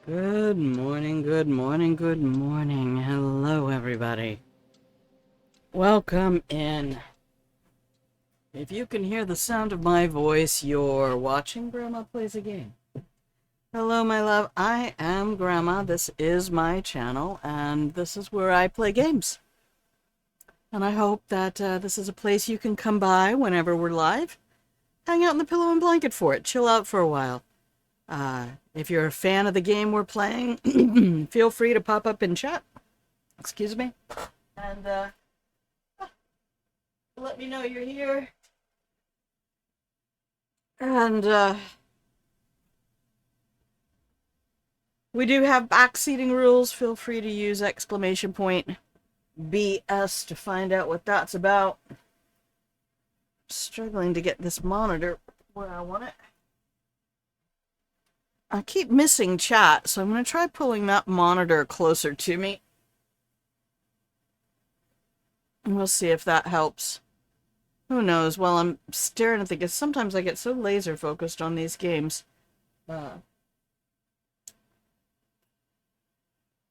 Good morning, good morning, good morning. Hello, everybody. Welcome in. If you can hear the sound of my voice, you're watching Grandma Plays a Game. Hello, my love. I am Grandma. This is my channel, and this is where I play games. And I hope that this is a place you can come by whenever we're live. Hang out in the pillow and blanket for it. Chill out for a while. If you're a fan of the game we're playing, feel free to pop up in chat. Excuse me. And let me know you're here. And we do have backseating rules. Feel free to use exclamation point BS to find out what that's about. Struggling to get this monitor where I want it. I keep missing chat, so I'm going to try pulling that monitor closer to me. And we'll see if that helps. Who knows? While I'm staring at the game, sometimes I get so laser focused on these games.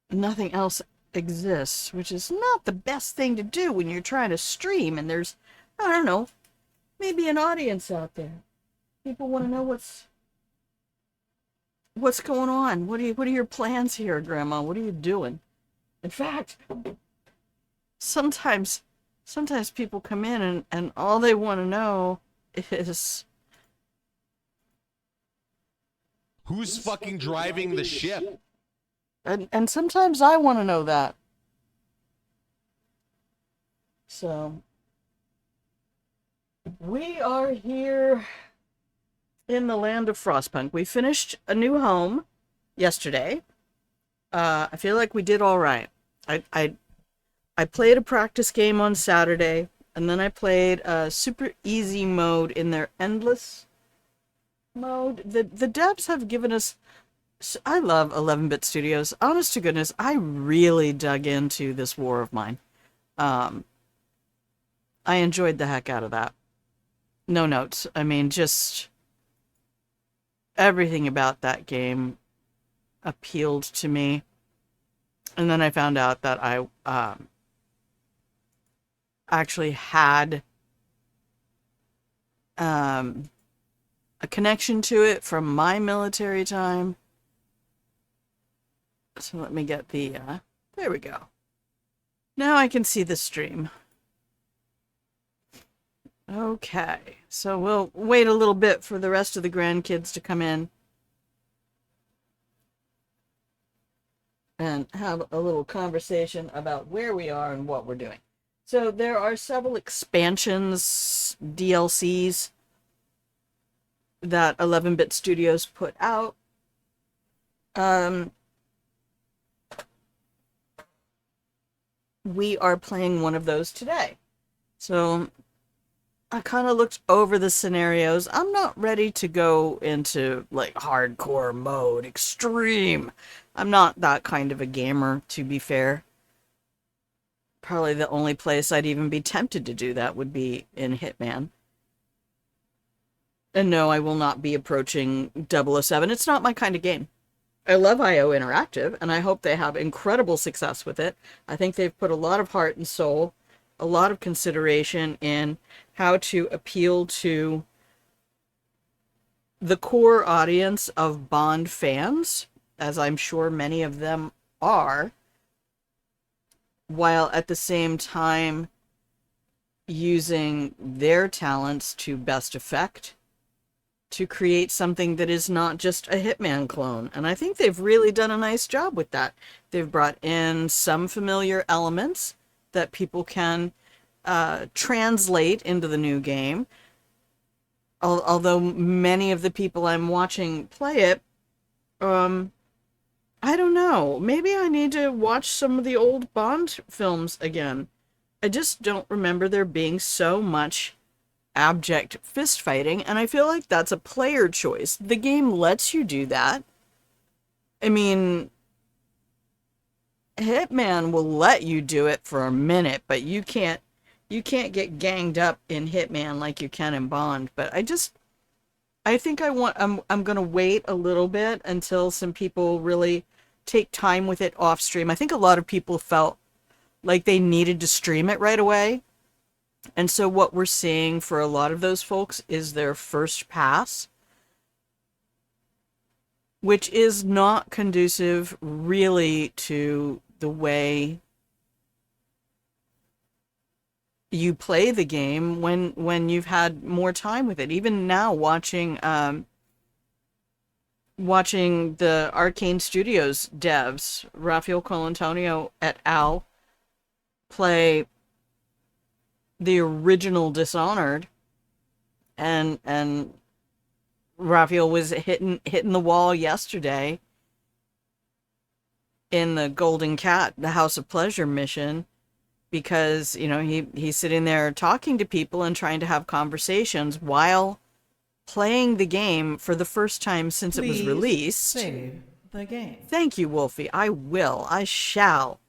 Nothing else exists, which is not the best thing to do when you're trying to stream and there's, I don't know, maybe an audience out there. People want to know what's going on. What are your plans here, Grandma? What are you doing? In fact, sometimes people come in and all they want to know is who's fucking driving the ship? And sometimes I want to know that. So we are here in the land of Frostpunk. We finished a new home yesterday. I feel like we did all right. I played a practice game on Saturday, and then I played a super easy mode in their endless mode. The devs have given us... I love 11-bit studios. Honest to goodness, I really dug into this war of mine. I enjoyed the heck out of that. No notes. I mean, just everything about that game appealed to me. And then I found out that I actually had a connection to it from my military time. So let me get the, there we go. Now I can see the stream. Okay, so we'll wait a little bit for the rest of the grandkids to come in and have a little conversation about where we are and what we're doing. So there are several expansions, DLCs, that 11-bit studios put out. We are playing one of those today. So I kind of looked over the scenarios. I'm not ready to go into like hardcore mode, extreme. I'm not that kind of a gamer, to be fair. Probably the only place I'd even be tempted to do that would be in Hitman. And no, I will not be approaching 007. It's not my kind of game. I love IO Interactive, and I hope they have incredible success with it. I think they've put a lot of heart and soul, a lot of consideration in how to appeal to the core audience of Bond fans, as I'm sure many of them are, while at the same time using their talents to best effect to create something that is not just a Hitman clone. And I think they've really done a nice job with that. They've brought in some familiar elements that people can translate into the new game. Although many of the people I'm watching play it, I don't know. Maybe I need to watch some of the old Bond films again. I just don't remember there being so much abject fist fighting, and I feel like that's a player choice. The game lets you do that. I mean, Hitman will let you do it for a minute, but you can't get ganged up in Hitman like you can in Bond. But I just I think I'm gonna wait a little bit until some people really take time with it off stream. I think a lot of people felt like they needed to stream it right away. And so what we're seeing for a lot of those folks is their first pass, which is not conducive really to the way you play the game when you've had more time with it. Even now watching the Arcane Studios devs, Rafael Colantonio et al. Play the original Dishonored, and Raphael was hitting the wall yesterday in the Golden Cat, the House of Pleasure mission, because he's sitting there talking to people and trying to have conversations while playing the game for the first time since it was released. Save the game. Thank you, Wolfie. I will. I shall.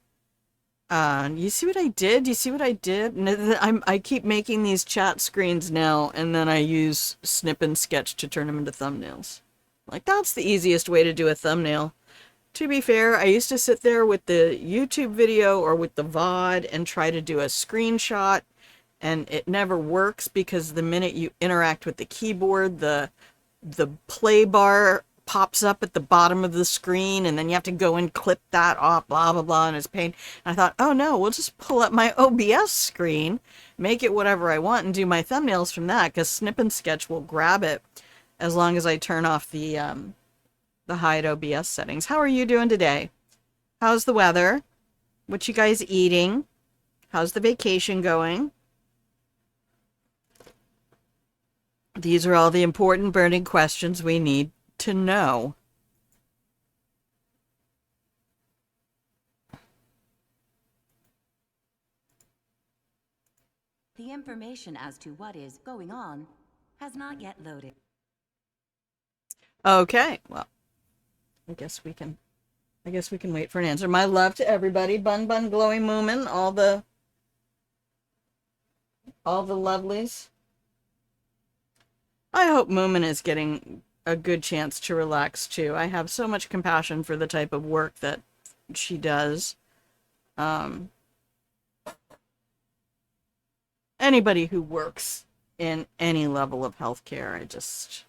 You see what I did? You see what I did? I keep making these chat screens now, and then I use Snip and Sketch to turn them into thumbnails. Like, that's the easiest way to do a thumbnail. To be fair, I used to sit there with the YouTube video or with the VOD and try to do a screenshot, and it never works because the minute you interact with the keyboard, the play bar pops up at the bottom of the screen, and then you have to go and clip that off, blah, blah, blah, and it's pain. And I thought, oh no, we'll just pull up my OBS screen, make it whatever I want, and do my thumbnails from that, because Snip and Sketch will grab it as long as I turn off the hide OBS settings. How are you doing today? How's the weather? What you guys eating? How's the vacation going? These are all the important burning questions we need to know. The information as to what is going on has not yet loaded. Okay, well, I guess we can wait for an answer. My love to everybody. Bun Bun Glowy Moomin, all the lovelies. I hope Moomin is getting a good chance to relax too. I have so much compassion for the type of work that she does. Anybody who works in any level of healthcare, I just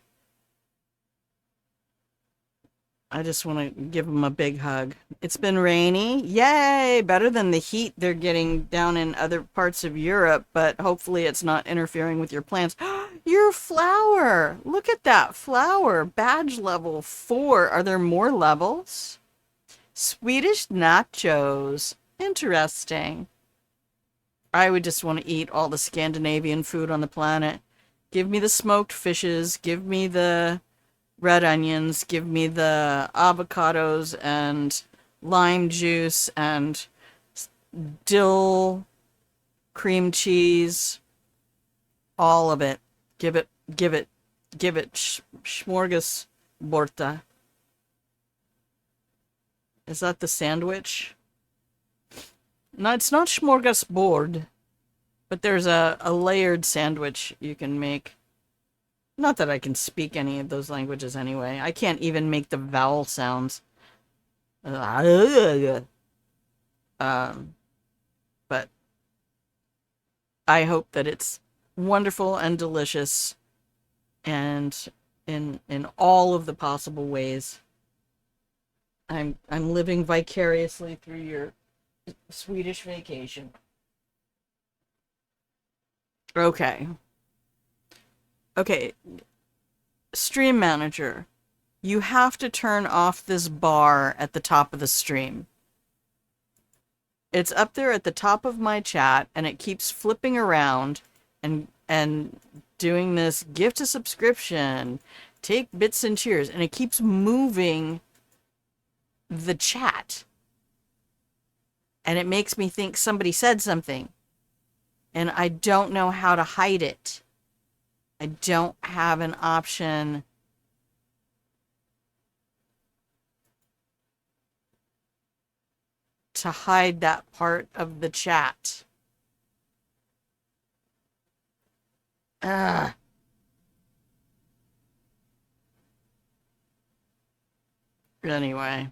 want to give them a big hug. It's been rainy. Yay! Better than the heat they're getting down in other parts of Europe, but hopefully it's not interfering with your plans. Your flower! Look at that flower. Badge level 4. Are there more levels? Swedish nachos. Interesting. I would just want to eat all the Scandinavian food on the planet. Give me the smoked fishes. Give me the red onions, give me the avocados and lime juice and dill cream cheese, all of it. Give it smorgasborda. Is that the sandwich? No, it's not smorgasbord, but there's a layered sandwich you can make. Not that I can speak any of those languages anyway. I can't even make the vowel sounds. But I hope that it's wonderful and delicious and in all of the possible ways. I'm living vicariously through your Swedish vacation. Okay. Okay, Stream Manager, you have to turn off this bar at the top of the stream. It's up there at the top of my chat, and it keeps flipping around and doing this gift a subscription, take bits and cheers, and it keeps moving the chat. And it makes me think somebody said something, and I don't know how to hide it. I don't have an option to hide that part of the chat. Anyway.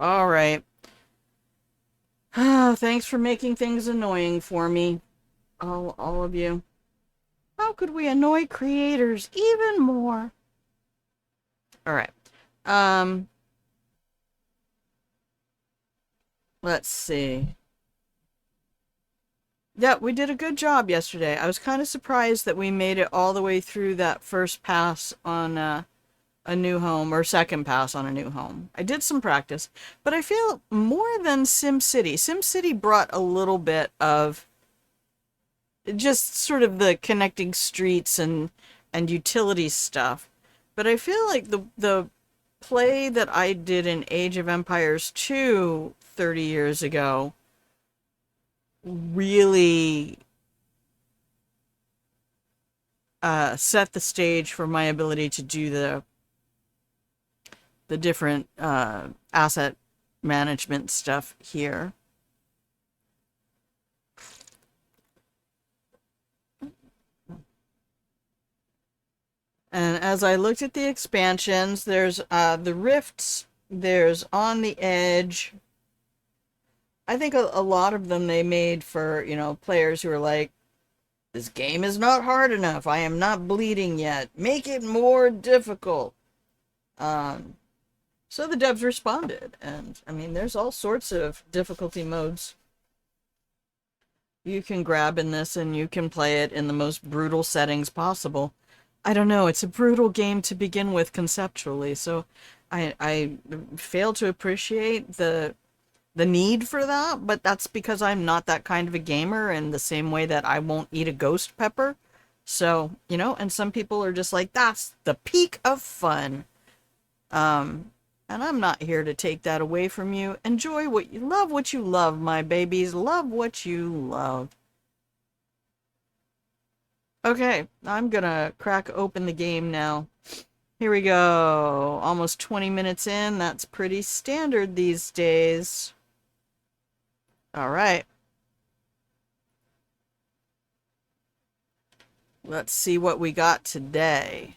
Alright. Thanks for making things annoying for me. All of you. How could we annoy creators even more? Alright. Let's see. Yeah, we did a good job yesterday. I was kind of surprised that we made it all the way through that first pass on a new home, or second pass on a new home. I did some practice, but I feel more than SimCity. SimCity brought a little bit of just sort of the connecting streets and utility stuff. But I feel like the play that I did in Age of Empires 2 30 years ago really set the stage for my ability to do the different asset management stuff here. And as I looked at the expansions, there's the Rifts, there's On the Edge. I think a lot of them they made for, you know, players who are like, this game is not hard enough. I am not bleeding yet. Make it more difficult. So the devs responded. And, I mean, there's all sorts of difficulty modes you can grab in this, and you can play it in the most brutal settings possible. I don't know. It's a brutal game to begin with conceptually, so I fail to appreciate the need for that, but that's because I'm not that kind of a gamer, in the same way that I won't eat a ghost pepper. So, you know, and some people are just like, that's the peak of fun. And I'm not here to take that away from you. Enjoy what you love, my babies. Love what you love. Okay, I'm gonna crack open the game now. Here we go. Almost 20 minutes in. That's pretty standard these days. Alright. Let's see what we got today.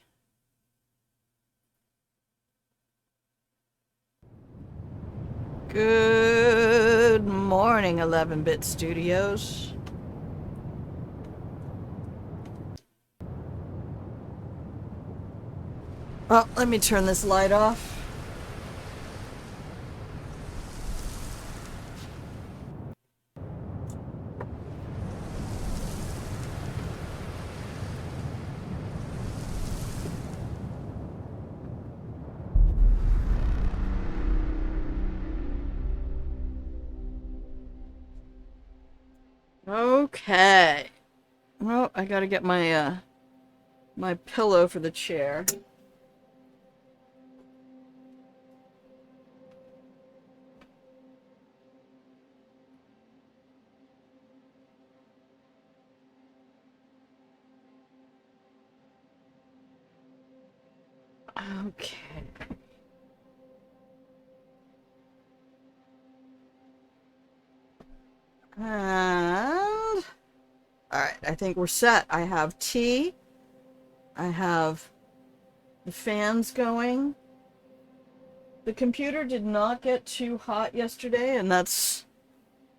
Good morning, 11-Bit Studios. Oh, let me turn this light off. Okay. Well, I gotta get my my pillow for the chair. Okay. And alright, I think we're set. I have tea. I have the fans going. The computer did not get too hot yesterday, and that's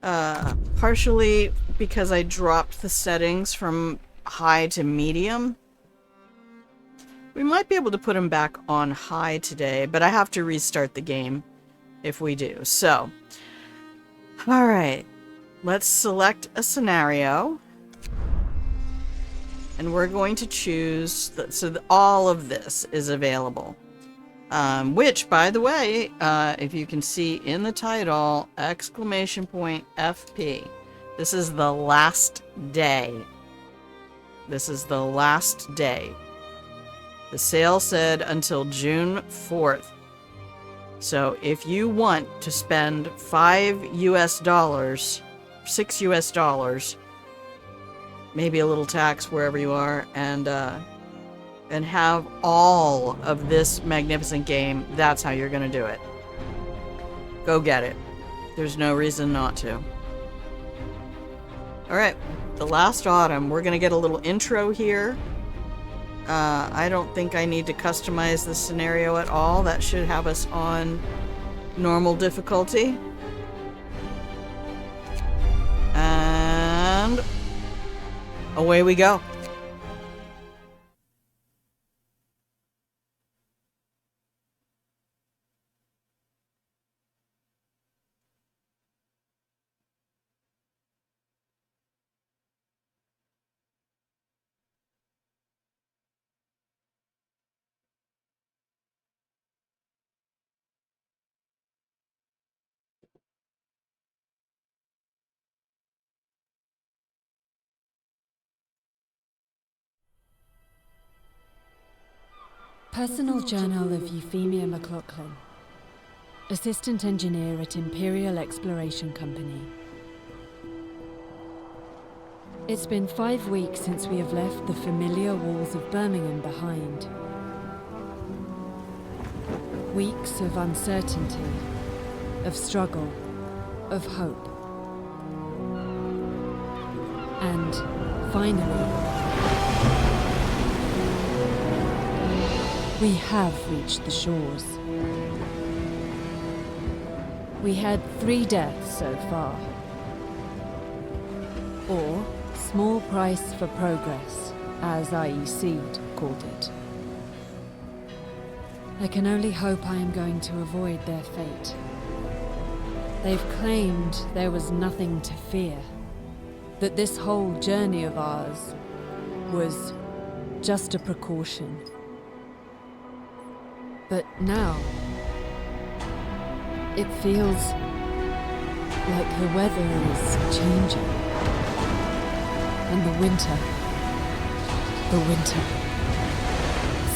partially because I dropped the settings from high to medium. We might be able to put them back on high today, but I have to restart the game if we do. So, alright. Let's select a scenario. And we're going to choose, so all of this is available. Which, by the way, if you can see in the title, exclamation point FP. This is the last day. This is the last day. The sale said until June 4th. So if you want to spend $5 US, $6 US, maybe a little tax wherever you are, and have all of this magnificent game, that's how you're gonna do it. Go get it. There's no reason not to. Alright, The Last Autumn. We're gonna get a little intro here. I don't think I need to customize the scenario at all. That should have us on Normal difficulty. And away we go. Personal Journal of Euphemia McLaughlin, Assistant Engineer at Imperial Exploration Company. It's been 5 weeks since we have left the familiar walls of Birmingham behind. Weeks of uncertainty, of struggle, of hope. And finally, we have reached the shores. We had 3 deaths so far. Or small price for progress, as IEC called it. I can only hope I am going to avoid their fate. They've claimed there was nothing to fear, that this whole journey of ours was just a precaution. But now, it feels like the weather is changing. And the winter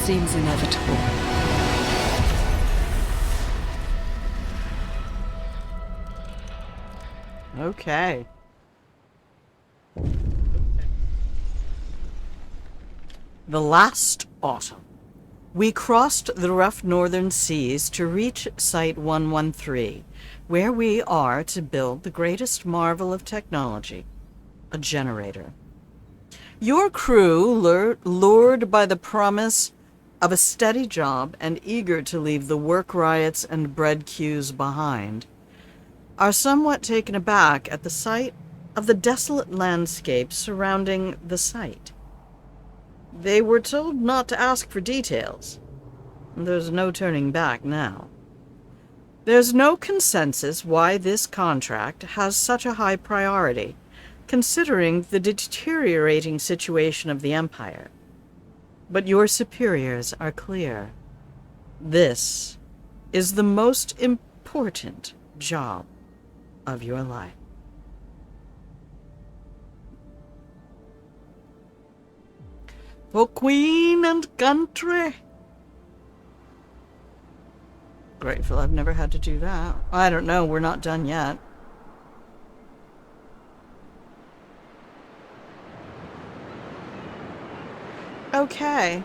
seems inevitable. Okay. The last autumn, we crossed the rough northern seas to reach Site 113, where we are to build the greatest marvel of technology, a generator. Your crew, lured by the promise of a steady job and eager to leave the work riots and bread queues behind, are somewhat taken aback at the sight of the desolate landscape surrounding the site. They were told not to ask for details. There's no turning back now. There's no consensus why this contract has such a high priority, considering the deteriorating situation of the Empire. But your superiors are clear. This is the most important job of your life. For Queen and country. Grateful I've never had to do that. I don't know, we're not done yet. Okay.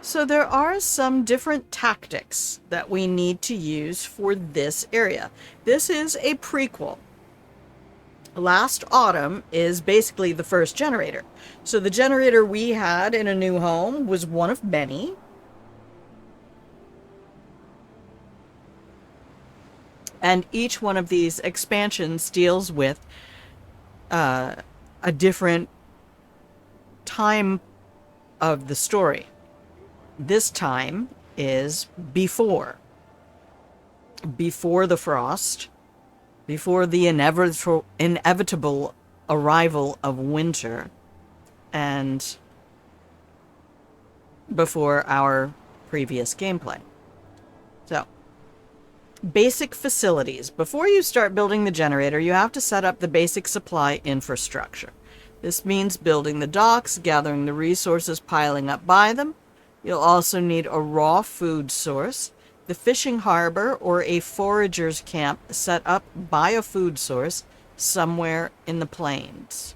So there are some different tactics that we need to use for this area. This is a prequel. Last autumn is basically the first generator. So the generator we had in A New Home was one of many. And each one of these expansions deals with a different time of the story. This time is before the frost, before the inevitable arrival of winter, and before our previous gameplay. So, basic facilities. Before you start building the generator, you have to set up the basic supply infrastructure. This means building the docks, gathering the resources piling up by them. You'll also need a raw food source, the fishing harbor, or a forager's camp set up by a food source somewhere in the plains.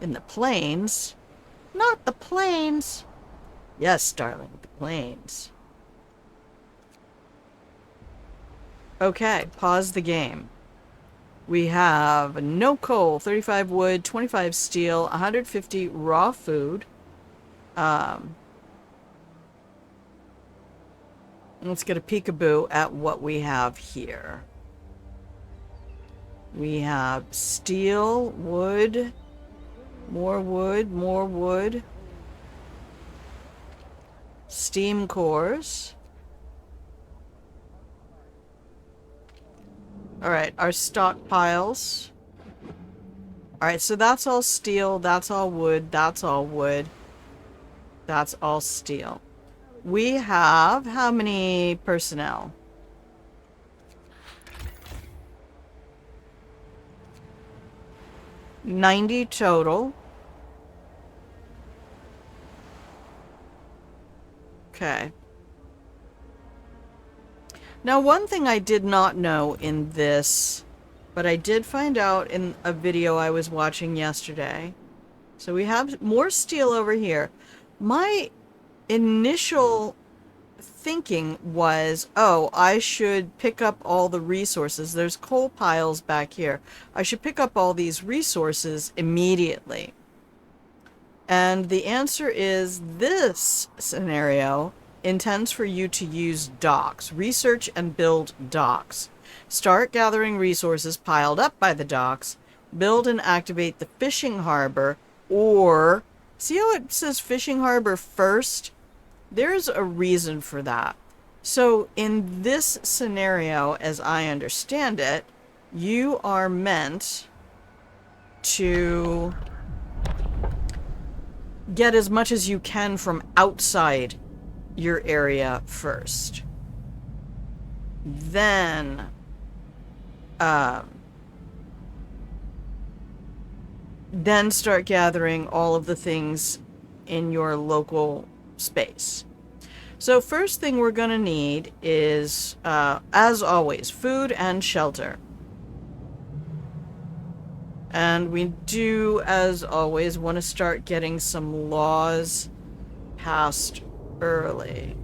In the plains? Not the plains. Yes, darling, the plains. Okay, pause the game. We have no coal, 35 wood, 25 steel, 150 raw food. Let's get a peekaboo at what we have here. We have steel, wood, more wood, more wood, steam cores. All right, our stockpiles. All right, so that's all steel, that's all wood, that's all wood, that's all steel. We have how many personnel? 90 total. Okay. Now, one thing I did not know in this, but I did find out in a video I was watching yesterday. So we have more steel over here. My initial thinking was, oh, I should pick up all the resources. There's coal piles back here. I should pick up all these resources immediately. And the answer is this scenario intends for you to use docks. Research and build docks. Start gathering resources piled up by the docks. Build and activate the fishing harbor. Or, see how it says fishing harbor first? There's a reason for that. So in this scenario, as I understand it, you are meant to get as much as you can from outside your area first. Then, then start gathering all of the things in your local space. So first thing we're going to need is, as always, food and shelter. And we do, as always, want to start getting some laws passed early.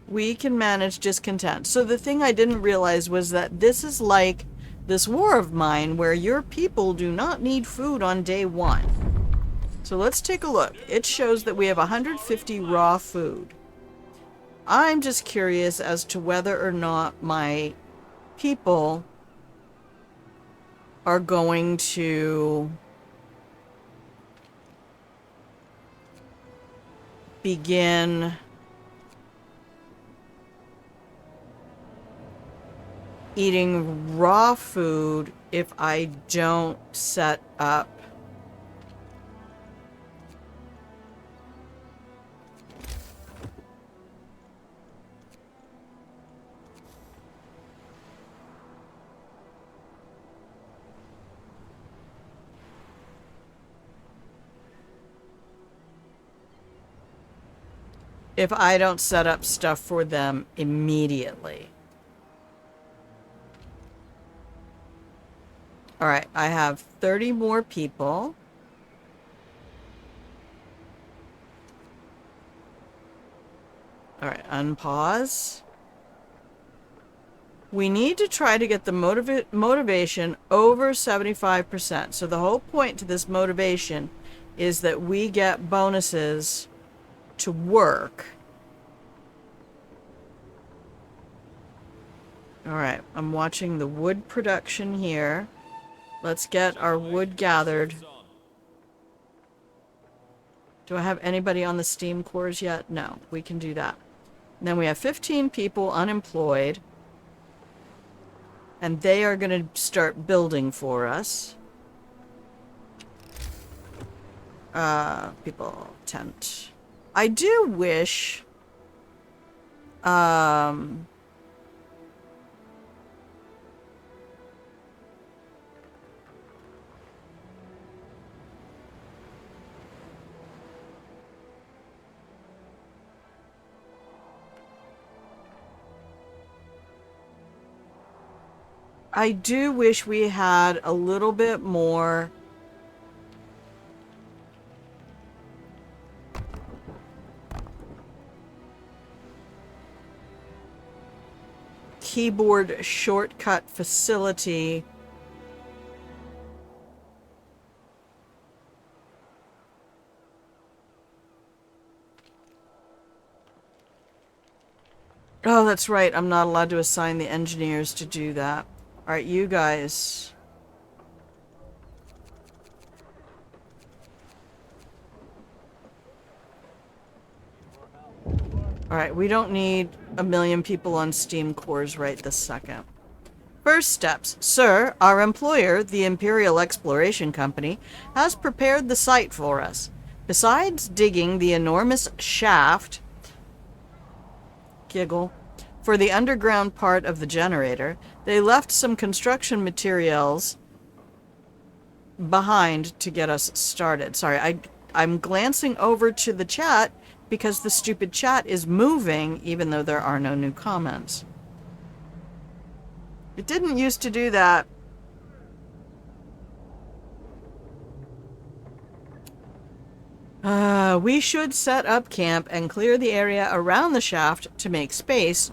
We can manage discontent. So the thing I didn't realize was that this is like this war of mine where your people do not need food on day one. So let's take a look. It shows that we have 150 raw food. I'm just curious as to whether or not my people are going to begin eating raw food if I don't set up stuff for them immediately. All right, I have 30 more people. All right, unpause. We need to try to get the motivation over 75%. So the whole point to this motivation is that we get bonuses to work. All right, I'm watching the wood production here. Let's get our wood gathered. Do I have anybody on the steam cores yet? No, we can do that. And then we have 15 people unemployed. And they are going to start building for us. People, tent. I do wish... I do wish we had a little bit more keyboard shortcut facility Oh, that's right. I'm not allowed to assign the engineers to do that. Alright, you guys. Alright, we don't need a million people on steam cores right this second. First steps. Sir, our employer, the Imperial Exploration Company, has prepared the site for us. Besides digging the enormous shaft, giggle, for the underground part of the generator, they left some construction materials behind to get us started. Sorry, I'm glancing over to the chat because the stupid chat is moving even though there are no new comments. It didn't used to do that. We should set up camp and clear the area around the shaft to make space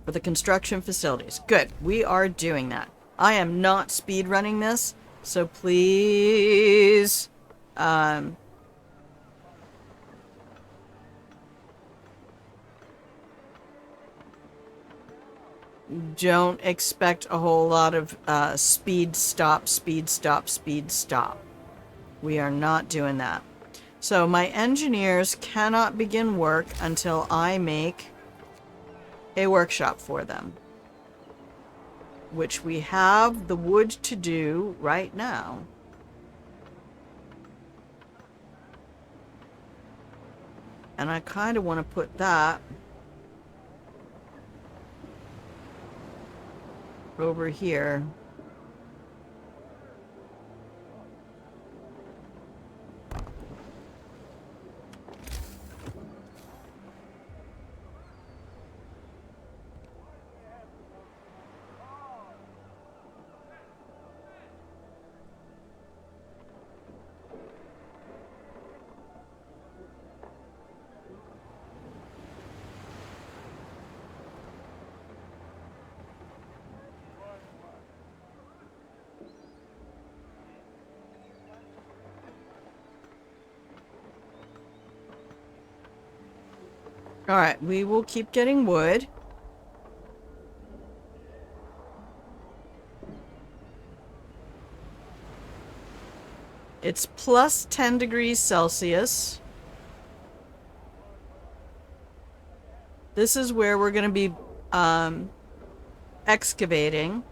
for the construction facilities. Good. We are doing that. I am not speed running this, so please, don't expect a whole lot of speed stop, speed stop, speed stop. We are not doing that. So my engineers cannot begin work until I make a workshop for them, which we have the wood to do right now. And I kind of want to put that over here. Alright, we will keep getting wood. It's plus 10 degrees Celsius. This is where we're going to be excavating.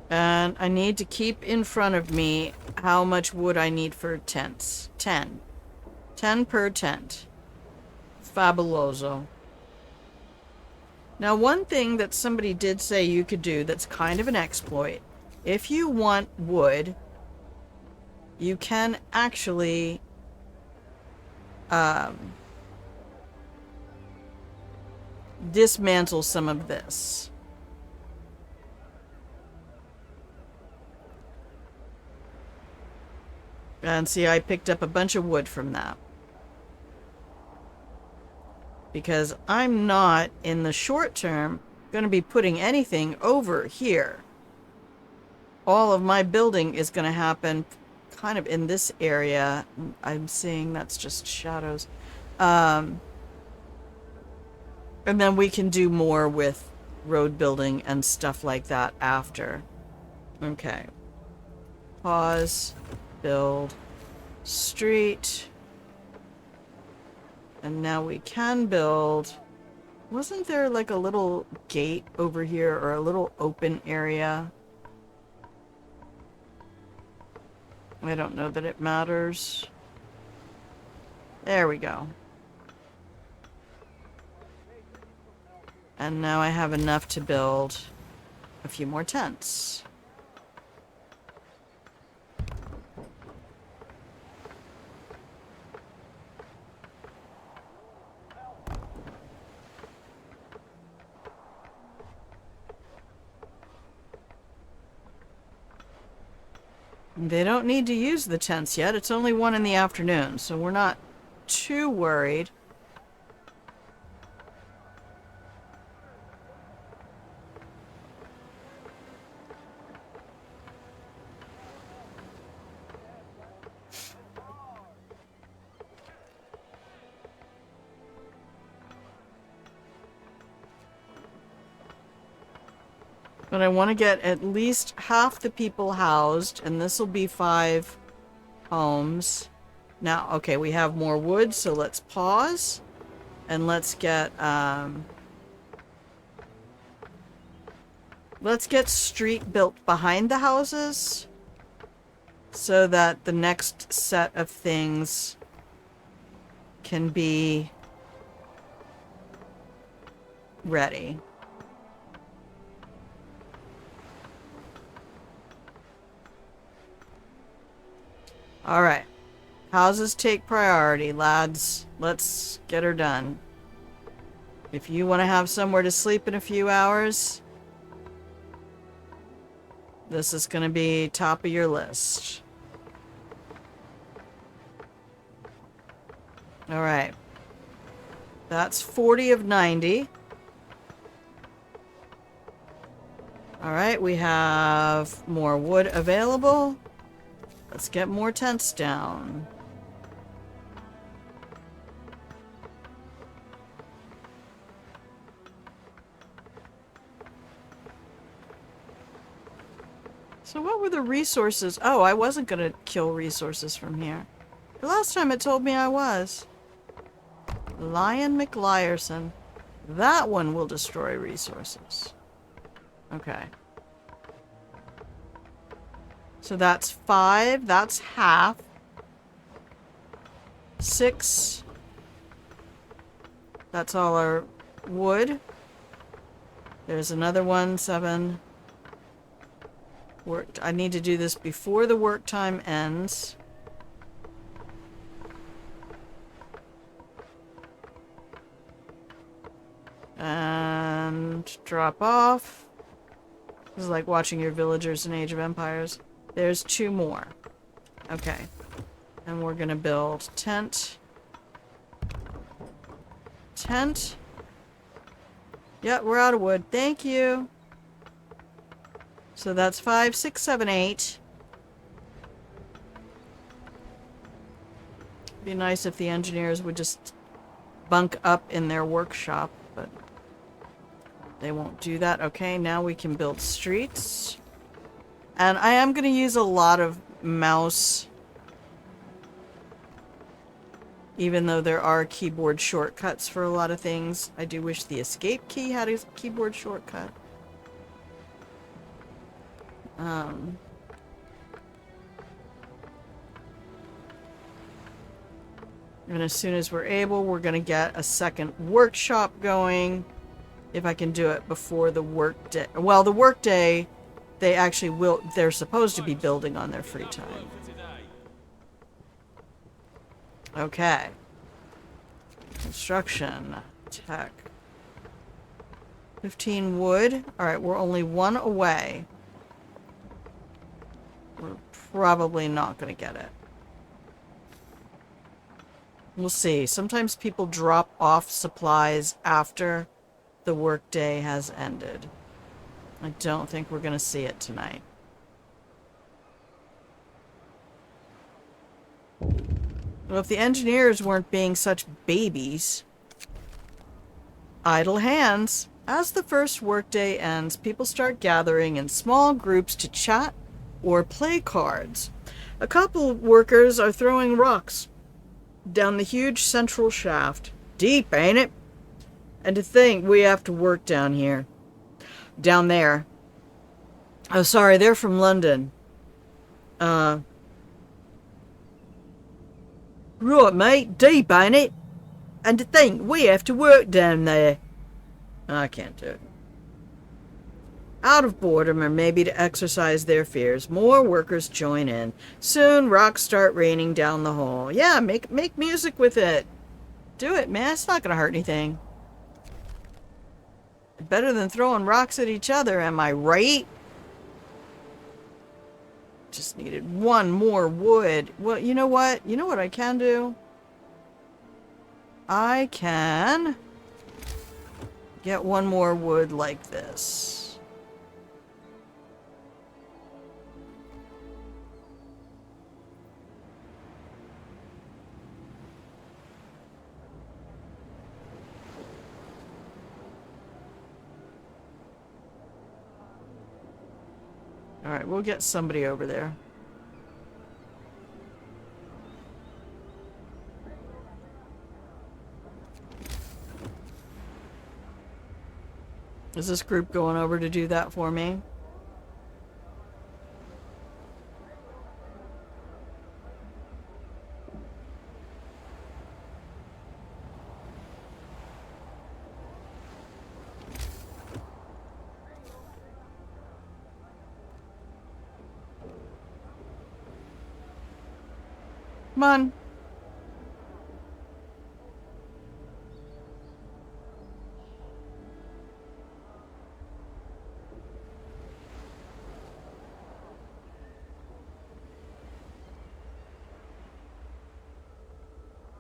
And I need to keep in front of me how much wood I need for tents. 10. 10 per tent. Fabuloso. Now, one thing that somebody did say you could do that's kind of an exploit, if you want wood, you can actually dismantle some of this. And see, I picked up a bunch of wood from that. Because I'm not, in the short term, going to be putting anything over here. All of my building is going to happen kind of in this area. I'm seeing that's just shadows. And then we can do more with road building and stuff like that after. Okay. Pause. Build. Street. And now we can build. Wasn't there like a little gate over here or a little open area? I don't know that it matters. There we go. And now I have enough to build a few more tents. They don't need to use the tents yet. It's only 1 in the afternoon, so we're not too worried. But I want to get at least half the people housed, and this will be 5 homes. Now, okay, we have more wood, so let's pause. And let's get street built behind the houses so that the next set of things can be ready. All right. Houses take priority, lads. Let's get her done. If you want to have somewhere to sleep in a few hours, this is going to be top of your list. All right. That's 40 of 90. All right, we have more wood available. Let's get more tents down. So what were the resources? Oh, I wasn't going to kill resources from here. The last time it told me I was. Lion McLiarson. That one will destroy resources. Okay. So that's 5. That's half. 6. That's all our wood. There's another one. 7. I need to do this before the work time ends. And drop off. This is like watching your villagers in Age of Empires. There's 2 more. Okay. And we're gonna build tent. Tent. Yep, we're out of wood. Thank you. So that's 5, 6, 7, 8. Be nice if the engineers would just bunk up in their workshop, but they won't do that. Okay, now we can build streets. And I am going to use a lot of mouse, even though there are keyboard shortcuts for a lot of things. I do wish the escape key had a keyboard shortcut. And as soon as we're able, we're going to get a second workshop going. If I can do it before the work day. Well, the work day, they actually will, they're supposed to be building on their free time. Okay. Construction. Tech. 15 wood. Alright, we're only 1 away. We're probably not going to get it. We'll see. Sometimes people drop off supplies after the workday has ended. I don't think we're going to see it tonight. Well, if the engineers weren't being such babies. Idle hands. As the first workday ends, people start gathering in small groups to chat or play cards. A couple workers are throwing rocks down the huge central shaft. Deep, ain't it? And to think we have to work down here. Down there. Oh, sorry, they're from London. Right, mate, deep, ain't it? And to think we have to work down there. I can't do it. Out of boredom or maybe to exercise their fears, more workers join in. Soon, rocks start raining down the hall. Yeah, make music with it. Do it, man. It's not going to hurt anything. Better than throwing rocks at each other, am I right? Just needed 1 more wood. Well, you know what? You know what I can do? I can get 1 more wood like this. Alright, we'll get somebody over there. Is this group going over to do that for me? Come on.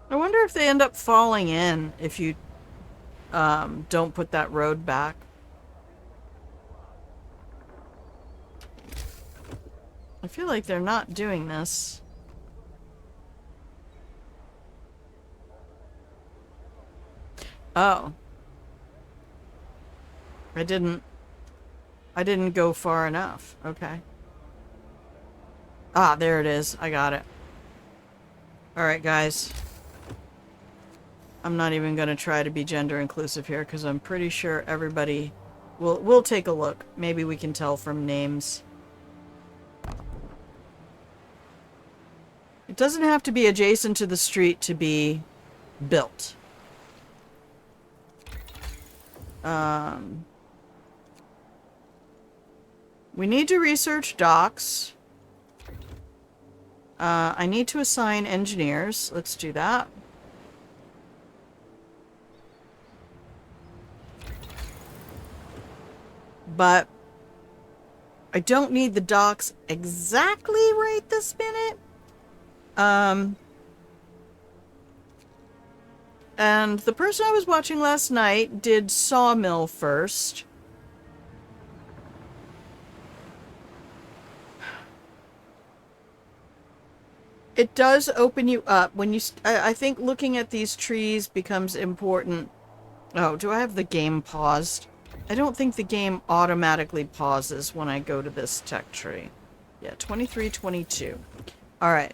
I wonder if they end up falling in if you don't put that road back. I feel like they're not doing this. Oh. I didn't go far enough. Okay. Ah, there it is. I got it. Alright, guys. I'm not even going to try to be gender inclusive here because I'm pretty sure everybody... We'll take a look. Maybe we can tell from names. It doesn't have to be adjacent to the street to be built. We need to research docks. I need to assign engineers. Let's do that. But I don't need the docks exactly right this minute. And the person I was watching last night did Sawmill first. It does open you up when you... I think looking at these trees becomes important. Oh, do I have the game paused? I don't think the game automatically pauses when I go to this tech tree. Yeah, 2322. Alright.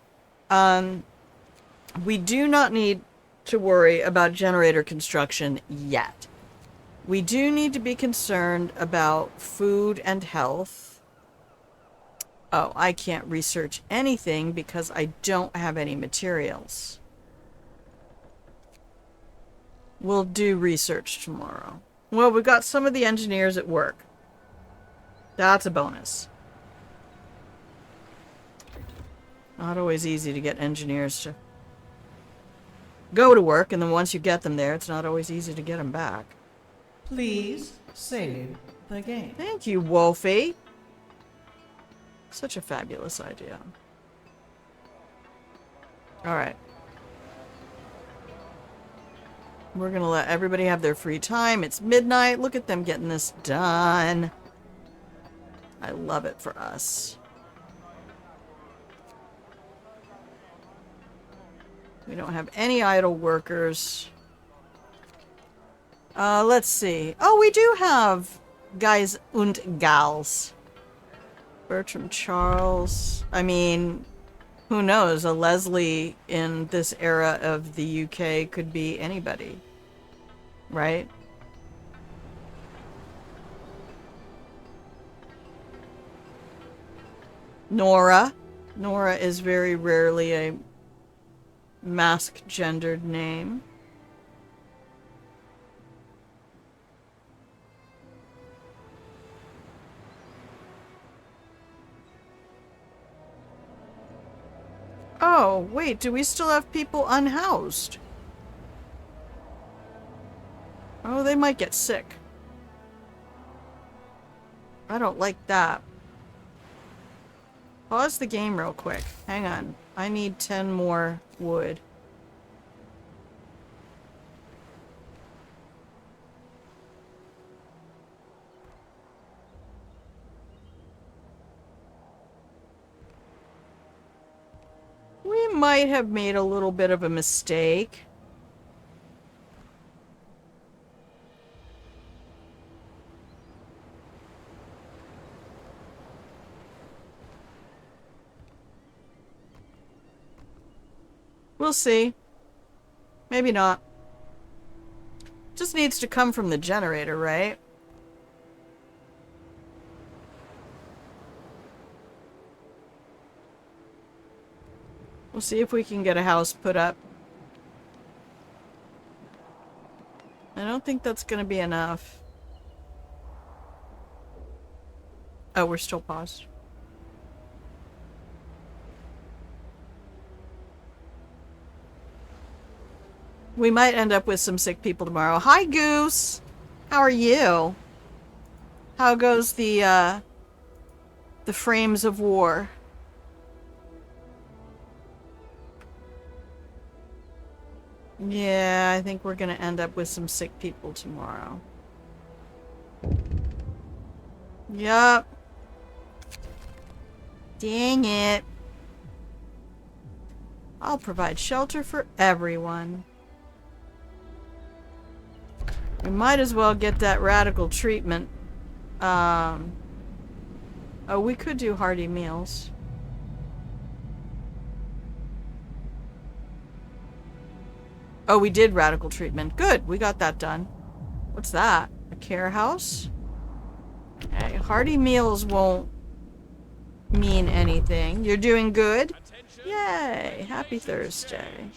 We do not need to worry about generator construction yet. We do need to be concerned about food and health. Oh, I can't research anything because I don't have any materials. We'll do research tomorrow. Well, we've got some of the engineers at work. That's a bonus. Not always easy to get engineers to go to work, and then once you get them there, it's not always easy to get them back. Please save the game. Thank you, Wolfie. Such a fabulous idea. Alright. We're gonna let everybody have their free time. It's midnight. Look at them getting this done. I love it for us. We don't have any idle workers. Let's see. Oh, we do have guys und gals. Bertram Charles. I mean, who knows? A Leslie in this era of the UK could be anybody. Right? Nora. Nora is very rarely a masked gendered name. Oh, wait, do we still have people unhoused? Oh, they might get sick. I don't like that. Pause the game real quick. Hang on. I need 10 more wood. We might have made a little bit of a mistake. We'll see. Maybe not. Just needs to come from the generator, right? We'll see if we can get a house put up. I don't think that's gonna be enough. Oh, we're still paused. We might end up with some sick people tomorrow. Hi, Goose! How are you? How goes the frames of war? Yeah, I think we're gonna end up with some sick people tomorrow. Yup. Dang it. I'll provide shelter for everyone. We might as well get that radical treatment. Oh, we could do hearty meals. Oh, we did radical treatment. Good, we got that done. What's that? A care house? Okay, hearty meals won't mean anything. You're doing good? Yay! Happy Thursday.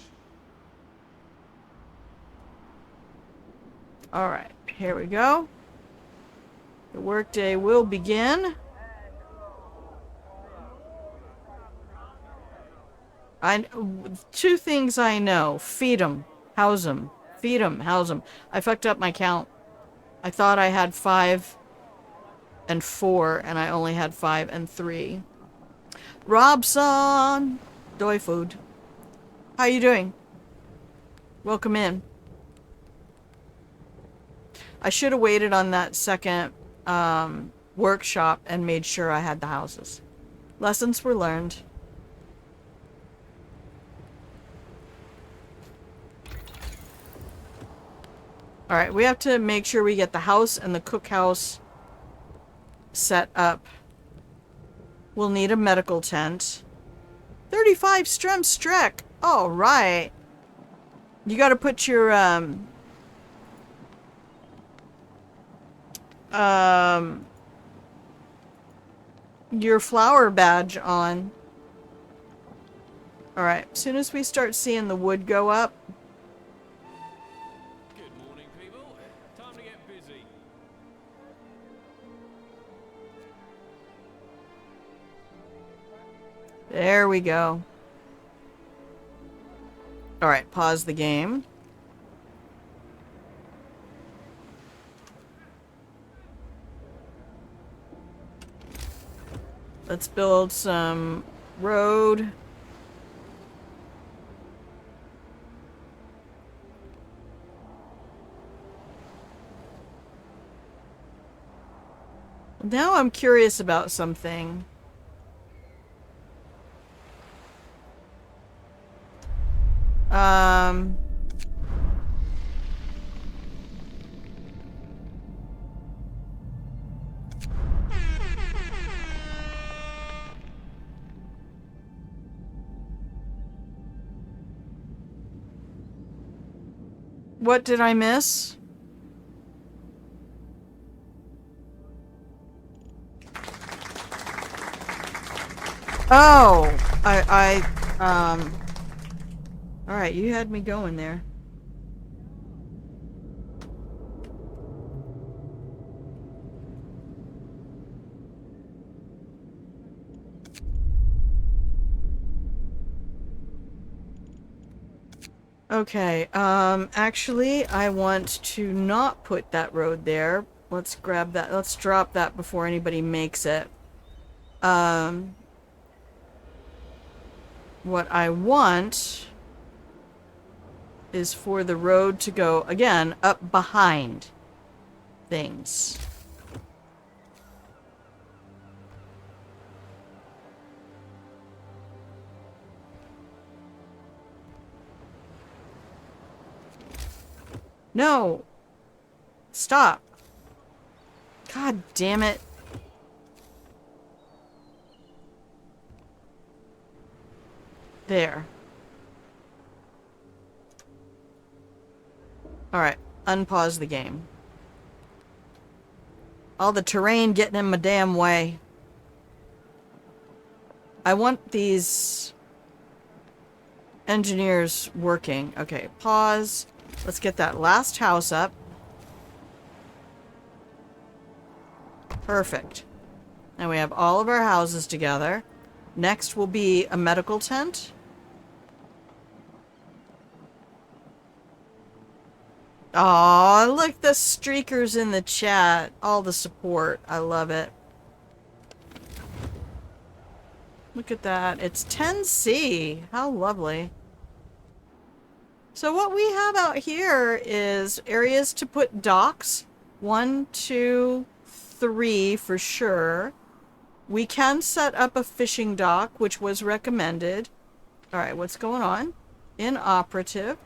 Alright, here we go. The workday will begin. Two things I know. Feed 'em. House 'em. Feed 'em. House 'em. I fucked up my count. I thought I had 5 and 4, and I only had 5 and 3. Robson! Doi food. How you doing? Welcome in. I should have waited on that second workshop and made sure I had the houses. Lessons were learned. Alright, we have to make sure we get the house and the cookhouse set up. We'll need a medical tent. 35 Strem Streck! Alright. You gotta put your, your flower badge on. Alright, as soon as we start seeing the wood go up. Good morning, people. Time to get busy. There we go. Alright, pause the game. Let's build some road. Now I'm curious about something. What did I miss? Oh, alright, you had me going there. Okay, actually, I want to not put that road there. Let's grab that, let's drop that before anybody makes it. What I want is for the road to go, again, up behind things. No! Stop! God damn it. There. Alright, unpause the game. All the terrain getting in my damn way. I want these engineers working. Okay, pause. Let's get that last house up. Perfect. Now we have all of our houses together. Next will be a medical tent. Aw, look, the streakers in the chat. All the support. I love it. Look at that. It's 10C. How lovely. So what we have out here is areas to put docks. 1, 2, 3 for sure. We can set up a fishing dock, which was recommended. Alright, what's going on? Inoperative.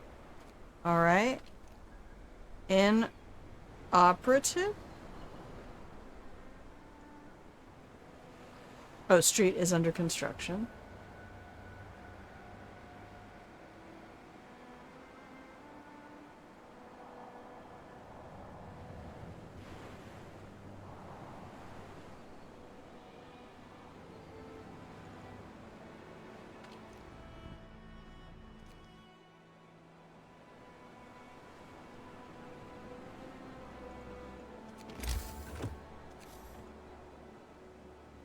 Alright. Inoperative? Oh, street is under construction.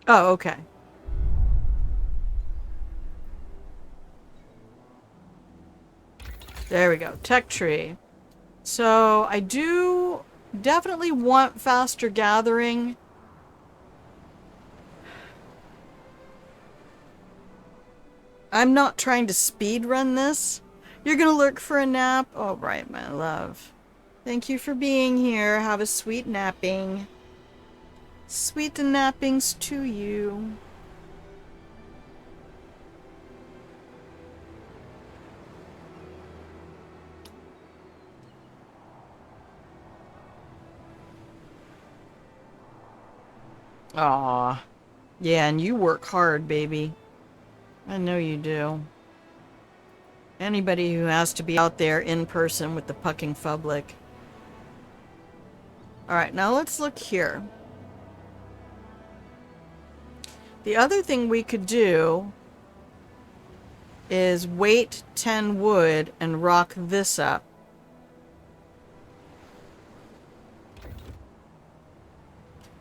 Oh, okay. There we go. Tech tree. So I do definitely want faster gathering. I'm not trying to speed run this. You're gonna lurk for a nap? All right, my love. Thank you for being here. Have a sweet napping. Sweet nappings to you. Aw. Yeah, and you work hard, baby. I know you do. Anybody who has to be out there in person with the pucking public. Alright, now let's look here. The other thing we could do is weight 10 wood and rock this up.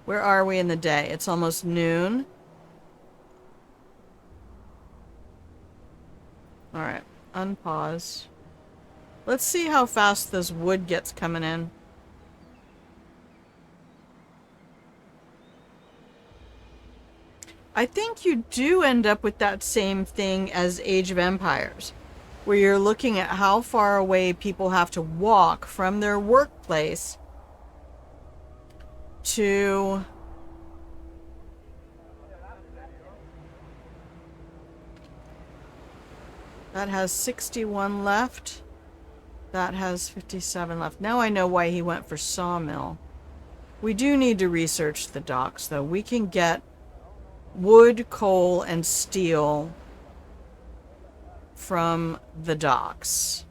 Where are we in the day? It's almost noon. Alright, unpause. Let's see how fast this wood gets coming in. I think you do end up with that same thing as Age of Empires, where you're looking at how far away people have to walk from their workplace to that has 61 left. That has 57 left. Now I know why he went for sawmill. We do need to research the docks, though. We can get wood, coal, and steel from the docks.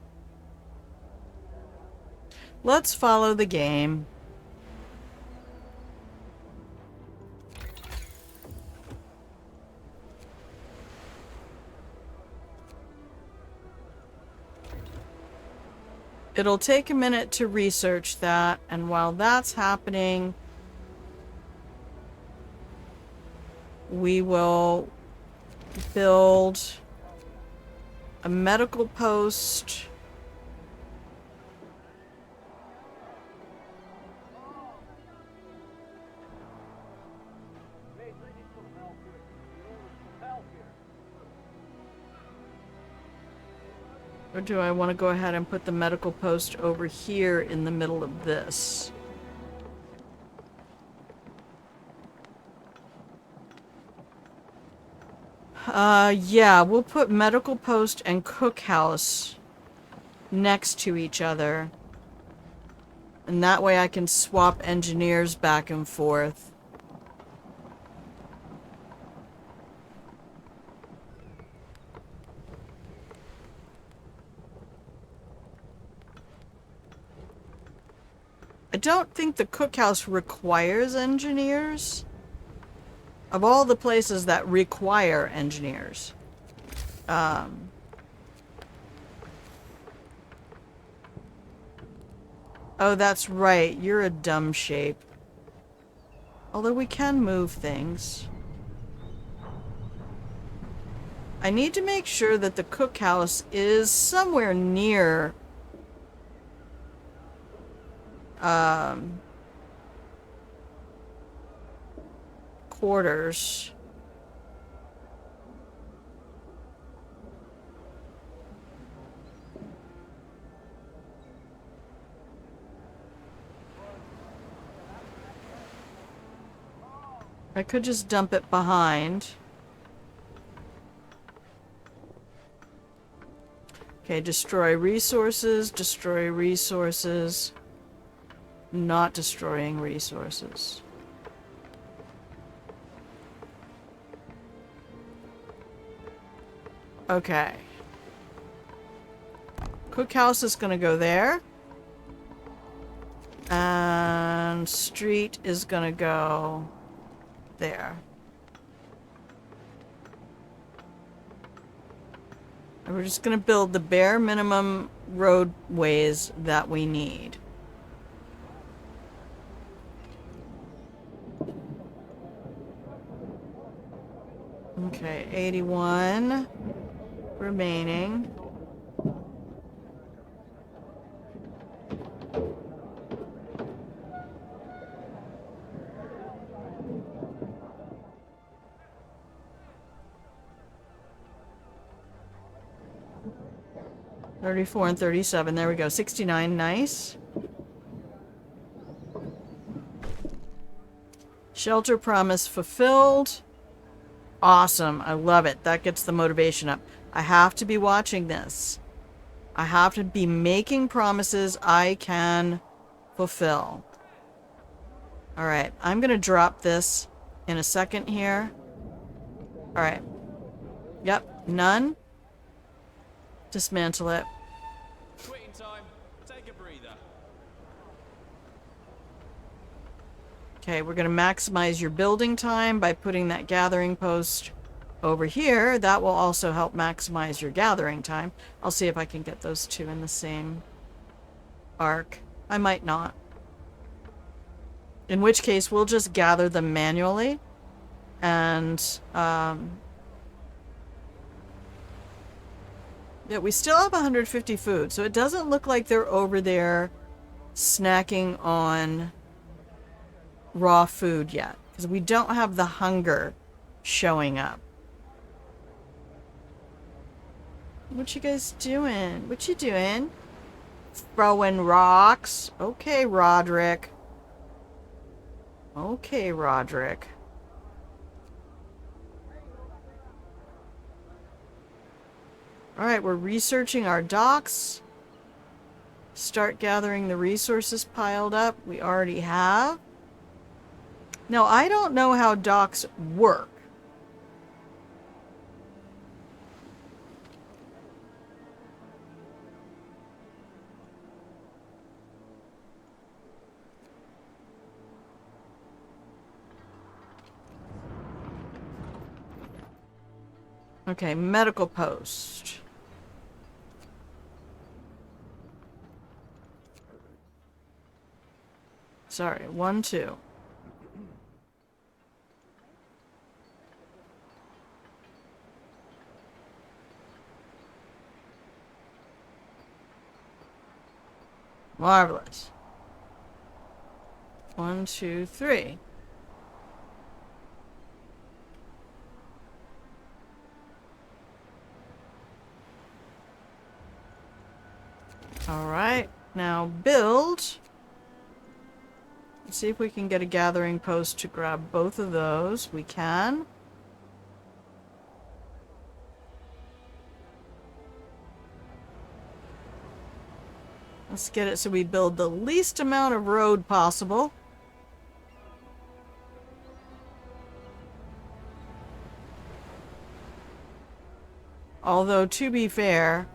Let's follow the game. It'll take a minute to research that, and while that's happening, we will build a medical post. Or do I want to go ahead and put the medical post over here in the middle of this? Yeah, we'll put medical post and cookhouse next to each other. And that way I can swap engineers back and forth. I don't think the cookhouse requires engineers. Of all the places that require engineers. Oh, that's right. You're a dumb shape. Although we can move things. I need to make sure that the cookhouse is somewhere near quarters. I could just dump it behind. Okay, destroy resources, destroy resources. Not destroying resources. Okay. Cookhouse is gonna go there. And street is gonna go there. And we're just gonna build the bare minimum roadways that we need. Okay, 81 remaining. $34 and $37. There we go. 69. Nice. Shelter promise fulfilled. Awesome. I love it. That gets the motivation up. I have to be watching this. I have to be making promises I can fulfill. Alright. I'm going to drop this in a second here. Alright. Yep. None. Dismantle it. Quitting time. Take a breather. Okay, we're going to maximize your building time by putting that gathering post over here. That will also help maximize your gathering time. I'll see if I can get those two in the same arc. I might not. In which case, we'll just gather them manually. And, yeah, we still have 150 food, so it doesn't look like they're over there snacking on raw food yet, because we don't have the hunger showing up. What you guys doing? What you doing? Throwing rocks? Okay, Roderick. Okay, Roderick. Alright, we're researching our docks. Start gathering the resources piled up. We already have. Now, I don't know how docks work. Okay, medical post. Sorry, 1, 2. Marvelous. 1, 2, 3. Alright, now build. Let's see if we can get a gathering post to grab both of those. We can. Let's get it so we build the least amount of road possible. Although, to be fair,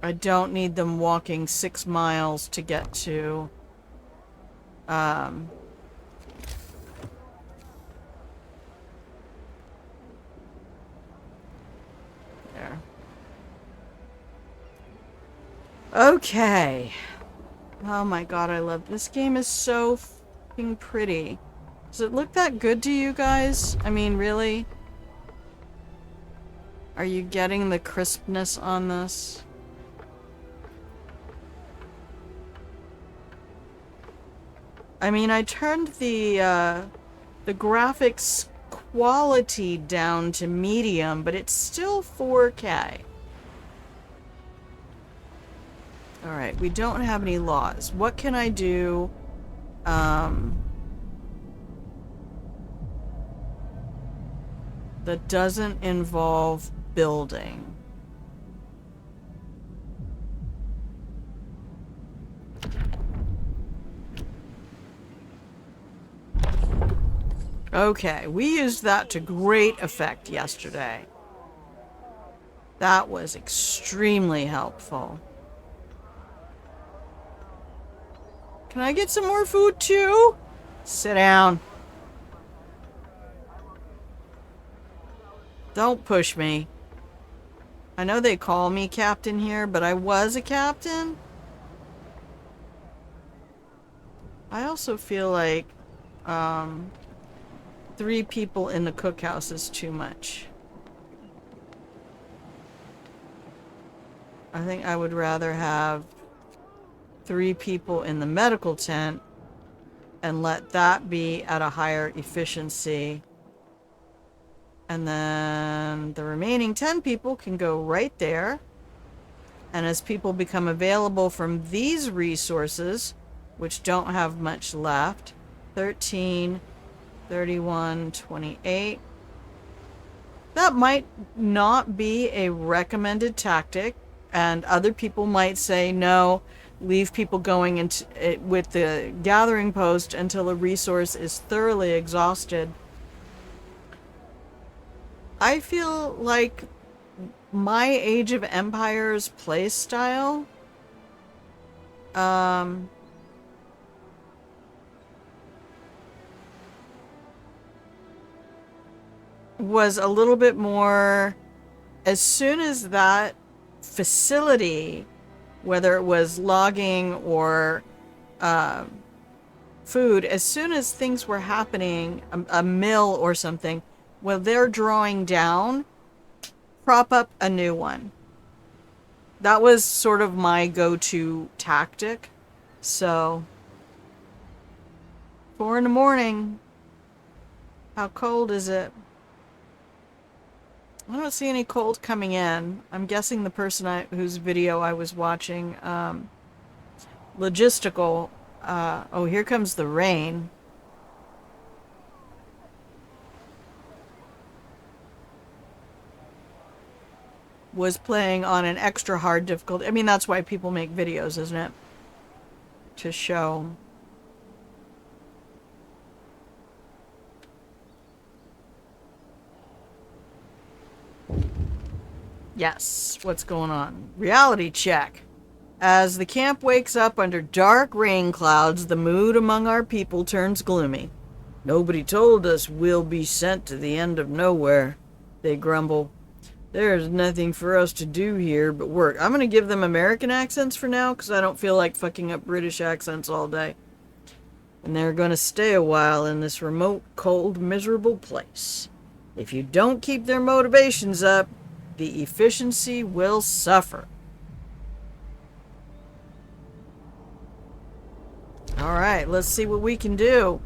I don't need them walking 6 miles to get to, there. Okay. Oh my god, I love this game. Is so fucking pretty. Does it look that good to you guys? I mean, really? Are you getting the crispness on this? I mean, I turned the graphics quality down to medium, but it's still 4K. Alright, we don't have any laws. What can I do? That doesn't involve building. Okay, we used that to great effect yesterday. That was extremely helpful. Can I get some more food too? Sit down. Don't push me. I know they call me captain here, but I was a captain. I also feel like 3 people in the cookhouse is too much. I think I would rather have 3 people in the medical tent and let that be at a higher efficiency. And then the remaining 10 people can go right there. And as people become available from these resources, which don't have much left, 13, 31, 28. That might not be a recommended tactic, and other people might say, no, leave people going into it with the gathering post until a resource is thoroughly exhausted. I feel like my Age of Empires playstyle was a little bit more, as soon as that facility, whether it was logging or food, as soon as things were happening, a mill or something, well, they're drawing down, prop up a new one. That was sort of my go-to tactic. So, 4 in the morning. How cold is it? I don't see any cold coming in. I'm guessing the person whose video I was watching, logistical, oh, here comes the rain. Was playing on an extra hard difficulty. I mean, that's why people make videos, isn't it? To show. Yes, what's going on? Reality check. As the camp wakes up under dark rain clouds, the mood among our people turns gloomy. Nobody told us we'll be sent to the end of nowhere, they grumble. There's nothing for us to do here but work. I'm going to give them American accents for now, because I don't feel like fucking up British accents all day. And they're going to stay a while in this remote, cold, miserable place. If you don't keep their motivations up, the efficiency will suffer. Alright, let's see what we can do.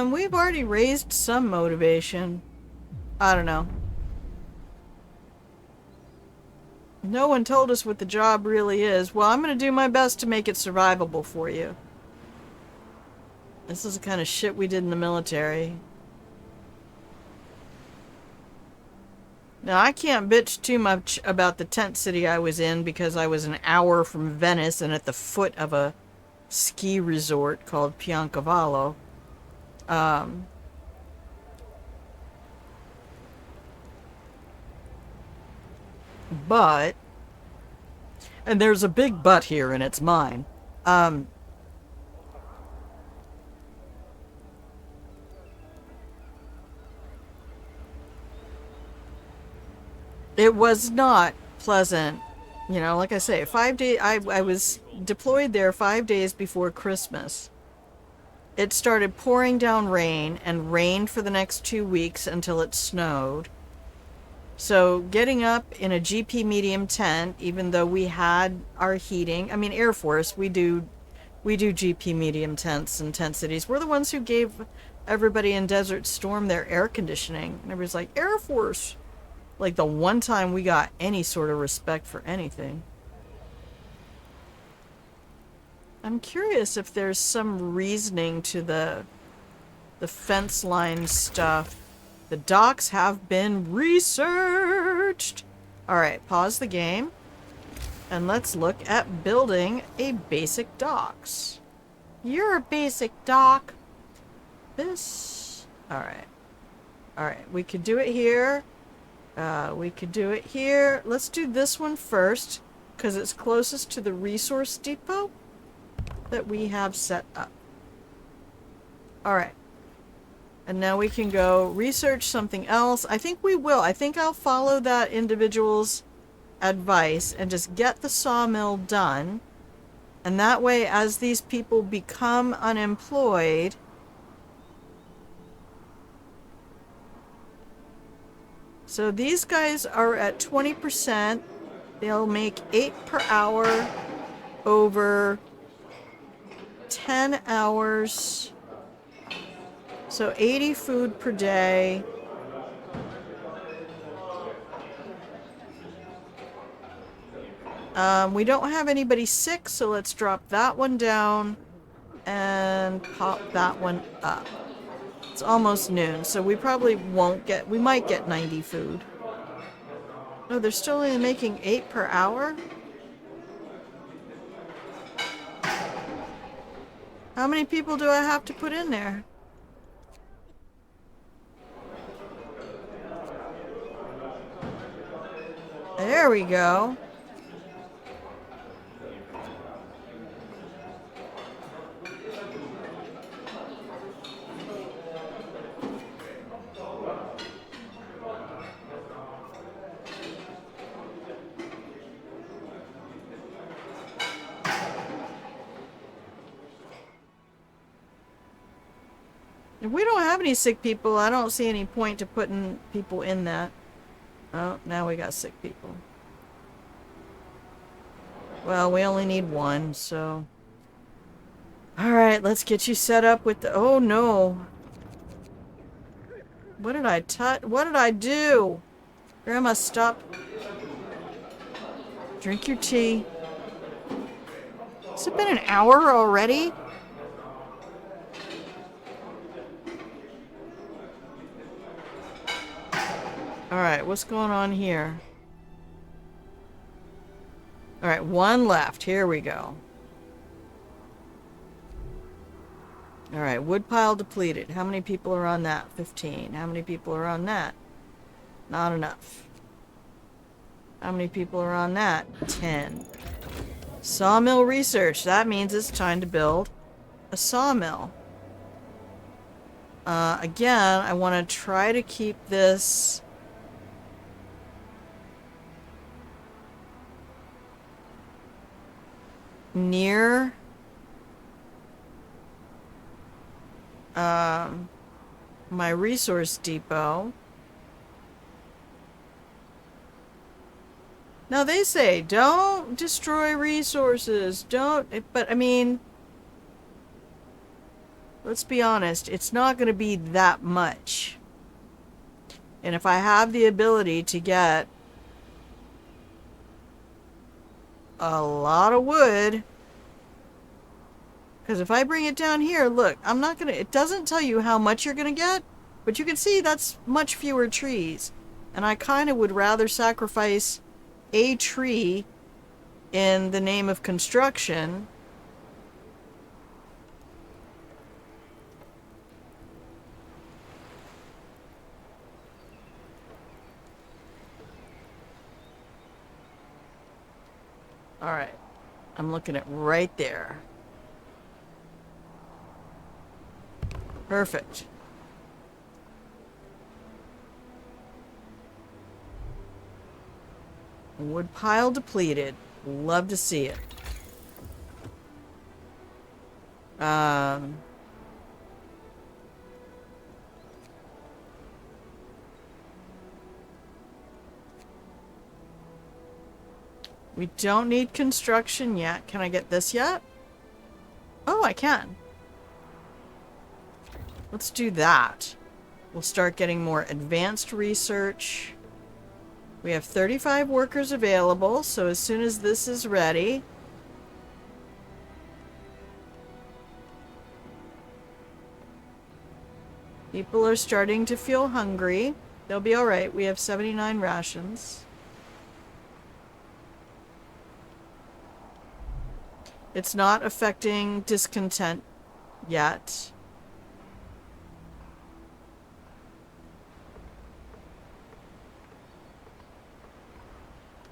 We've already raised some motivation. I don't know. No one told us what the job really is. Well, I'm going to do my best to make it survivable for you. This is the kind of shit we did in the military. Now, I can't bitch too much about the tent city I was in because I was an hour from Venice and at the foot of a ski resort called Piancavallo. But, and there's a big but here and it's mine. It was not pleasant. You know, like I say, 5 days, I was deployed there 5 days before Christmas. It started pouring down rain and rained for the next 2 weeks until it snowed. So getting up in a GP medium tent, even though we had our heating, I mean, Air Force, we do GP medium tents and tent cities. We're the ones who gave everybody in Desert Storm their air conditioning. And everybody's like, Air Force. Like the one time we got any sort of respect for anything. I'm curious if there's some reasoning to the fence line stuff. The docks have been researched. Alright, pause the game. And let's look at building a basic docks. You're a basic dock. This. Alright. Alright, we could do it here. We could do it here. Let's do this one first, because it's closest to the resource depot that we have set up. Alright. And now we can go research something else. I think we will. I think I'll follow that individual's advice and just get the sawmill done. And that way, as these people become unemployed, so these guys are at 20%. They'll make 8 per hour over 10 hours. So 80 food per day. We don't have anybody sick, so let's drop that one down and pop that one up. It's almost noon, so we probably won't get, we might get 90 food. No, they're still only making 8 per hour? How many people do I have to put in there? There we go. If we don't have any sick people, I don't see any point to putting people in that. Oh, now we got sick people. Well, we only need one, so... Alright, let's get you set up with the... Oh, no. What did I touch? What did I do? Grandma, stop. Drink your tea. Has it been an hour already? Alright, what's going on here? Alright, one left. Here we go. Alright, woodpile depleted. How many people are on that? 15. How many people are on that? Not enough. How many people are on that? 10. Sawmill research. That means it's time to build a sawmill. Again, I want to try to keep this... near my resource depot. Now they say don't destroy resources, don't, but I mean, let's be honest, it's not going to be that much. And if I have the ability to get a lot of wood, because if I bring it down here, look, I'm not gonna, it doesn't tell you how much you're gonna get, but you can see that's much fewer trees. And I kind of would rather sacrifice a tree in the name of construction. All right. I'm looking at right there. Perfect. Wood pile depleted. Love to see it. We don't need construction yet. Can I get this yet? Oh, I can. Let's do that. We'll start getting more advanced research. We have 35 workers available, so as soon as this is ready... People are starting to feel hungry. They'll be alright. We have 79 rations. It's not affecting discontent yet.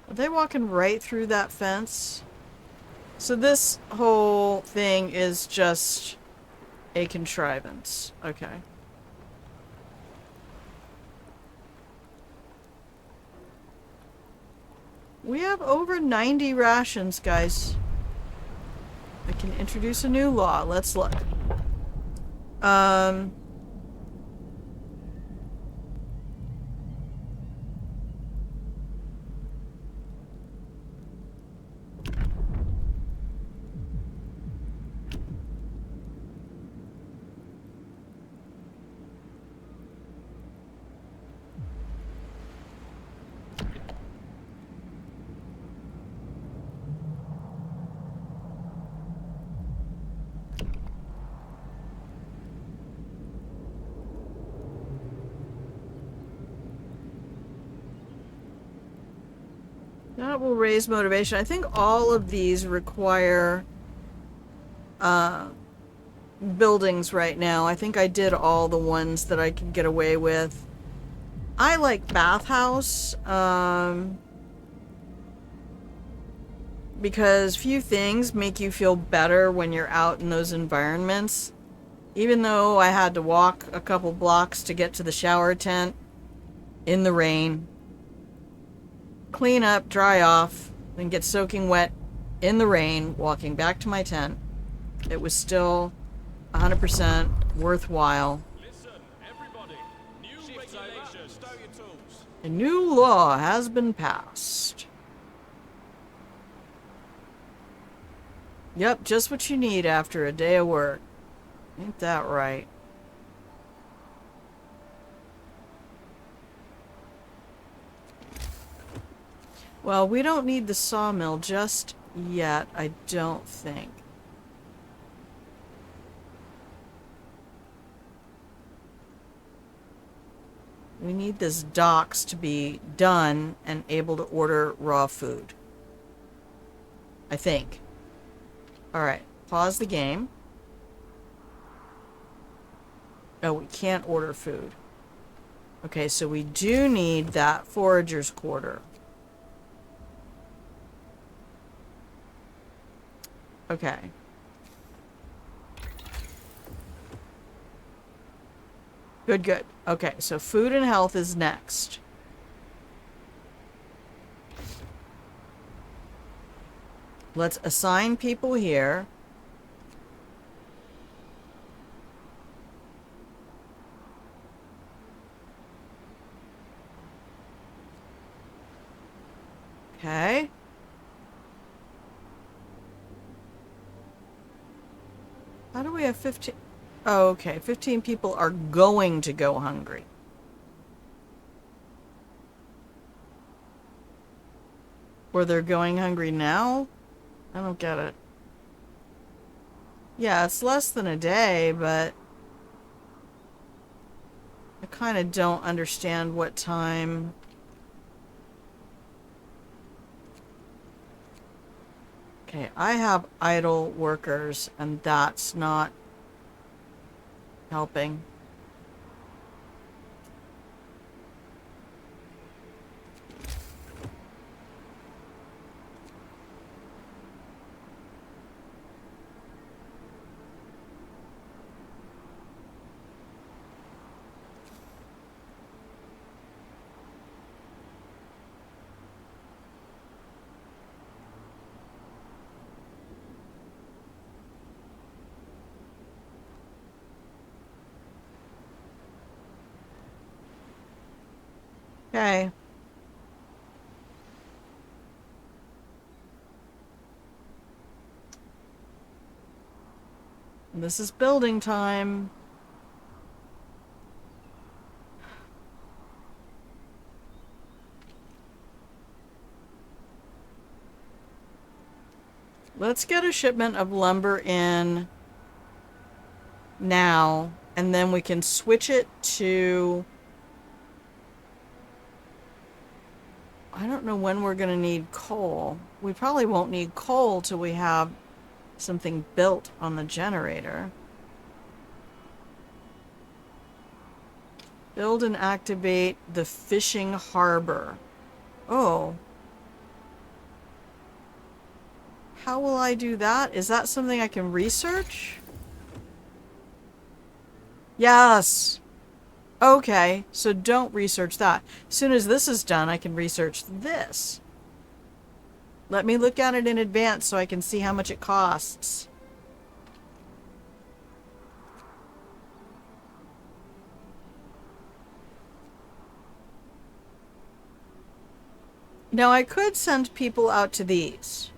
Are they walking right through that fence? So this whole thing is just a contrivance. Okay. We have over 90 rations, guys. I can introduce a new law. Let's look. That will raise motivation. I think all of these require buildings right now. I think I did all the ones that I could get away with. I like bathhouse because few things make you feel better when you're out in those environments. Even though I had to walk a couple blocks to get to the shower tent in the rain, clean up, dry off, then get soaking wet in the rain, walking back to my tent. It was still 100% worthwhile. Listen, everybody. New regulations. Stow your tools. A new law has been passed. Yep, just what you need after a day of work. Ain't that right? Well, we don't need the sawmill just yet, I don't think. We need this docks to be done and able to order raw food. I think. Alright, pause the game. Oh, we can't order food. Okay, so we do need that forager's quarter. Okay. Good, good. Okay, so food and health is next. Let's assign people here. Okay. How do we have 15? Oh, okay. 15 people are going to go hungry. Or they're going hungry now? I don't get it. Yeah, it's less than a day, but I kind of don't understand what time Okay, I have idle workers, and that's not helping. Okay. This is building time. Let's get a shipment of lumber in now, and then we can switch it to... I don't know when we're going to need coal. We probably won't need coal till we have something built on the generator. Build and activate the fishing harbor. Oh. How will I do that? Is that something I can research? Yes! Okay, so don't research that. As soon as this is done, I can research this. Let me look at it in advance so I can see how much it costs. Now, I could send people out to these.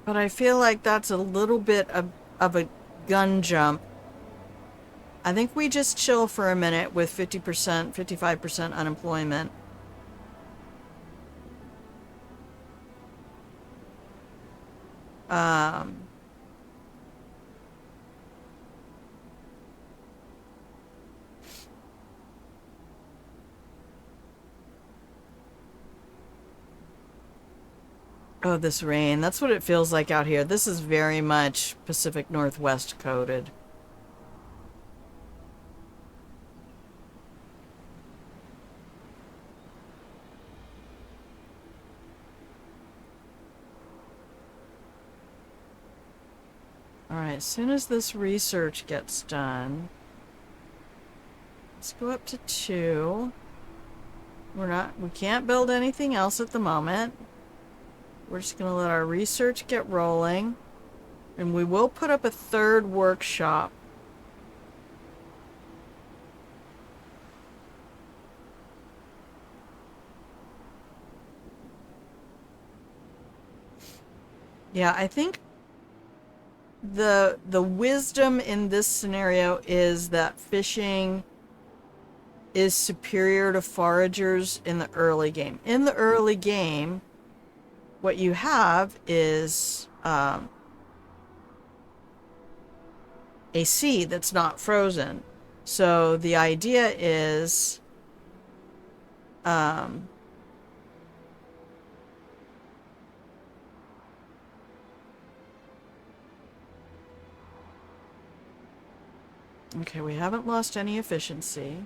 But I feel like that's a little bit of a gun jump. I think we just chill for a minute with 50%, 55% unemployment. Oh, this rain. That's what it feels like out here. This is very much Pacific Northwest coded. Alright, as soon as this research gets done, let's go up to 2. We can't build anything else at the moment. We're just gonna let our research get rolling. And we will put up a 3rd workshop. Yeah, I think the wisdom in this scenario is that fishing is superior to foragers in the early game. In the early game, what you have is a sea that's not frozen. So the idea is okay, we haven't lost any efficiency.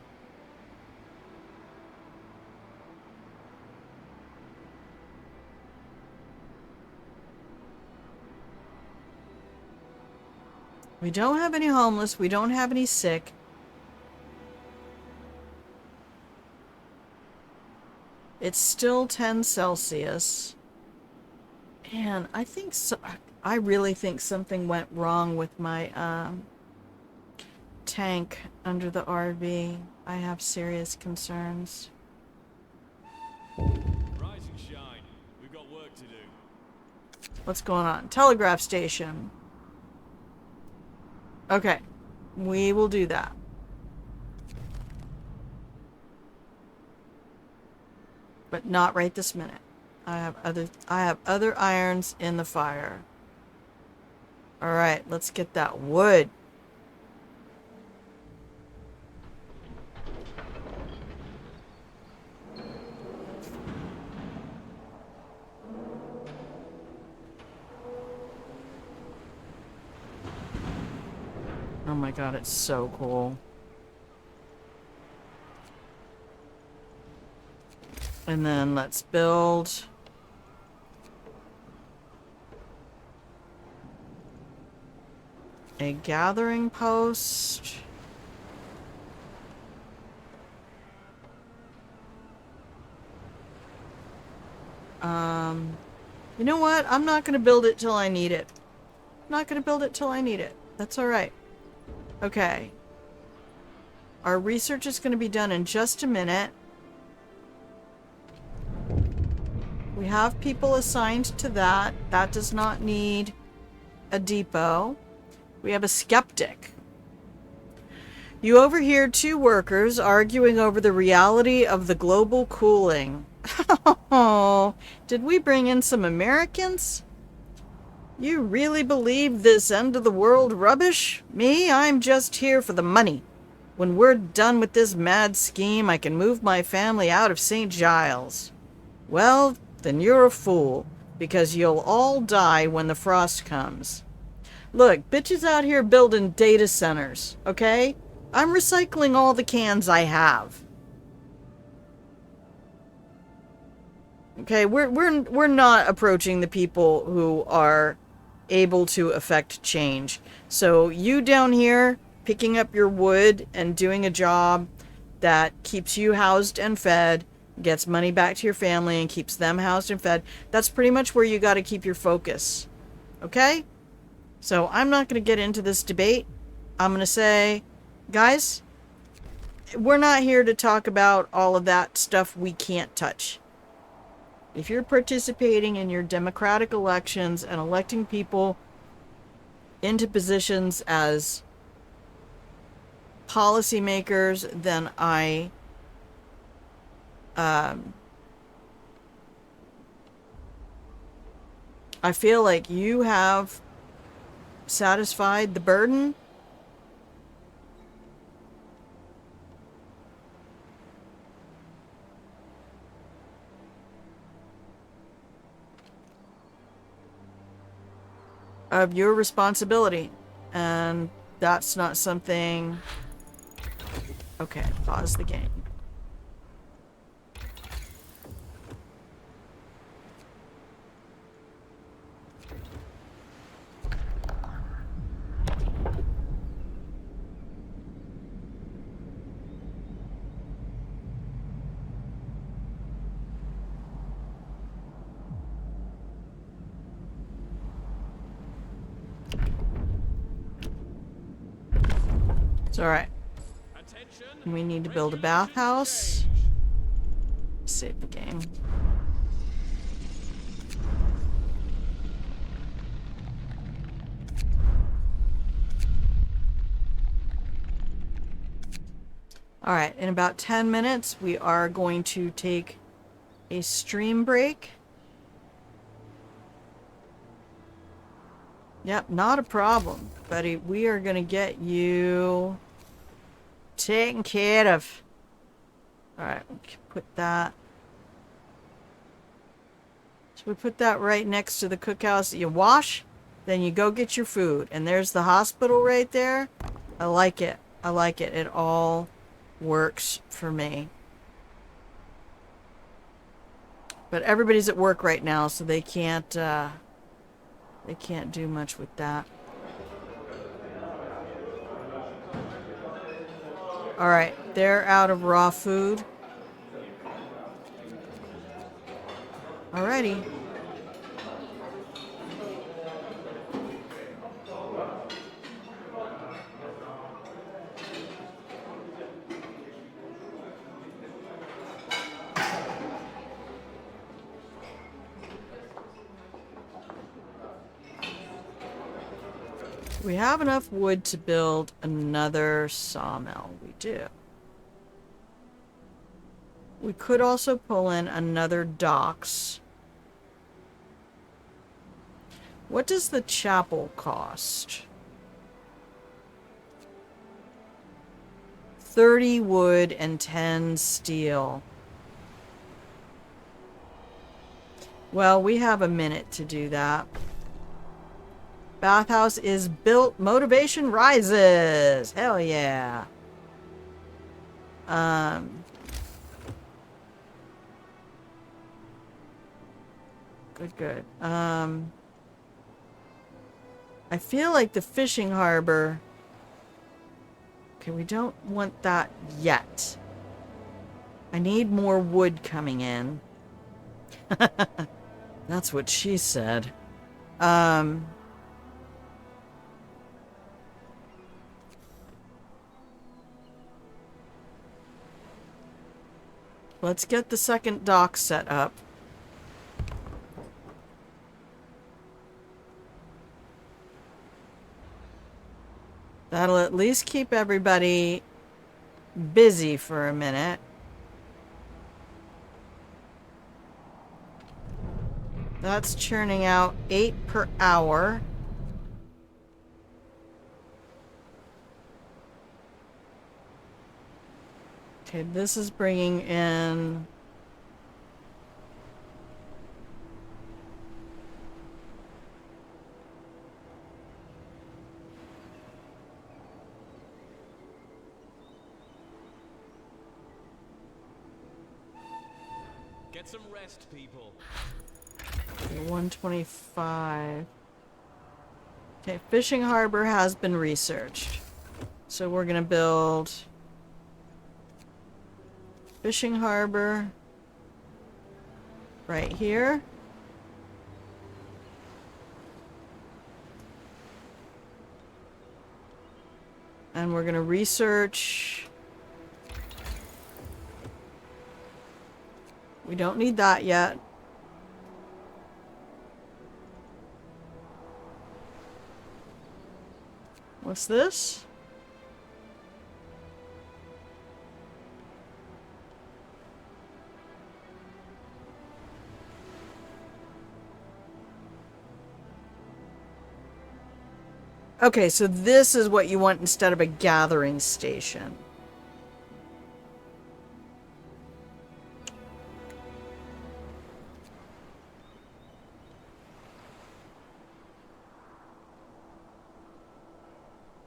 We don't have any homeless. We don't have any sick. It's still 10 Celsius. And I think so. I really think something went wrong with my tank under the RV. I have serious concerns. Rise and shine. We've got work to do. What's going on? Telegraph station. Okay. We will do that. But not right this minute. I have other irons in the fire. All right, let's get that wood. Oh my god, it's so cool. And then let's build a gathering post. You know what? I'm not going to build it till I need it. I'm not going to build it till I need it. That's all right. Okay. Our research is going to be done in just a minute. We have people assigned to that. That does not need a depot. We have a skeptic. You overhear two workers arguing over the reality of the global cooling. Oh, did we bring in some Americans? You really believe this end of the world rubbish? Me, I'm just here for the money. When we're done with this mad scheme, I can move my family out of St. Giles. Well, then you're a fool, because you'll all die when the frost comes. Look, bitches out here building data centers, okay? I'm recycling all the cans I have. Okay, we're not approaching the people who are able to affect change. So you down here picking up your wood and doing a job that keeps you housed and fed, gets money back to your family and keeps them housed and fed, that's pretty much where you got to keep your focus. Okay? So I'm not going to get into this debate. I'm going to say, guys, we're not here to talk about all of that stuff we can't touch. If you're participating in your democratic elections and electing people into positions as policymakers, then I feel like you have satisfied the burden. Of your responsibility, and that's not something. Okay, pause the game. It's alright. We need to build a bathhouse. Save the game. Alright, in about 10 minutes, we are going to take a stream break. Yep, not a problem, buddy. We are going to get you taken care of. Alright, we can put that. So we put that right next to the cookhouse. You wash, then you go get your food. And there's the hospital right there. I like it. I like it. It all works for me. But everybody's at work right now, so they can't do much with that. Alright, they're out of raw food. Alrighty. We have enough wood to build another sawmill. We do. We could also pull in another docks. What does the chapel cost? 30 wood and 10 steel. Well, we have a minute to do that. Bathhouse is built. Motivation rises. Hell yeah. Good. I feel like the fishing harbor. Okay, we don't want that yet. I need more wood coming in. That's what she said. Let's get the second dock set up. That'll at least keep everybody busy for a minute. That's churning out 8 per hour. Okay, this is bringing in... Get some rest, people. 125. Okay, fishing harbor has been researched. So we're gonna build fishing harbor right here. And we're gonna research. We don't need that yet. What's this? Okay, so this is what you want instead of a gathering station.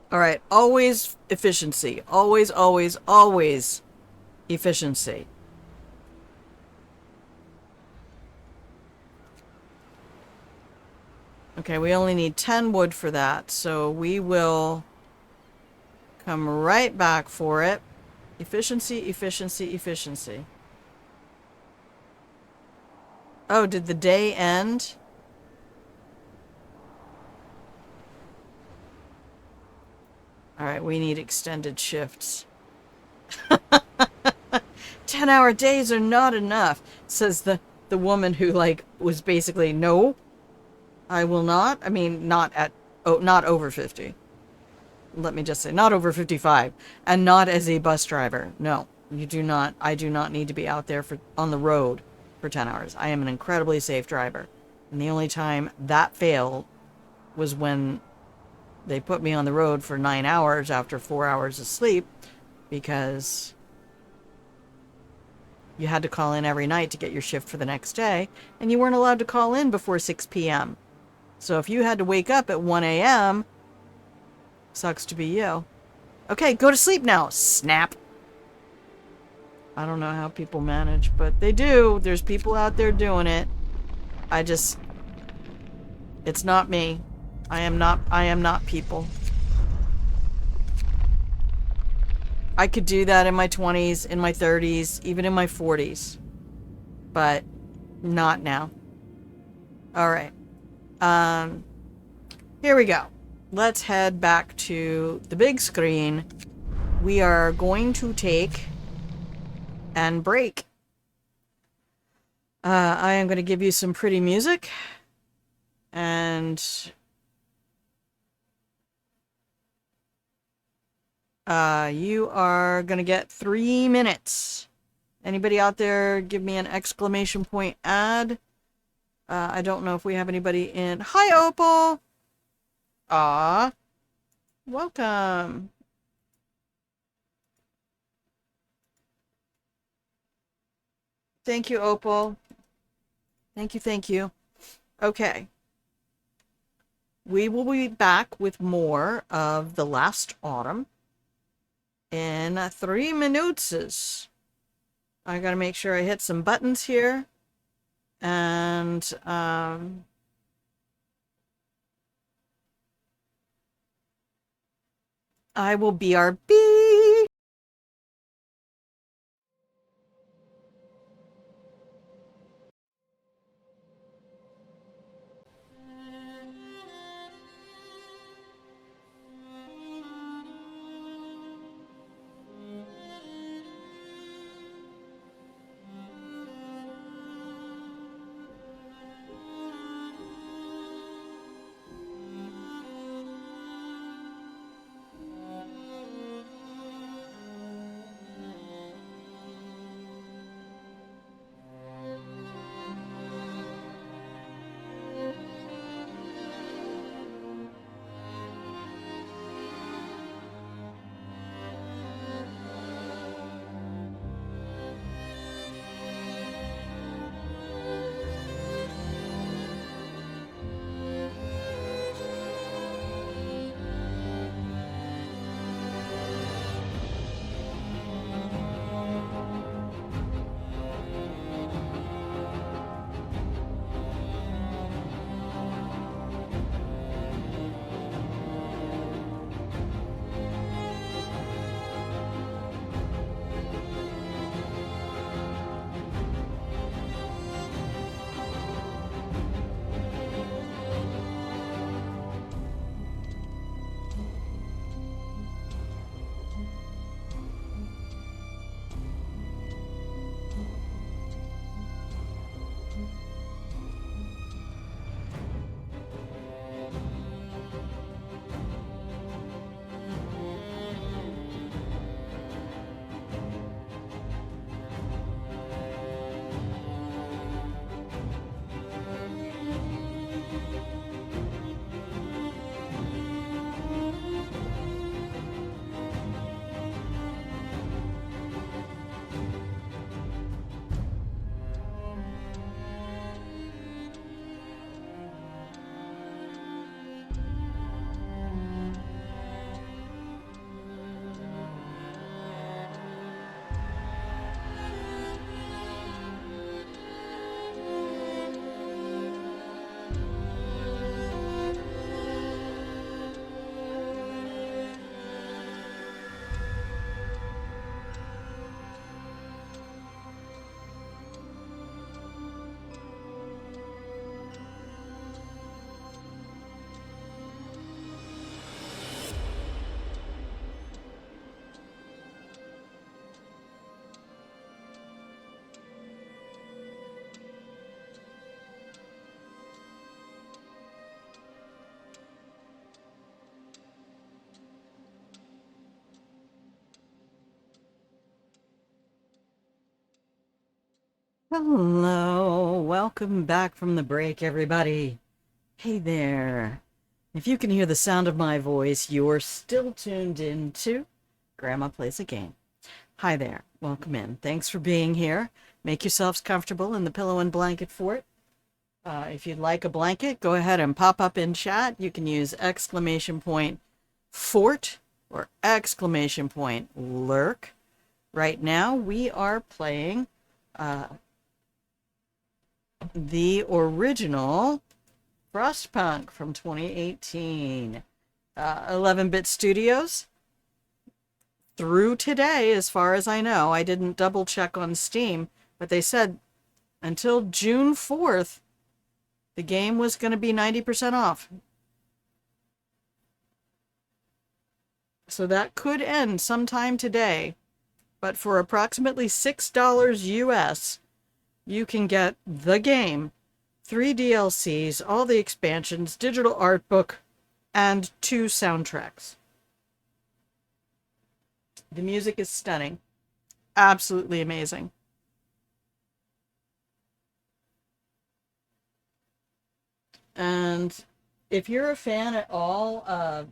All right, always efficiency. Always, always, always efficiency. Okay, we only need 10 wood for that, so we will come right back for it. Efficiency, efficiency, efficiency. Oh, did the day end? All right, we need extended shifts. 10-hour days are not enough, says the woman who, like, was basically, no, I will not. I mean, not over 50. Let me just say, not over 55. And not as a bus driver. No, you do not. I do not need to be out there on the road for 10 hours. I am an incredibly safe driver. And the only time that failed was when they put me on the road for 9 hours after 4 hours of sleep, because you had to call in every night to get your shift for the next day, and you weren't allowed to call in before 6 p.m. So if you had to wake up at 1 a.m., sucks to be you. Okay, go to sleep now. Snap. I don't know how people manage, but they do. There's people out there doing it. It's not me. I am not people. I could do that in my 20s, in my 30s, even in my 40s. But not now. All right. Here we go. Let's head back to the big screen. We are going to take and break. I am going to give you some pretty music. And you are going to get 3 minutes Anybody out there give me an exclamation point ad? I don't know if we have anybody in. Hi, Opal! Aw. Welcome. Thank you, Opal. Thank you, thank you. Okay. We will be back with more of The Last Autumn in 3 minutes. I gotta make sure I hit some buttons here. And, I will BRB. Hello, welcome back from the break, everybody. Hey there. If you can hear the sound of my voice, you're still tuned in to Grandma Plays a Game. Hi there, welcome in. Thanks for being here. Make yourselves comfortable in the pillow and blanket fort. If you'd like a blanket, go ahead and pop up in chat. You can use exclamation point fort or exclamation point lurk. Right now, we are playing the original Frostpunk from 2018. 11-bit Studios. Through today, as far as I know, I didn't double check on Steam, but they said until June 4th, the game was going to be 90% off. So that could end sometime today, but for approximately $6 US, you can get the game, 3 DLCs, all the expansions, digital art book, and 2 soundtracks. The music is stunning. Absolutely amazing. And if you're a fan at all of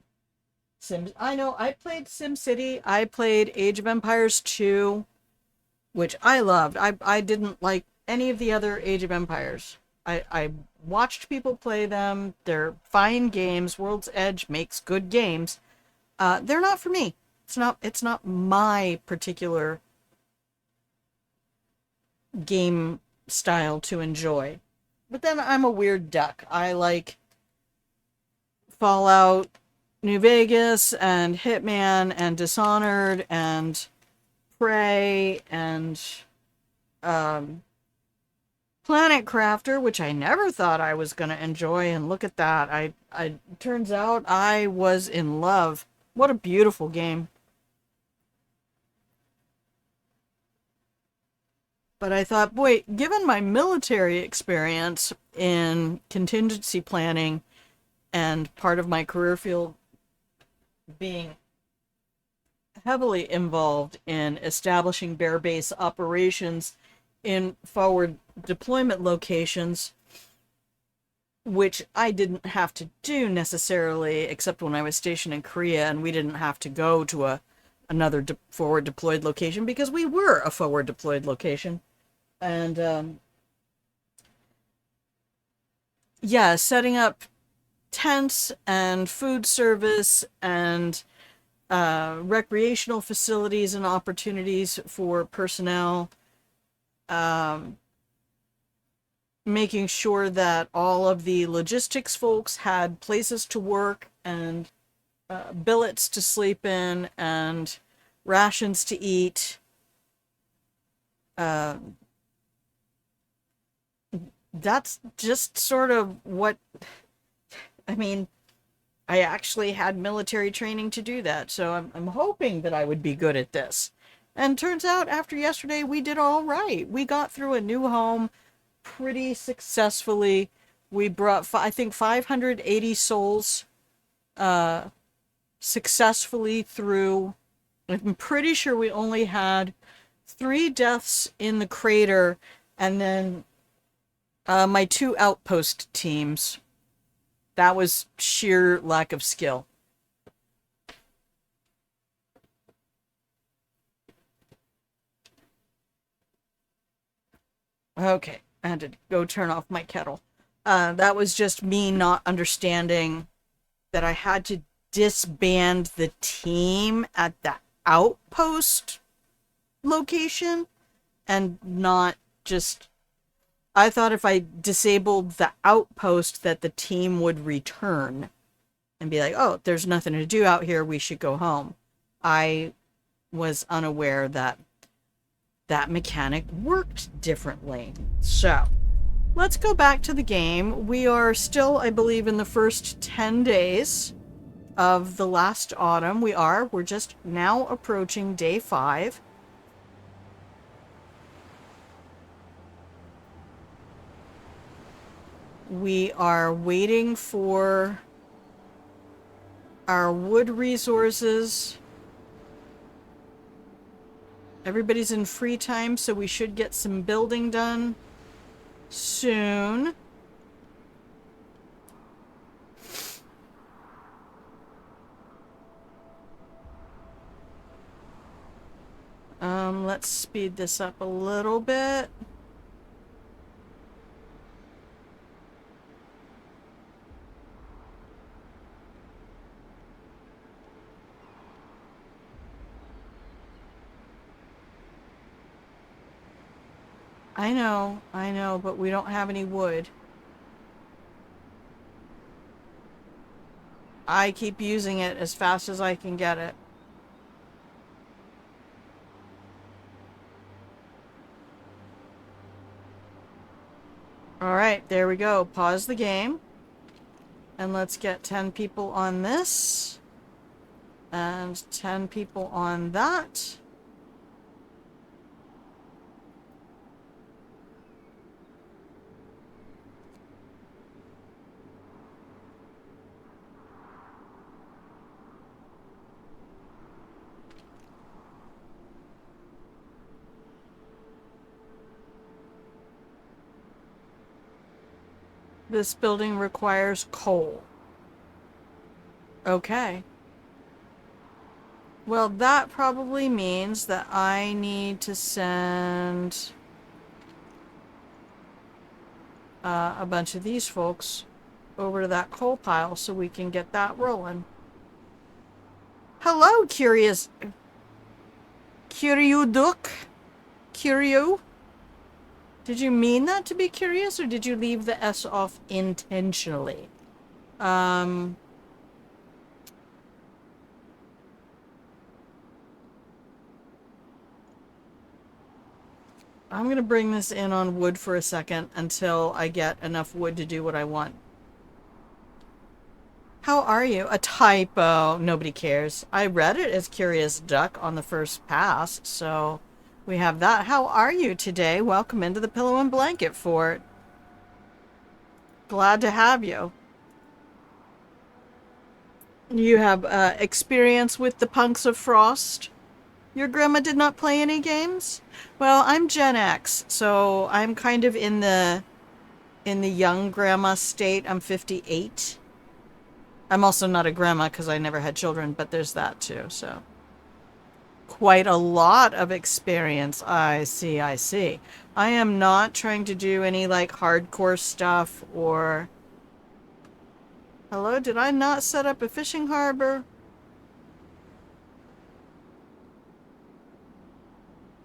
Sims, I know I played SimCity, I played Age of Empires 2, which I loved. I didn't like any of the other Age of Empires. I watched people play them. They're fine games. World's Edge makes good games. They're not for me. It's not my particular game style to enjoy. But then I'm a weird duck. I like Fallout New Vegas and Hitman and Dishonored and Prey and Planet Crafter, which I never thought I was going to enjoy, and look at that. I turns out I was in love. What a beautiful game. But I thought, boy, given my military experience in contingency planning and part of my career field being heavily involved in establishing bare base operations in forward deployment locations, which I didn't have to do necessarily, except when I was stationed in Korea, and we didn't have to go to another forward deployed location because we were a forward deployed location. And yeah, setting up tents and food service and recreational facilities and opportunities for personnel, making sure that all of the logistics folks had places to work and billets to sleep in and rations to eat. That's just sort of what, I mean, I actually had military training to do that, so I'm hoping that I would be good at this. And turns out after yesterday we did all right. We got through a new home pretty successfully. We brought, I think, 580 souls successfully through. I'm pretty sure we only had 3 deaths in the crater, and then my 2 outpost teams. That was sheer lack of skill. Okay, I had to go turn off my kettle. That was just me not understanding that I had to disband the team at the outpost location and not just... I thought if I disabled the outpost that the team would return and be like, oh, there's nothing to do out here, we should go home. I was unaware that that mechanic worked differently. So, let's go back to the game. We are still, I believe, in the first 10 days of the last autumn. We're just now approaching day 5. We are waiting for our wood resources. Everybody's in free time, so we should get some building done soon. Let's speed this up a little bit. I know, but we don't have any wood. I keep using it as fast as I can get it. Alright, there we go. Pause the game. And let's get 10 people on this. And 10 people on that. This building requires coal. Okay. Well, that probably means that I need to send a bunch of these folks over to that coal pile so we can get that rolling. Hello, curious... Curio Duck? Curio? Did you mean that to be curious, or did you leave the S off intentionally? I'm gonna bring this in on wood for a second until I get enough wood to do what I want. How are you? A typo. Nobody cares. I read it as Curious Duck on the first pass, so we have that. How are you today? Welcome into the Pillow and Blanket Fort. Glad to have you. You have experience with the Punks of Frost? Your grandma did not play any games? Well, I'm Gen X, so I'm kind of in the young grandma state. I'm 58. I'm also not a grandma because I never had children, but there's that too, so. Quite a lot of experience. I see, I see. I am not trying to do any, like, hardcore stuff or... Hello, did I not set up a fishing harbor?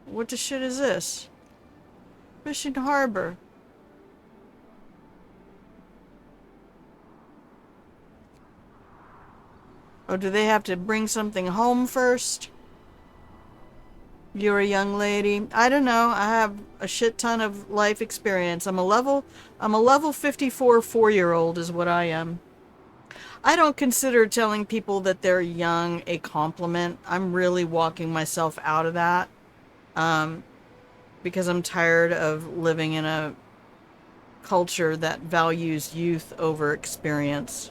What the shit is this? Fishing harbor. Oh, do they have to bring something home first? You're a young lady. I don't know. I have a shit ton of life experience. I'm a level 54 4-year-old is what I am. I don't consider telling people that they're young a compliment. I'm really walking myself out of that. Because I'm tired of living in a culture that values youth over experience.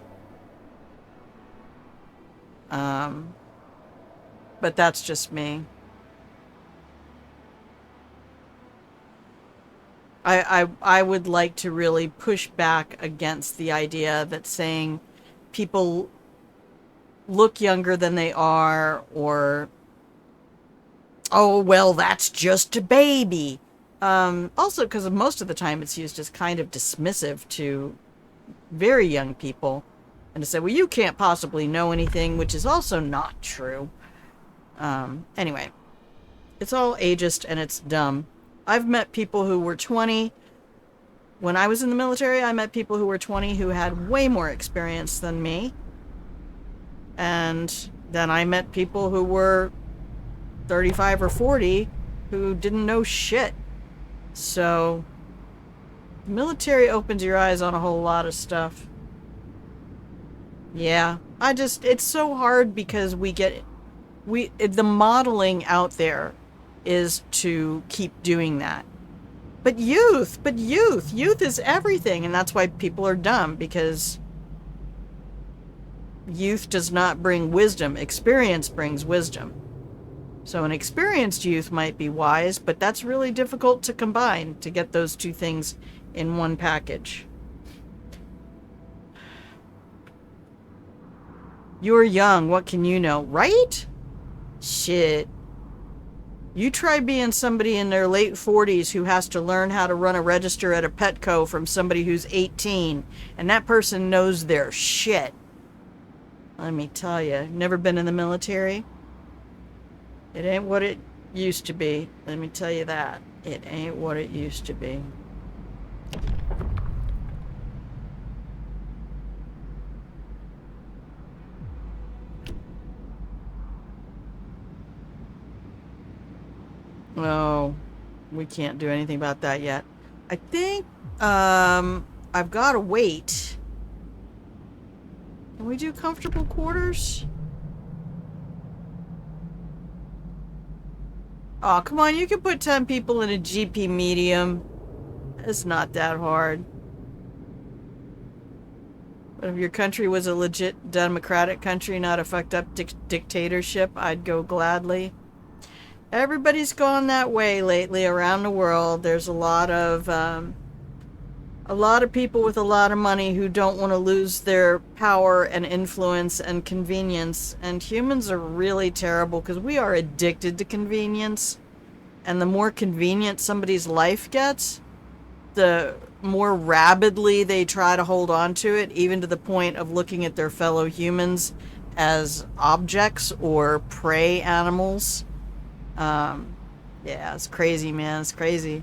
But that's just me. I would like to really push back against the idea that saying people look younger than they are, or, oh, well, that's just a baby. Also, because most of the time it's used as kind of dismissive to very young people. And to say, well, you can't possibly know anything, which is also not true. Anyway, it's all ageist and it's dumb. I've met people who were 20. When I was in the military, I met people who were 20 who had way more experience than me. And then I met people who were 35 or 40 who didn't know shit. So, the military opens your eyes on a whole lot of stuff. Yeah, it's so hard because the modeling out there is to keep doing that. But youth is everything, and that's why people are dumb, because youth does not bring wisdom. Experience brings wisdom. So an experienced youth might be wise, but that's really difficult to combine, to get those two things in one package. You're young, what can you know? Right? Shit. You try being somebody in their late 40s who has to learn how to run a register at a Petco from somebody who's 18, and that person knows their shit. Let me tell you, never been in the military? It ain't what it used to be. Let me tell you that. It ain't what it used to be. Oh, we can't do anything about that yet. I think, I've got to wait. Can we do comfortable quarters? Oh, come on, you can put 10 people in a GP medium. It's not that hard. But if your country was a legit democratic country, not a fucked up dictatorship, I'd go gladly. Everybody's gone that way lately around the world. There's a lot of a lot of people with a lot of money who don't want to lose their power and influence and convenience. And humans are really terrible because we are addicted to convenience. And the more convenient somebody's life gets, the more rabidly they try to hold on to it, even to the point of looking at their fellow humans as objects or prey animals. Yeah, it's crazy, man. It's crazy.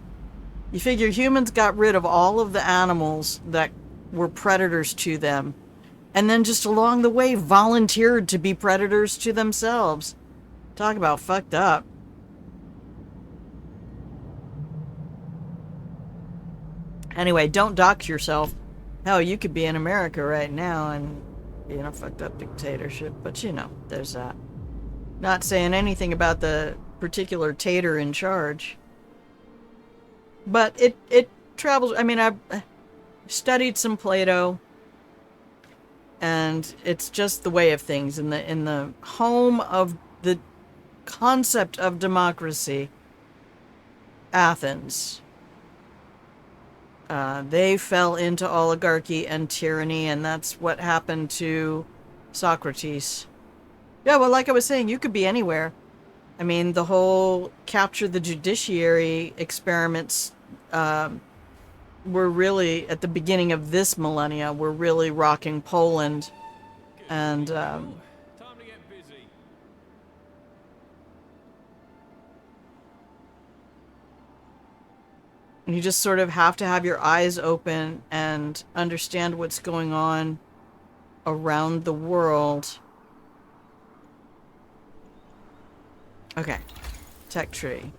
You figure humans got rid of all of the animals that were predators to them, and then just along the way volunteered to be predators to themselves. Talk about fucked up. Anyway, don't dox yourself. Hell, you could be in America right now and be in a fucked up dictatorship, but you know, there's that. Not saying anything about the particular tater in charge. But it travels. I mean, I've studied some Plato, and it's just the way of things. In the home of the concept of democracy, Athens, they fell into oligarchy and tyranny, and that's what happened to Socrates. Yeah, well, like I was saying, you could be anywhere. I mean, the whole capture the judiciary experiments were really, at the beginning of this millennia, were really rocking Poland. And Time to get busy. you just sort of have to have your eyes open and understand what's going on around the world. Okay, tech tree.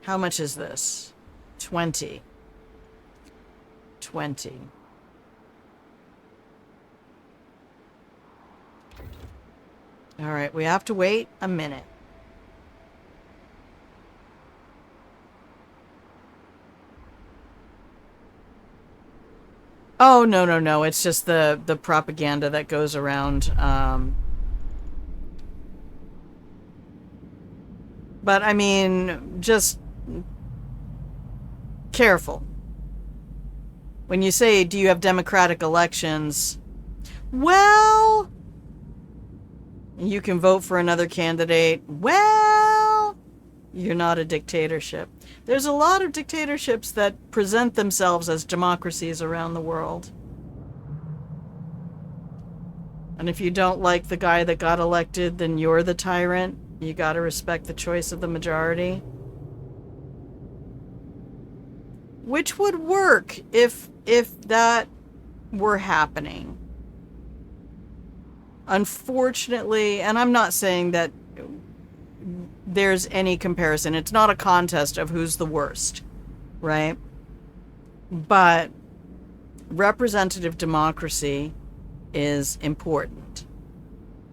How much is this? 20. 20. All right, we have to wait a minute. Oh, no. It's just the propaganda that goes around. But, I mean, just careful. When you say, do you have democratic elections? Well, you can vote for another candidate. Well, you're not a dictatorship. There's a lot of dictatorships that present themselves as democracies around the world. And if you don't like the guy that got elected, then you're the tyrant. You gotta respect the choice of the majority. Which would work if that were happening. Unfortunately, and I'm not saying that there's any comparison. It's not a contest of who's the worst, right? But representative democracy is important.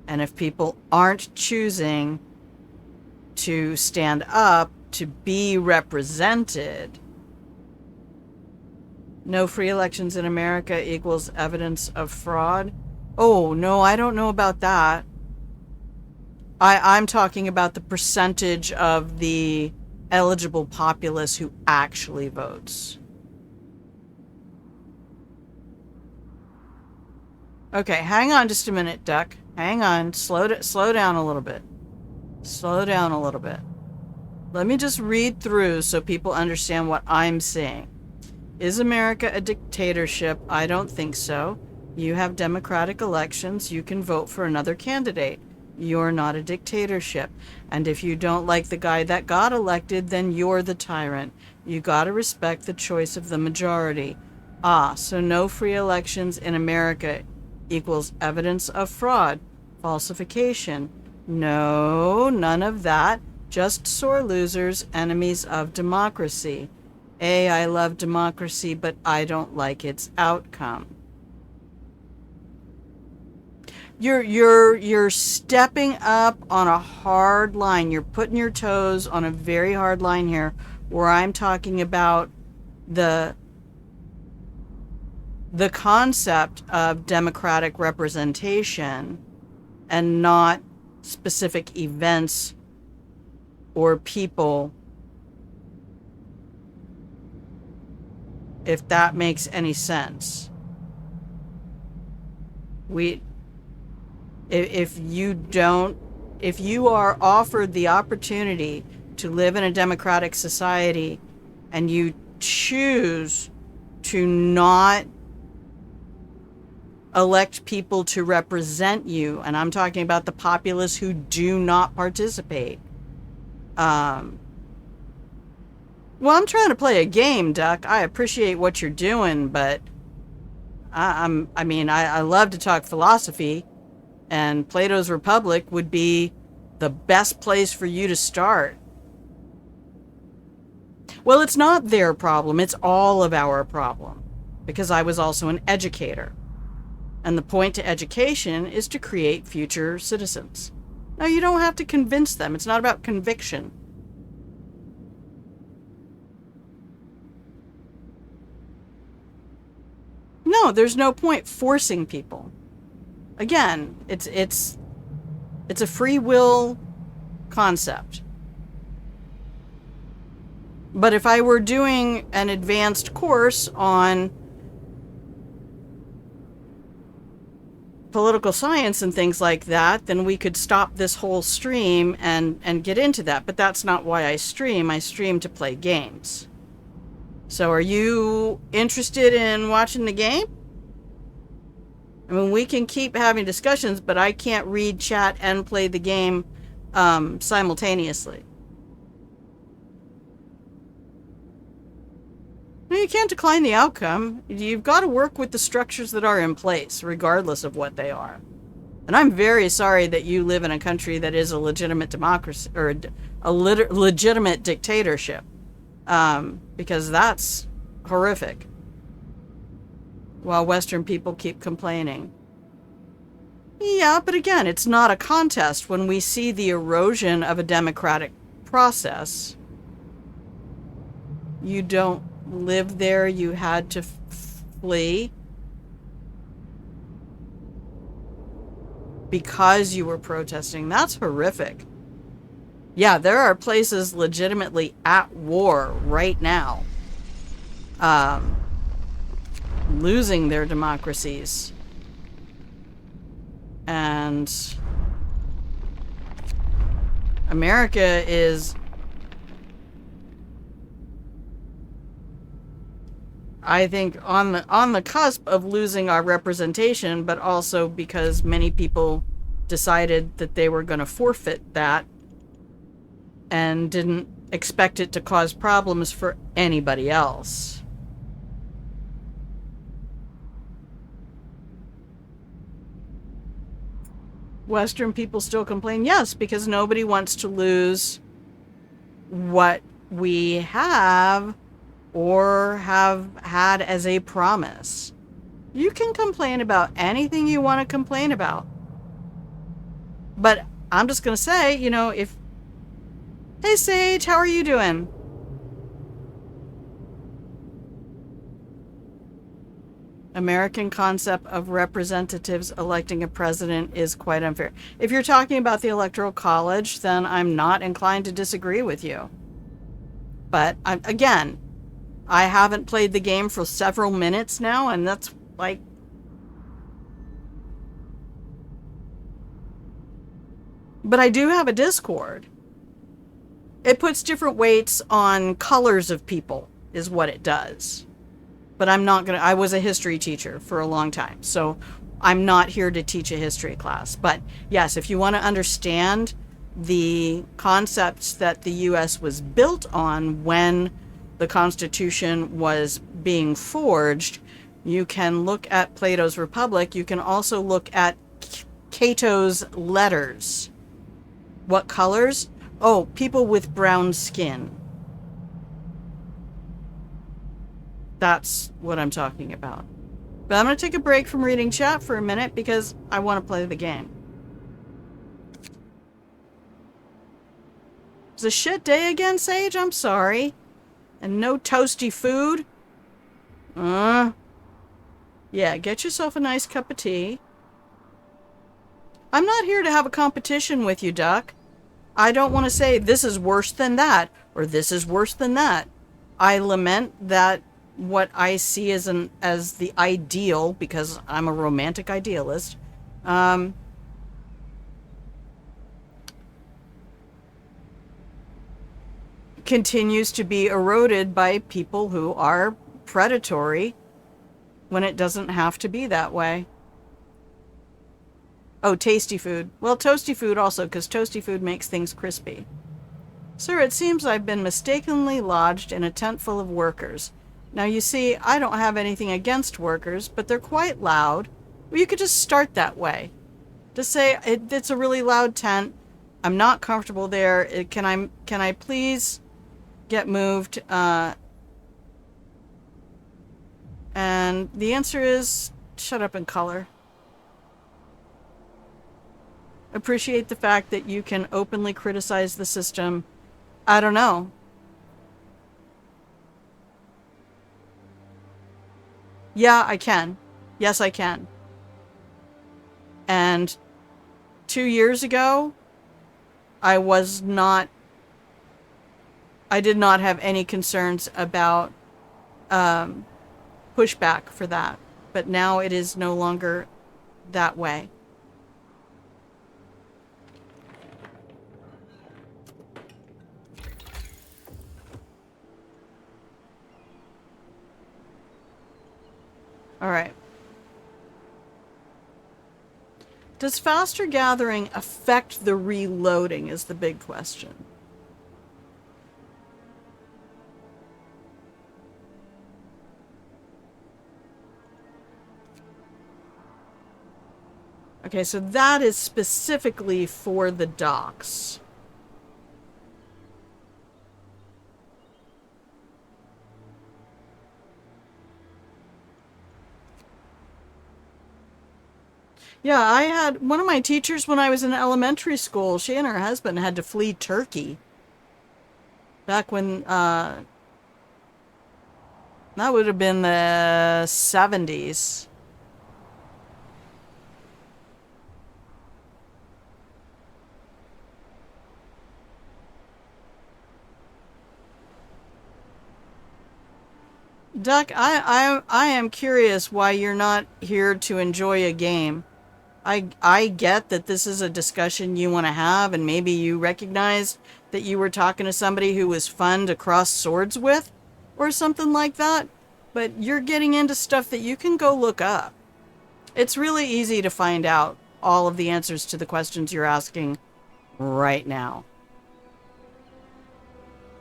And if people aren't choosing to stand up to be represented, no free elections in America equals evidence of fraud. Oh, no, I don't know about that. I'm talking about the percentage of the eligible populace who actually votes. Okay, hang on just a minute, Duck. Hang on. Slow down a little bit. Slow down a little bit. Let me just read through so people understand what I'm saying. Is America a dictatorship? I don't think so. You have democratic elections. You can vote for another candidate. You're not a dictatorship. And if you don't like the guy that got elected, then you're the tyrant. You gotta respect the choice of the majority. Ah, so no free elections in America equals evidence of fraud, falsification. No, none of that. Just sore losers, enemies of democracy. I love democracy, but I don't like its outcome. You're stepping up on a hard line. You're putting your toes on a very hard line here, where I'm talking about the concept of democratic representation and not specific events or people if that makes any sense. If you are offered the opportunity to live in a democratic society and you choose to not elect people to represent you, and I'm talking about the populace who do not participate. Well, I'm trying to play a game, Duck. I appreciate what you're doing, but I love to talk philosophy, and Plato's Republic would be the best place for you to start. Well, it's not their problem. It's all of our problem, because I was also an educator. And the point to education is to create future citizens. Now, you don't have to convince them. It's not about conviction. No, there's no point forcing people. Again, it's a free will concept. But if I were doing an advanced course on political science and things like that, then we could stop this whole stream and get into that. But that's not why I stream. I stream to play games. So are you interested in watching the game? I mean, we can keep having discussions, but I can't read chat and play the game simultaneously. You can't decline the outcome. You've got to work with the structures that are in place, regardless of what they are. And I'm very sorry that you live in a country that is a legitimate democracy, or a legitimate dictatorship, because that's horrific. While Western people keep complaining. Yeah, but again, it's not a contest. When we see the erosion of a democratic process, you don't live there, you had to flee because you were protesting. That's horrific. Yeah, there are places legitimately at war right now, losing their democracies. And America is, I think, on the cusp of losing our representation, but also because many people decided that they were going to forfeit that and didn't expect it to cause problems for anybody else. Western people still complain, yes, because nobody wants to lose what we have or have had as a promise. You can complain about anything you want to complain about. But I'm just going to say, you know, if... Hey, Sage, how are you doing? American concept of representatives electing a president is quite unfair. If you're talking about the Electoral College, then I'm not inclined to disagree with you. But, again, I haven't played the game for several minutes now, and that's like... But I do have a Discord. It puts different weights on colors of people, is what it does. But I'm not gonna... I was a history teacher for a long time, so I'm not here to teach a history class. But yes, if you want to understand the concepts that the U.S. was built on when the Constitution was being forged, you can look at Plato's Republic. You can also look at Cato's letters. What colors? Oh, people with brown skin. That's what I'm talking about. But I'm going to take a break from reading chat for a minute because I want to play the game. It's a shit day again, Sage? I'm sorry. And no toasty food? Yeah, get yourself a nice cup of tea. I'm not here to have a competition with you, Duck. I don't want to say this is worse than that, or this is worse than that. I lament that what I see as the ideal, because I'm a romantic idealist, continues to be eroded by people who are predatory when it doesn't have to be that way. Oh, tasty food. Well, toasty food also, because toasty food makes things crispy. Sir, it seems I've been mistakenly lodged in a tent full of workers. Now, you see, I don't have anything against workers, but they're quite loud. Well, you could just start that way. Just say, it's a really loud tent. I'm not comfortable there. Can I please get moved? And the answer is, shut up and color. Appreciate the fact that you can openly criticize the system. I don't know. Yeah, I can. Yes, I can. And 2 years ago, I did not have any concerns about pushback for that. But now it is no longer that way. All right. Does faster gathering affect the reloading is the big question. Okay, so that is specifically for the docks. Yeah, I had one of my teachers when I was in elementary school. She and her husband had to flee Turkey. Back when, that would have been the 70s. Duck, I am curious why you're not here to enjoy a game. I get that this is a discussion you want to have, and maybe you recognize that you were talking to somebody who was fun to cross swords with, or something like that, but you're getting into stuff that you can go look up. It's really easy to find out all of the answers to the questions you're asking right now.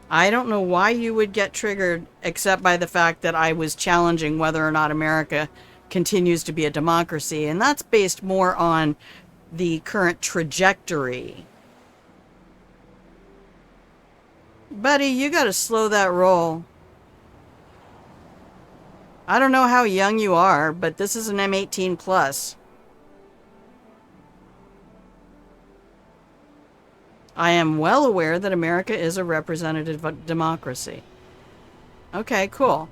I don't know why you would get triggered, except by the fact that I was challenging whether or not America continues to be a democracy, and that's based more on the current trajectory. Buddy, you gotta slow that roll. I don't know how young you are, but this is an M18 plus. I am well aware that America is a representative democracy. Okay, cool.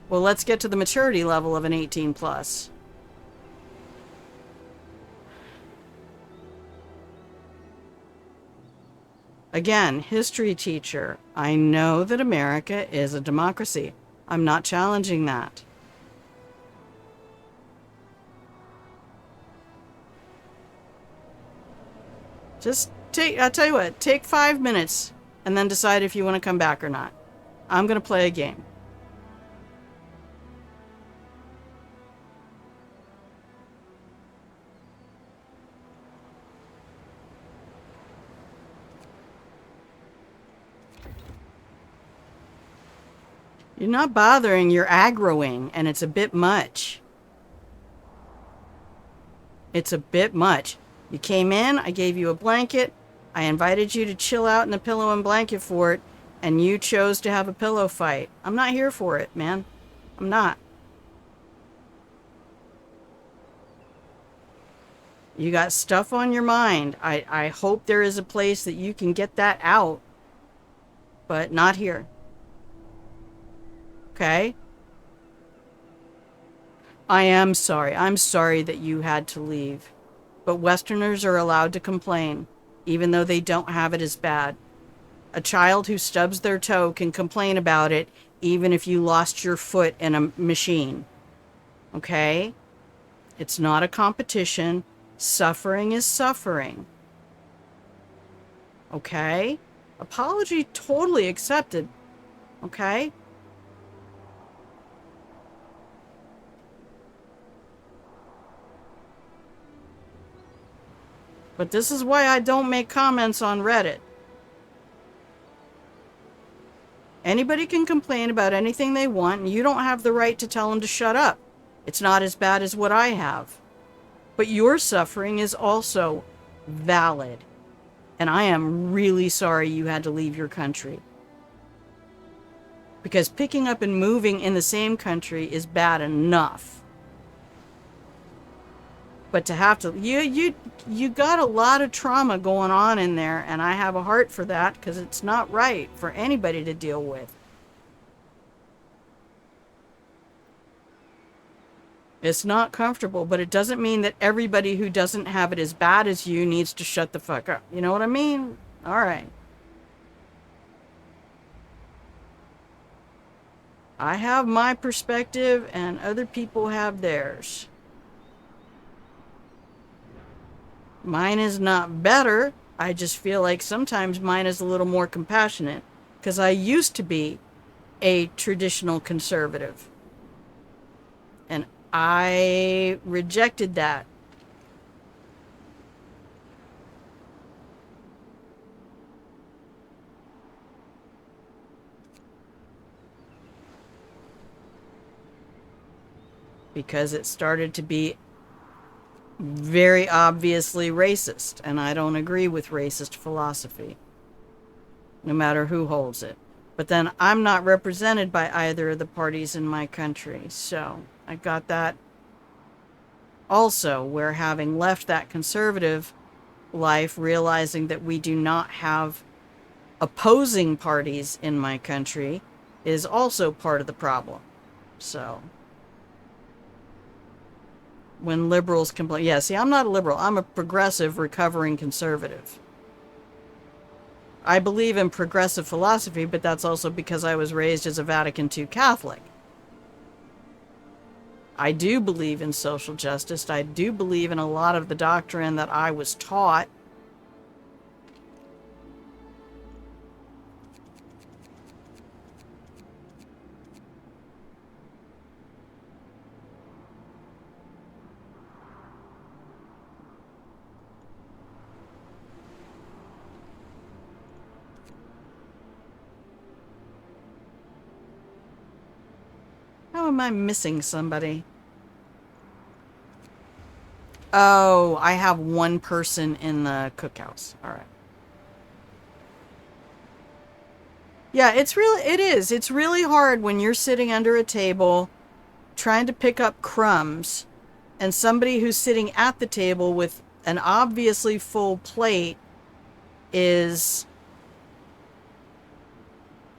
Well, let's get to the maturity level of an 18 plus. Again, history teacher. I know that America is a democracy. I'm not challenging that. Just I'll tell you what, take 5 minutes and then decide if you want to come back or not. I'm going to play a game. You're not bothering, you're aggroing, and it's a bit much. It's a bit much. You came in, I gave you a blanket, I invited you to chill out in the pillow and blanket fort, and you chose to have a pillow fight. I'm not here for it, man. I'm not. You got stuff on your mind. I hope there is a place that you can get that out, but not here. Okay? I am sorry. I'm sorry that you had to leave. But Westerners are allowed to complain, even though they don't have it as bad. A child who stubs their toe can complain about it, even if you lost your foot in a machine. Okay? It's not a competition. Suffering is suffering. Okay? Apology totally accepted. Okay? But this is why I don't make comments on Reddit. Anybody can complain about anything they want, and you don't have the right to tell them to shut up. It's not as bad as what I have. But your suffering is also valid. And I am really sorry you had to leave your country. Because picking up and moving in the same country is bad enough. But to have to, you got a lot of trauma going on in there, and I have a heart for that because it's not right for anybody to deal with. It's not comfortable, but it doesn't mean that everybody who doesn't have it as bad as you needs to shut the fuck up. You know what I mean? All right. I have my perspective, and other people have theirs. Mine is not better. I just feel like sometimes mine is a little more compassionate. Because I used to be a traditional conservative. And I rejected that. Because it started to be very obviously racist, and I don't agree with racist philosophy, no matter who holds it. But then I'm not represented by either of the parties in my country, so I got that also, where having left that conservative life, realizing that we do not have opposing parties in my country is also part of the problem. So when liberals complain, yeah, see, I'm not a liberal. I'm a progressive recovering conservative. I believe in progressive philosophy, but that's also because I was raised as a Vatican II Catholic. I do believe in social justice. I do believe in a lot of the doctrine that I was taught. How am I missing somebody? Oh, I have one person in the cookhouse. All right. Yeah, it is. It's really hard when you're sitting under a table trying to pick up crumbs and somebody who's sitting at the table with an obviously full plate is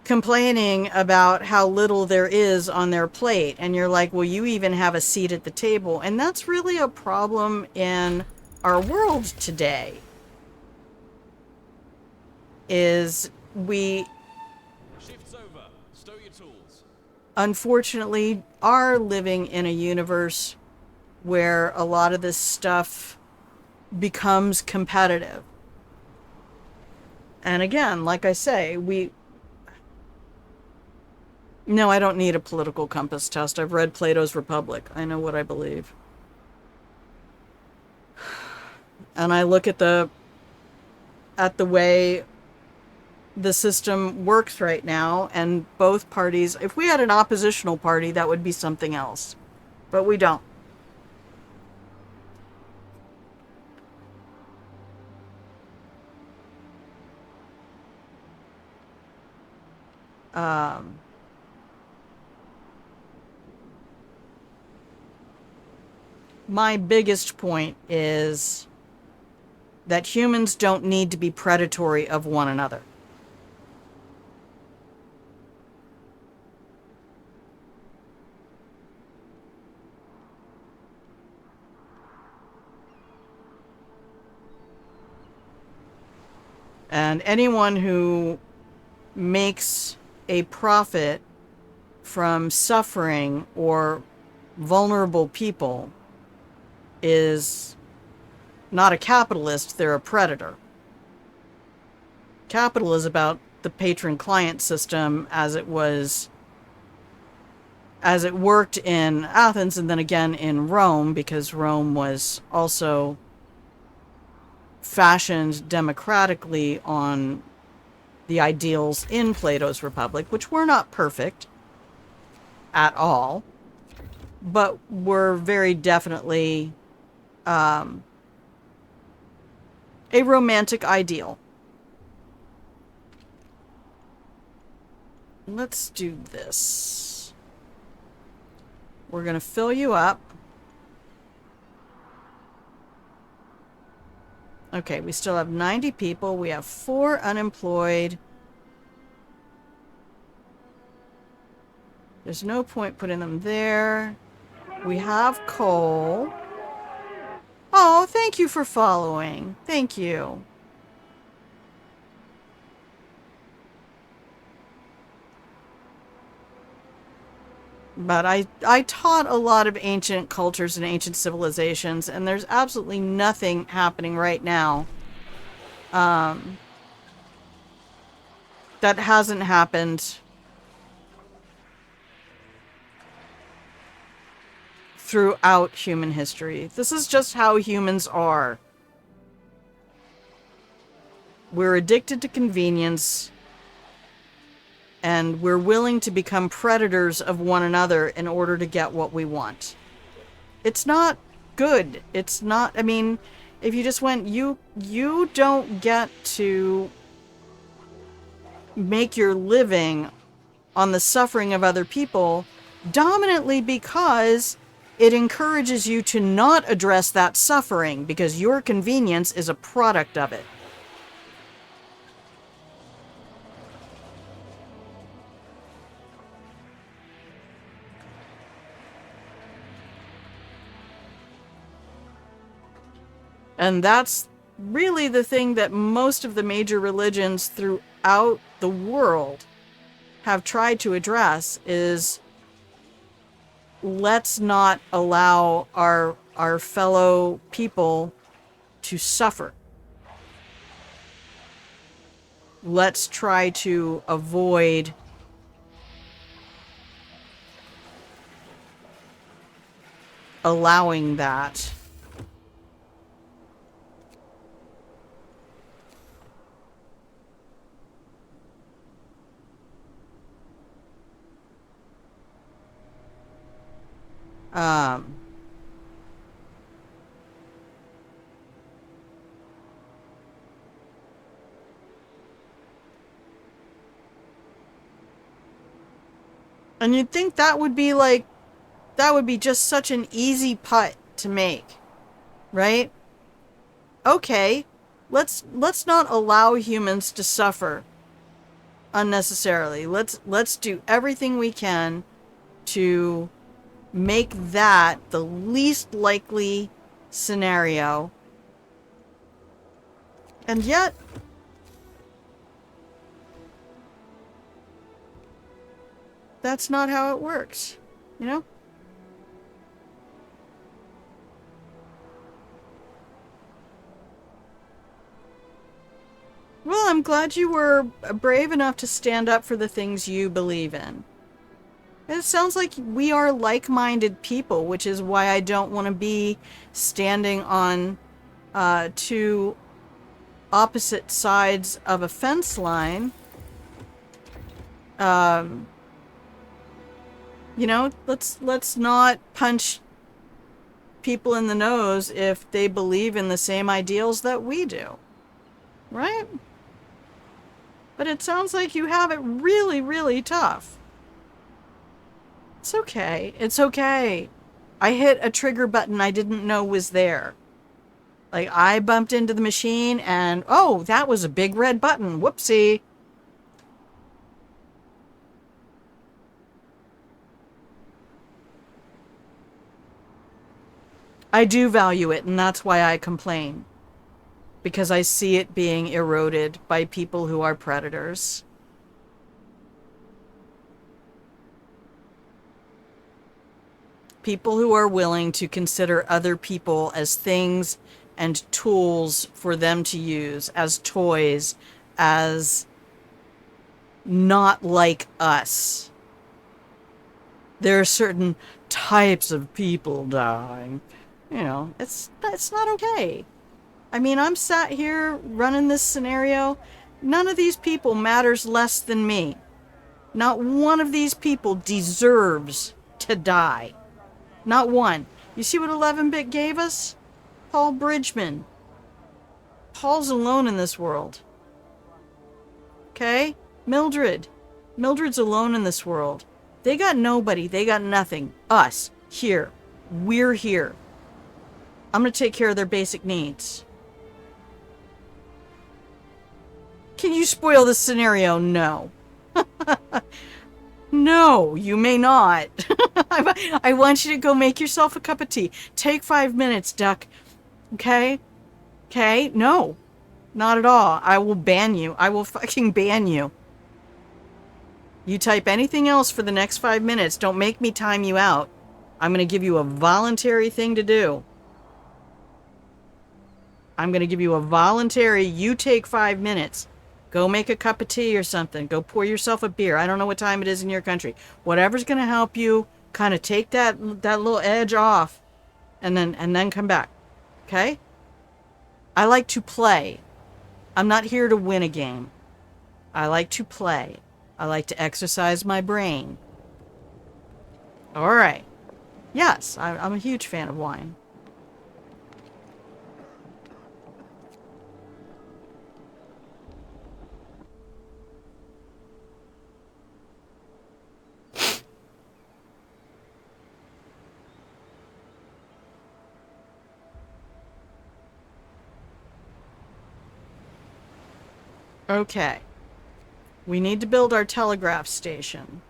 complaining about how little there is on their plate, and you're like, well, you even have a seat at the table. And that's really a problem in our world today, is we Shift's over. Stow your tools. unfortunately are living in a universe where a lot of this stuff becomes competitive. And again, like I say, no, I don't need a political compass test. I've read Plato's Republic. I know what I believe. And I look at the way the system works right now, and both parties, if we had an oppositional party, that would be something else. But we don't. My biggest point is that humans don't need to be predatory of one another. And anyone who makes a profit from suffering or vulnerable people is not a capitalist, they're a predator. Capital is about the patron-client system as it worked in Athens and then again in Rome, because Rome was also fashioned democratically on the ideals in Plato's Republic, which were not perfect at all, but were very definitely a romantic ideal. Let's do this. We're going to fill you up. Okay, we still have 90 people. We have 4 unemployed. There's no point putting them there. We have coal. Oh, thank you for following. Thank you. But I taught a lot of ancient cultures and ancient civilizations, and there's absolutely nothing happening right now that hasn't happened throughout human history. This is just how humans are. We're addicted to convenience, and we're willing to become predators of one another in order to get what we want. It's not good. It's not, I mean, if you just went, you don't get to make your living on the suffering of other people, dominantly because it encourages you to not address that suffering, because your convenience is a product of it. And that's really the thing that most of the major religions throughout the world have tried to address, is let's not allow our fellow people to suffer. Let's try to avoid allowing that. And you'd think that would be just such an easy putt to make, right? Okay, let's not allow humans to suffer unnecessarily. Let's do everything we can to make that the least likely scenario. And yet, that's not how it works, you know? Well, I'm glad you were brave enough to stand up for the things you believe in. It sounds like we are like-minded people, which is why I don't want to be standing on two opposite sides of a fence line. You know, let's not punch people in the nose if they believe in the same ideals that we do. Right? But it sounds like you have it really, really tough. It's okay. It's okay. I hit a trigger button I didn't know was there. Like, I bumped into the machine and, oh, that was a big red button. Whoopsie. I do value it, and that's why I complain. Because I see it being eroded by people who are predators. People who are willing to consider other people as things and tools for them to use, as toys, as not like us. There are certain types of people dying. You know, it's not okay. I mean, I'm sat here running this scenario. None of these people matters less than me. Not one of these people deserves to die. Not one. You see what 11-bit gave us? Paul Bridgman. Paul's alone in this world. Okay? Mildred. Mildred's alone in this world. They got nobody. They got nothing. Us. Here. We're here. I'm going to take care of their basic needs. Can you spoil this scenario? No. No, you may not. I want you to go make yourself a cup of tea. Take 5 minutes, duck. Okay? Okay? No. Not at all. I will ban you. I will fucking ban you. You type anything else for the next 5 minutes. Don't make me time you out. I'm going to give you a voluntary thing to do. I'm going to give you a voluntary, you take 5 minutes. Go make a cup of tea or something. Go pour yourself a beer. I don't know what time it is in your country. Whatever's going to help you kind of take that little edge off and then come back. Okay? I like to play. I'm not here to win a game. I like to play. I like to exercise my brain. All right. Yes, I'm a huge fan of wine. Okay. We need to build our telegraph station.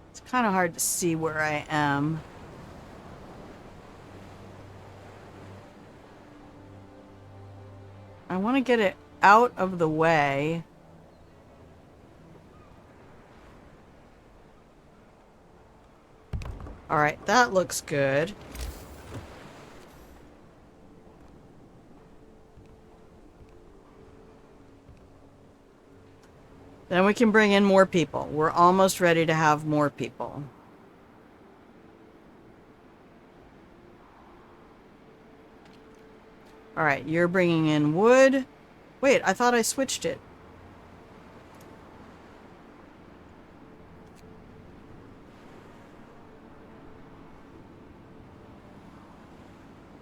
It's kind of hard to see where I am. I want to get it out of the way. All right, that looks good. Then we can bring in more people. We're almost ready to have more people. All right, you're bringing in wood. Wait, I thought I switched it.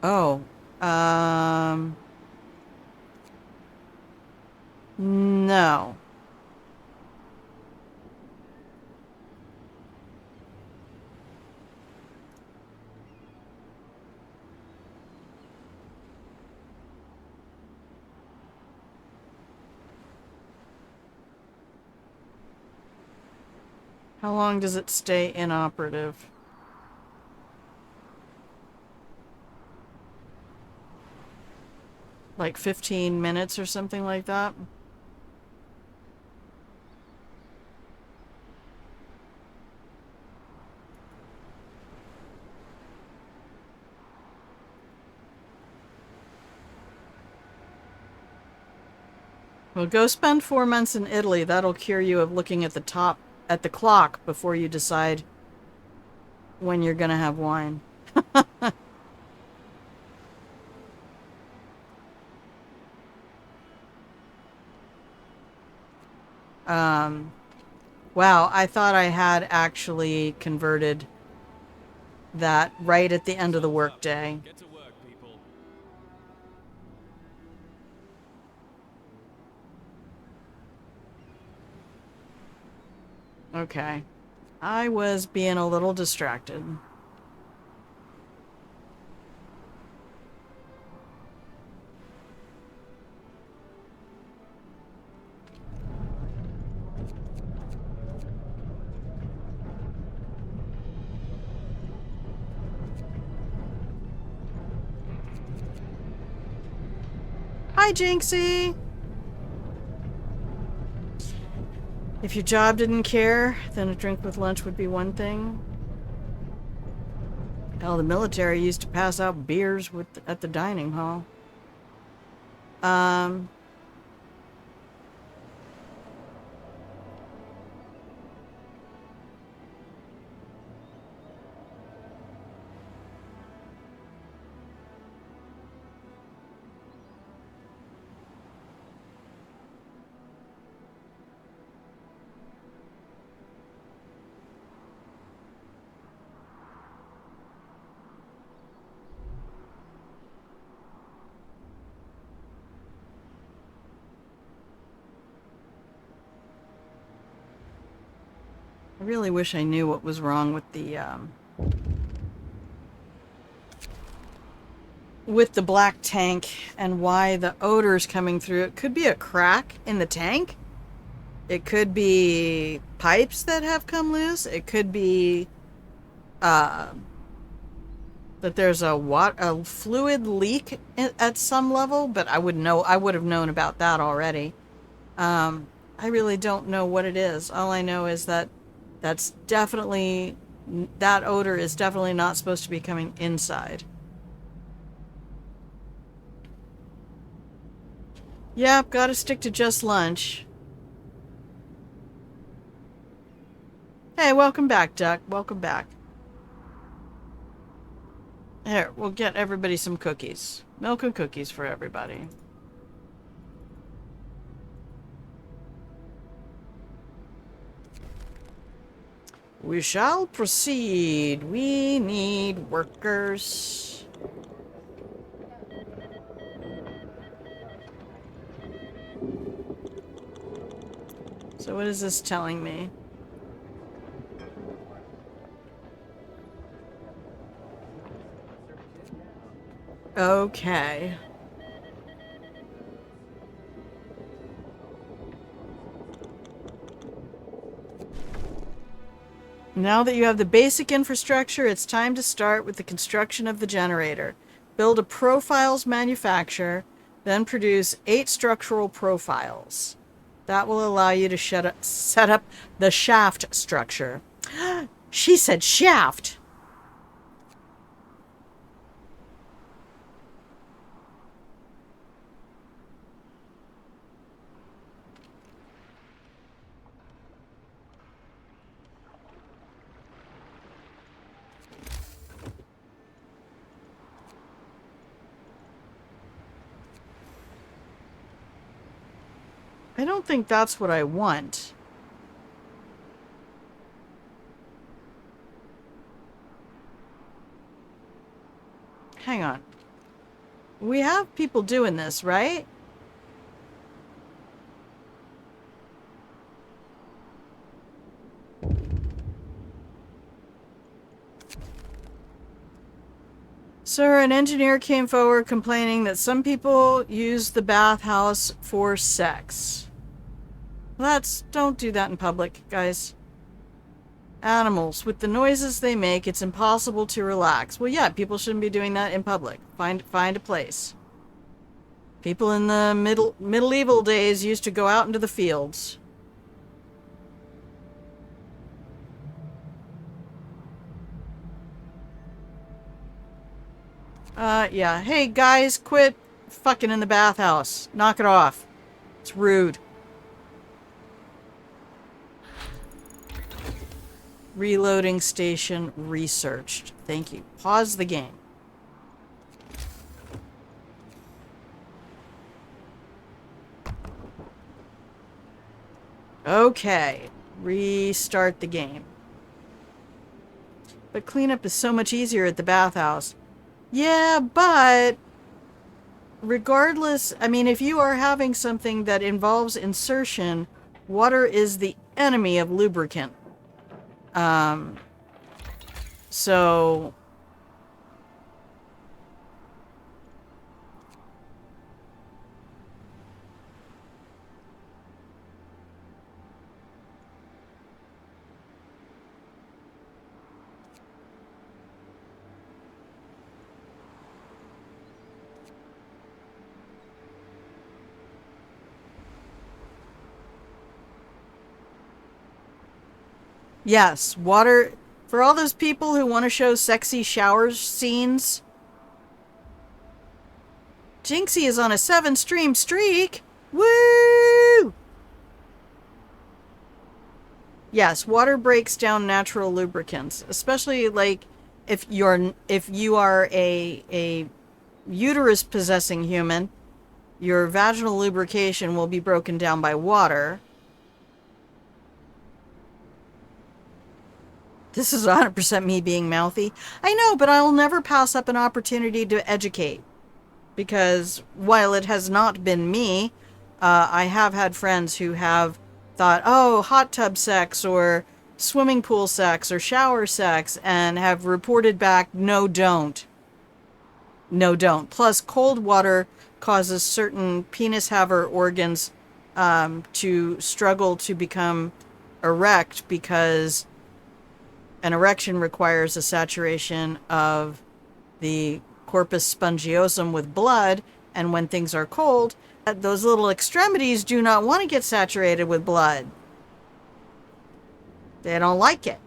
Oh, no. How long does it stay inoperative? Like 15 minutes or something like that? Well, go spend 4 months in Italy. That'll cure you of looking at the clock before you decide when you're gonna have wine. Wow, I thought I had actually converted that right at the end of the workday. Get to work, people. Okay. I was being a little distracted. Hi, Jinxie! If your job didn't care, then a drink with lunch would be one thing. Hell, the military used to pass out beers at the dining hall. I really wish I knew what was wrong with the black tank and why the odor's coming through. It could be a crack in the tank. It could be pipes that have come loose. It could be that there's a fluid leak at some level, but I would have known about that already. I really don't know what it is. All I know is that that odor is definitely not supposed to be coming inside. Yep, gotta stick to just lunch. Hey, welcome back, Duck. Welcome back. Here, we'll get everybody some cookies. Milk and cookies for everybody. We shall proceed. We need workers. So what is this telling me? Okay. Now that you have the basic infrastructure, it's time to start with the construction of the generator. Build a profiles manufacturer, then produce 8 structural profiles. That will allow you to set up the shaft structure. She said shaft! I don't think that's what I want. Hang on. We have people doing this, right? Sir, an engineer came forward complaining that some people use the bathhouse for sex. Don't do that in public, guys. Animals, with the noises they make, it's impossible to relax. Well, yeah, people shouldn't be doing that in public. Find a place. People in the medieval days used to go out into the fields. Yeah. Hey, guys, quit fucking in the bathhouse. Knock it off. It's rude. Reloading station researched. Thank you. Pause the game. Okay. Restart the game. But cleanup is so much easier at the bathhouse. Yeah, but regardless, I mean, if you are having something that involves insertion, water is the enemy of lubricant. So Yes, water. For all those people who want to show sexy shower scenes, Jinxie is on a 7-stream streak. Woo! Yes, water breaks down natural lubricants, especially like if you are a uterus possessing human, your vaginal lubrication will be broken down by water. This is 100% me being mouthy. I know, but I'll never pass up an opportunity to educate. Because while it has not been me, I have had friends who have thought, oh, hot tub sex or swimming pool sex or shower sex, and have reported back, no, don't. No, don't. Plus, cold water causes certain penis haver organs to struggle to become erect because an erection requires a saturation of the corpus spongiosum with blood, and when things are cold, those little extremities do not want to get saturated with blood. They don't like it.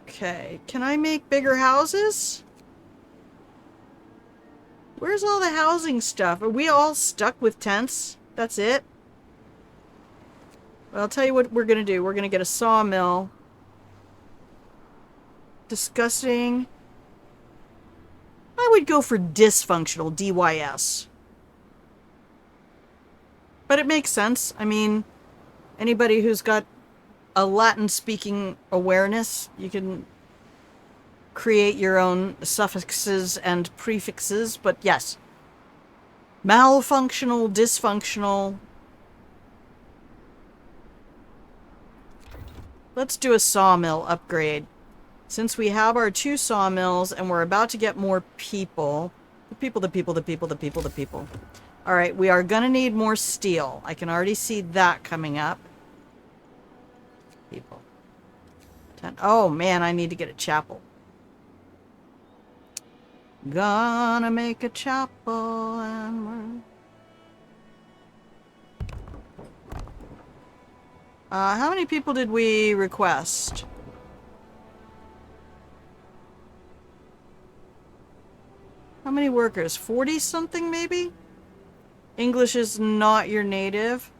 Okay, can I make bigger houses? Where's all the housing stuff? Are we all stuck with tents? That's it? Well, I'll tell you what we're gonna do. We're gonna get a sawmill. Disgusting. I would go for dysfunctional, DYS. But it makes sense. I mean, anybody who's got a Latin-speaking awareness, you can create your own suffixes and prefixes, but yes. Malfunctional, dysfunctional. Let's do a sawmill upgrade. Since we have our 2 sawmills and we're about to get more people. The people. Alright, we are gonna need more steel. I can already see that coming up. People. 10. Oh man, I need to get a chapel. Gonna make a chapel and we're... how many people did we request? How many workers? 40 something maybe? English is not your native.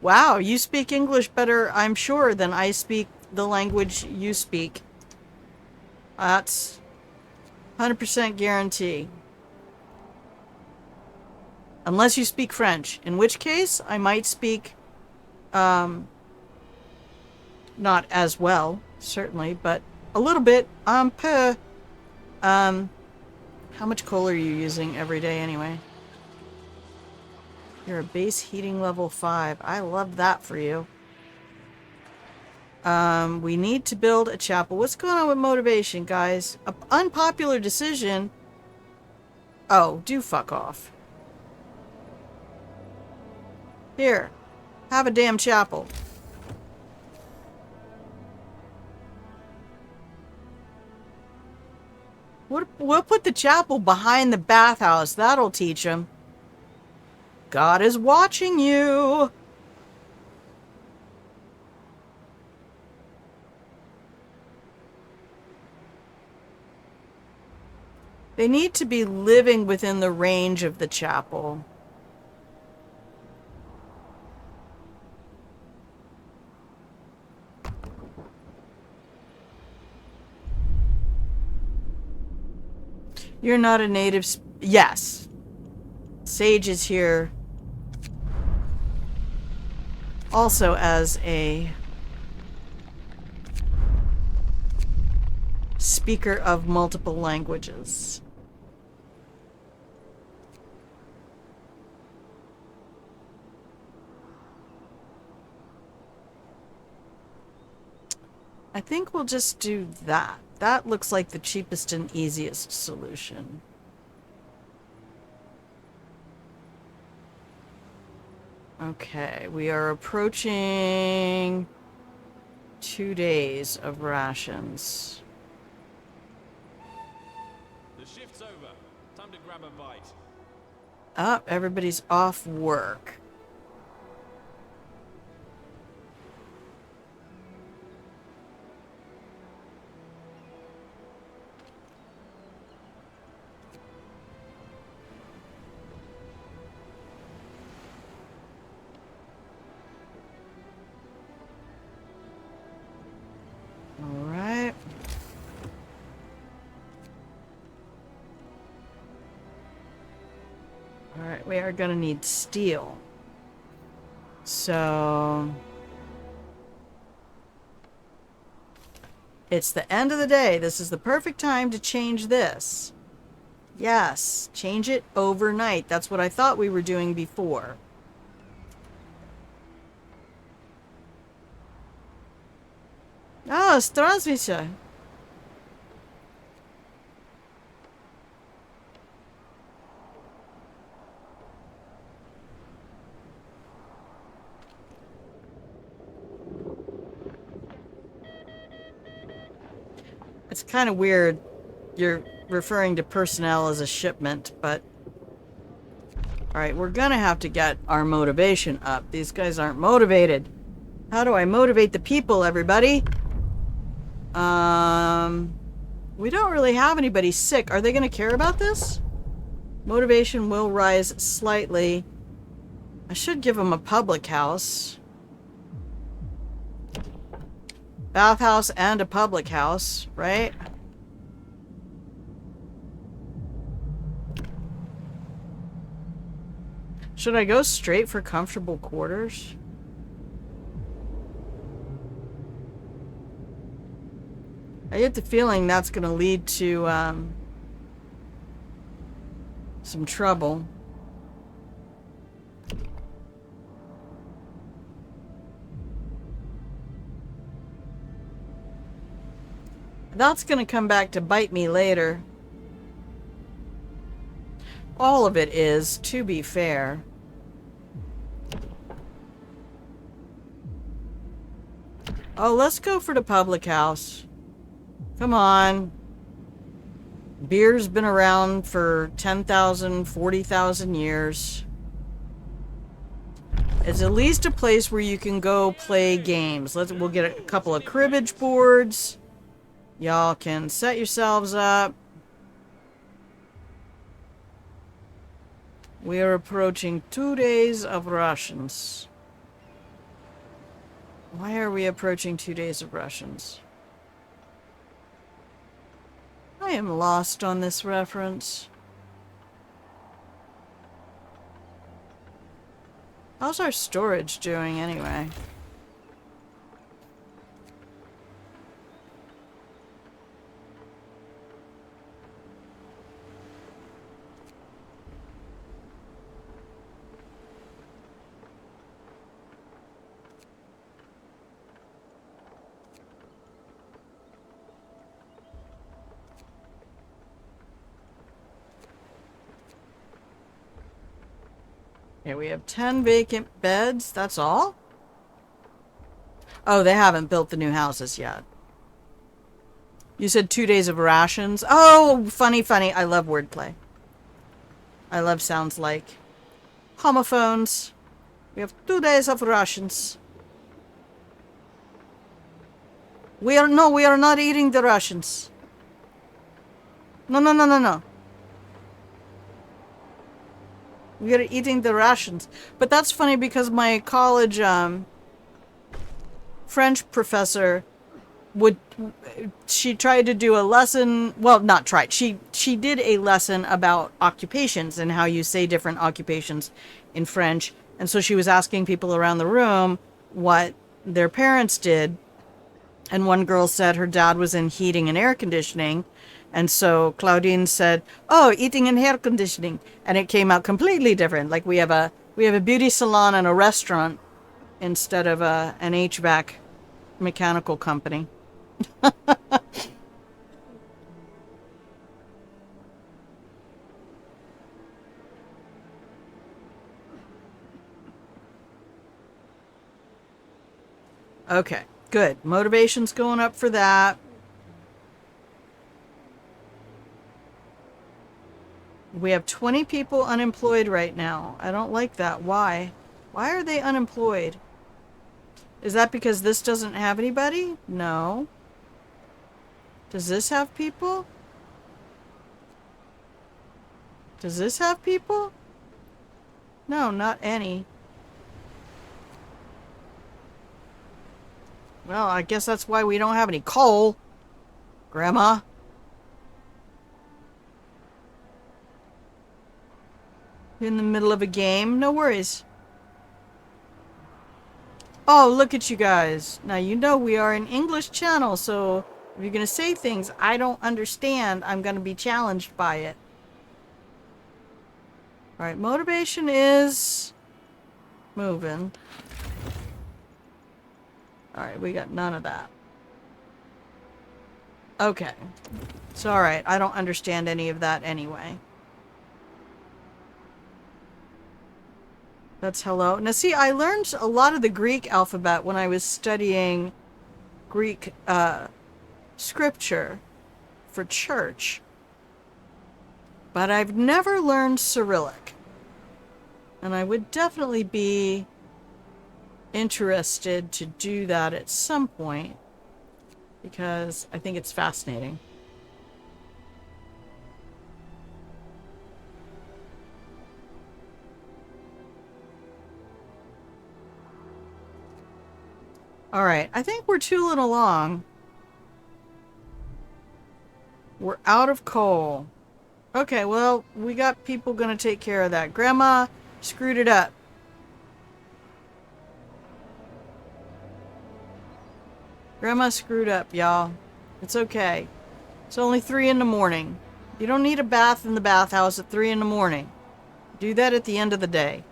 Wow, you speak English better, I'm sure, than I speak the language you speak. That's 100% guarantee. Unless you speak French, in which case I might speak not as well, certainly, but a little bit, un peu. How much coal are you using every day anyway? You're a base heating level 5. I love that for you. We need to build a chapel. What's going on with motivation, guys? An unpopular decision. Oh, do fuck off. Here, have a damn chapel. We'll put the chapel behind the bathhouse. That'll teach them. God is watching you. They need to be living within the range of the chapel. You're not a native... Yes. Sage is here. Also as a... speaker of multiple languages. I think we'll just do that. That looks like the cheapest and easiest solution. Okay, we are approaching 2 days of rations. The shift's over. Time to grab a bite. Oh, everybody's off work. All right. All right, we are going to need steel. So it's the end of the day. This is the perfect time to change this. Yes, change it overnight. That's what I thought we were doing before. Oh, здравствуйте. It's kind of weird you're referring to personnel as a shipment, but alright, we're gonna have to get our motivation up. These guys aren't motivated. How do I motivate the people, everybody? We don't really have anybody sick. Are they gonna care about this? Motivation will rise slightly. I should give them a public house. Bathhouse and a public house, right? Should I go straight for comfortable quarters? I get the feeling that's going to lead to some trouble. That's going to come back to bite me later. All of it is, to be fair. Oh, let's go for the public house. Come on. Beer's been around for 10,000, 40,000 years. It's at least a place where you can go play games. We'll get a couple of cribbage boards. Y'all can set yourselves up. We are approaching 2 days of rations. Why are we approaching 2 days of rations? I am lost on this reference. How's our storage doing anyway? Okay, we have 10 vacant beds. That's all? Oh, they haven't built the new houses yet. You said 2 days of rations? Oh, funny, funny. I love wordplay. I love sounds like homophones. We have 2 days of rations. We are not eating the rations. No, no, no, no, no. We are eating the rations. But that's funny because my college French professor she tried to do a lesson, well, not tried. She did a lesson about occupations and how you say different occupations in French. And so she was asking people around the room what their parents did. And one girl said her dad was in heating and air conditioning. And so Claudine said, "Oh, eating and air conditioning," and it came out completely different. Like we have a beauty salon and a restaurant instead of an HVAC mechanical company. Okay, good. Motivation's going up for that. We have 20 people unemployed right now. I don't like that. Why? Why are they unemployed? Is that because this doesn't have anybody? No. Does this have people? Does this have people? No, not any. Well, I guess that's why we don't have any coal, Grandma. In the middle of a game? No worries. Oh, look at you guys. Now, you know we are an English channel, so if you're going to say things I don't understand, I'm going to be challenged by it. Alright, motivation is moving. Alright, we got none of that. Okay. It's alright. I don't understand any of that anyway. That's hello. Now see, I learned a lot of the Greek alphabet when I was studying Greek scripture for church. But I've never learned Cyrillic. And I would definitely be interested to do that at some point, because I think it's fascinating. Alright, I think we're tooling along. We're out of coal. Okay, well, we got people gonna take care of that. Grandma screwed it up. Grandma screwed up, y'all. It's okay. It's only 3 in the morning. You don't need a bath in the bathhouse at 3 in the morning. Do that at the end of the day.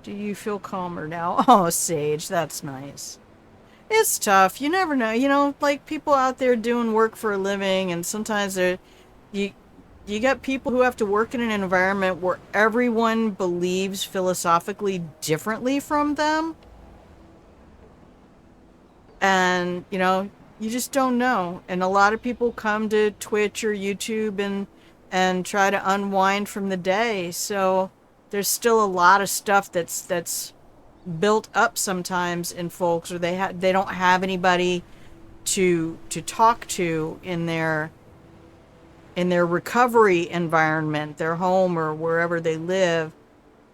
Do you feel calmer now? Oh, Sage, that's nice. It's tough. You never know. You know, like people out there doing work for a living, and sometimes you got people who have to work in an environment where everyone believes philosophically differently from them. And, you know, you just don't know. And a lot of people come to Twitch or YouTube and try to unwind from the day. So there's still a lot of stuff that's built up sometimes in folks, or they don't have anybody to talk to in their recovery environment, their home or wherever they live,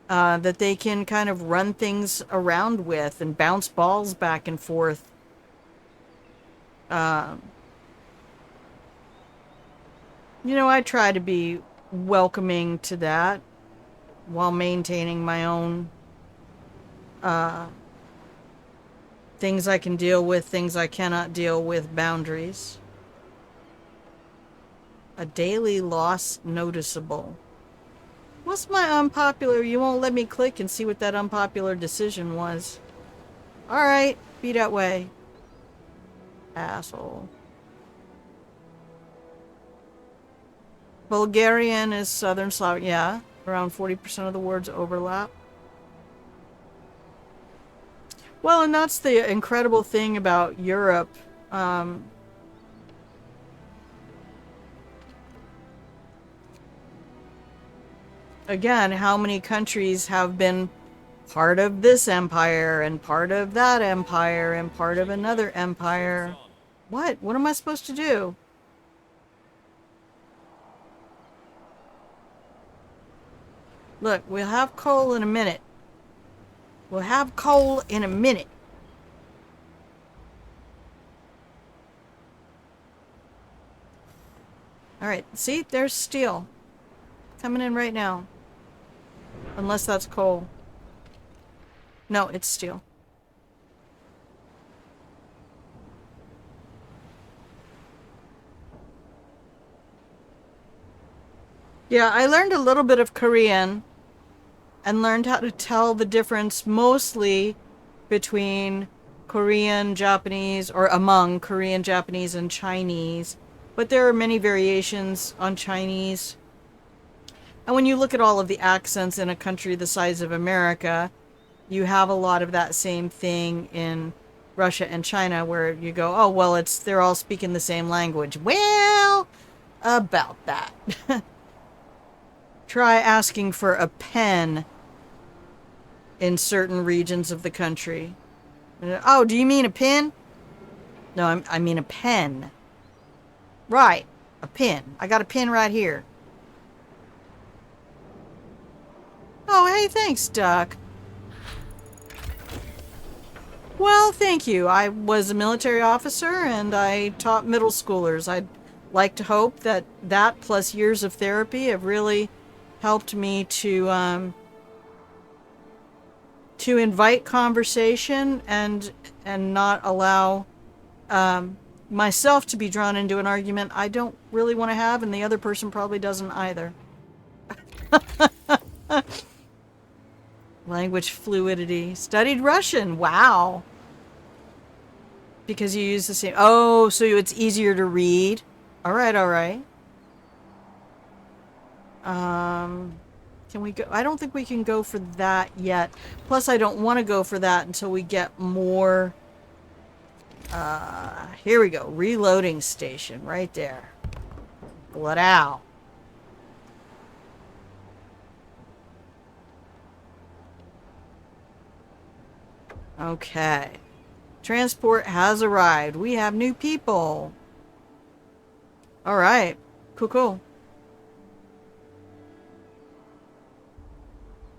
that they can kind of run things around with and bounce balls back and forth. You know, I try to be welcoming to that while maintaining my own things I can deal with, things I cannot deal with, boundaries. A daily loss noticeable. What's my unpopular? You won't let me click and see what that unpopular decision was. Alright, be that way. Asshole. Bulgarian is Southern Slavic. Yeah, around 40% of the words overlap. Well, and that's the incredible thing about Europe. Again, how many countries have been part of this empire and part of that empire and part of another empire? What? What am I supposed to do? Look, we'll have coal in a minute. We'll have coal in a minute. Alright, see? There's steel. Coming in right now. Unless that's coal. No, it's steel. Yeah, I learned a little bit of Korean and learned how to tell the difference mostly between Korean, Japanese, or among Korean, Japanese, and Chinese. But there are many variations on Chinese. And when you look at all of the accents in a country the size of America, you have a lot of that same thing in Russia and China, where you go, oh, well, they're all speaking the same language. Well, About that. Try asking for a pen in certain regions of the country. Oh, do you mean a pin? No, I mean a pen. Right, a pin. I got a pin right here. Oh, hey, thanks, Duck. Well, thank you. I was a military officer and I taught middle schoolers. I'd like to hope that that plus years of therapy have really helped me to invite conversation and not allow myself to be drawn into an argument I don't really want to have, and the other person probably doesn't either. Language fluidity. Studied Russian. Wow. Because you use the same... Oh, so it's easier to read. All right, all right. Can we go? I don't think we can go for that yet. Plus, I don't want to go for that until we get more... here we go. Reloading station right there. Pull it out. Okay. Transport has arrived. We have new people. All right. Cool, cool.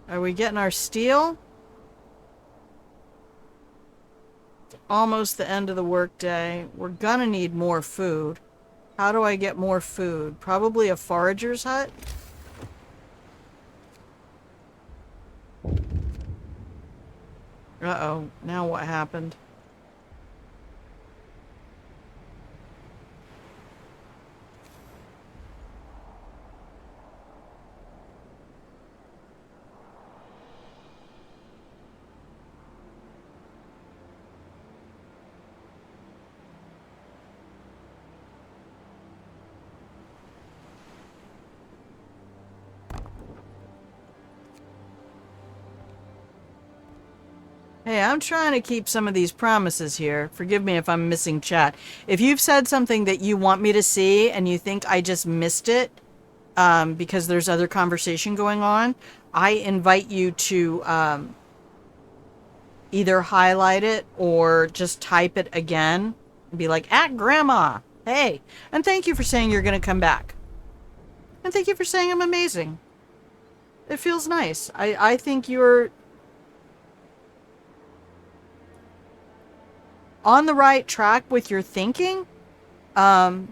Are we getting our steel? It's almost the end of the workday. We're gonna need more food. How do I get more food? Probably a forager's hut? Uh-oh. Now what happened? Hey, I'm trying to keep some of these promises here. Forgive me if I'm missing chat. If you've said something that you want me to see and you think I just missed it because there's other conversation going on, I invite you to either highlight it or just type it again and be like, at Grandma, hey. And thank you for saying you're going to come back. And thank you for saying I'm amazing. It feels nice. I think you're on the right track with your thinking. What?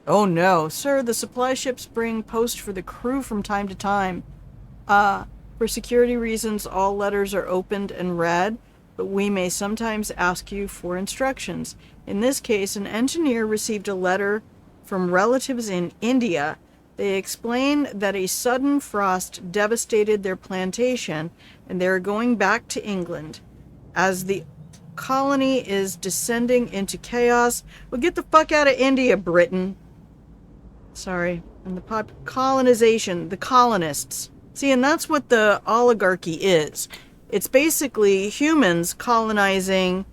Oh no, sir, the supply ships bring post for the crew from time to time. For security reasons, all letters are opened and read, but we may sometimes ask you for instructions. In this case, an engineer received a letter from relatives in India. They explain that a sudden frost devastated their plantation and they're going back to England. As the colony is descending into chaos, well, get the fuck out of India, Britain. Sorry. And the colonization, the colonists. See, and that's what the oligarchy is. It's basically humans colonizing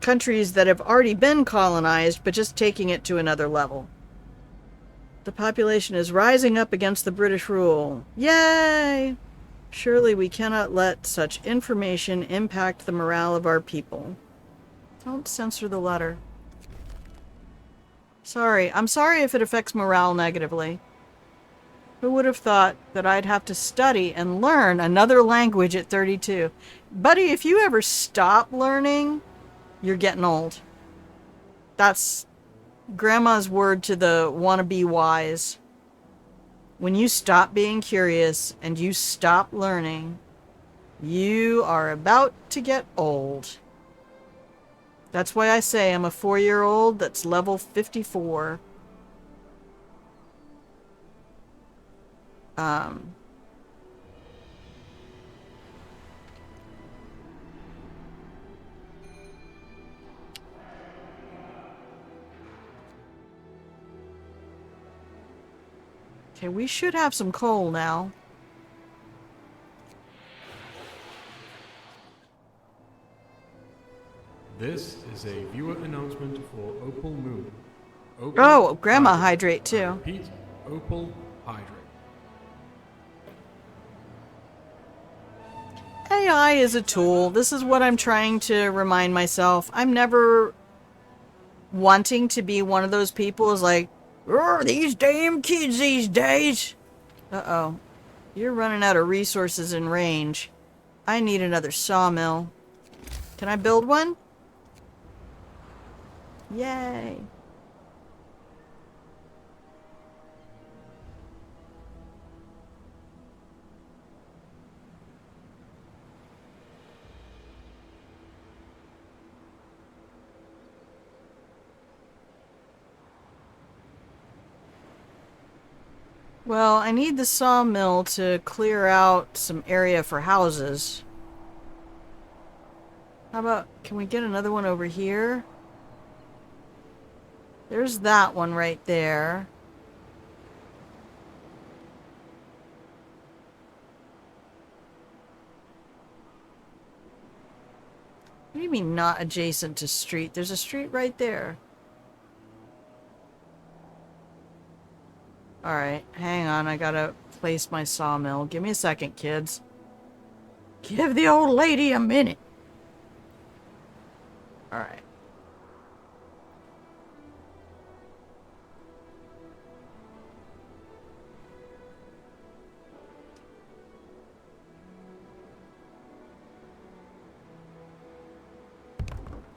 countries that have already been colonized, but just taking it to another level. The population is rising up against the British rule. Yay! Surely we cannot let such information impact the morale of our people. Don't censor the letter. Sorry. I'm sorry if it affects morale negatively. Who would have thought that I'd have to study and learn another language at 32? Buddy, if you ever stop learning, you're getting old. That's Grandma's word to the wannabe wise. When you stop being curious and you stop learning, you are about to get old. That's why I say I'm a 4-year-old that's level 54. Okay, we should have some coal now. This is a viewer announcement for Opal Moon. Opal Oh, Grandma hydrate too. Repeat, Opal hydrate. AI is a tool. This is what I'm trying to remind myself. I'm never wanting to be one of those people who's like, oh, these damn kids these days. Uh-oh. You're running out of resources in range. I need another sawmill. Can I build one? Yay. Well, I need the sawmill to clear out some area for houses. How about, can we get another one over here? There's that one right there. What do you mean not adjacent to street? There's a street right there. Alright, hang on. I gotta place my sawmill. Give me a second, kids. Give the old lady a minute. Alright.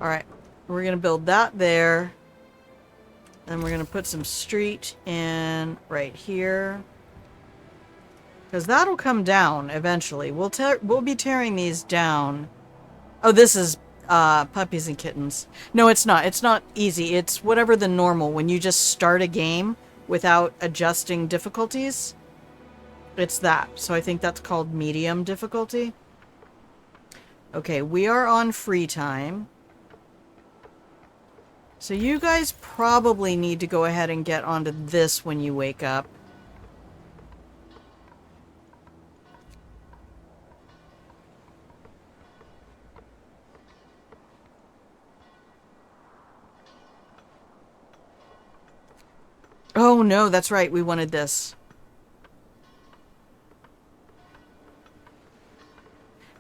Alright. We're gonna build that there. Then we're going to put some street in right here. Because that'll come down eventually. We'll be tearing these down. Oh, this is puppies and kittens. No, it's not. It's not easy. It's whatever the normal. When you just start a game without adjusting difficulties. It's that. So I think that's called medium difficulty. Okay, we are on free time. So you guys probably need to go ahead and get onto this when you wake up. Oh no, that's right, we wanted this.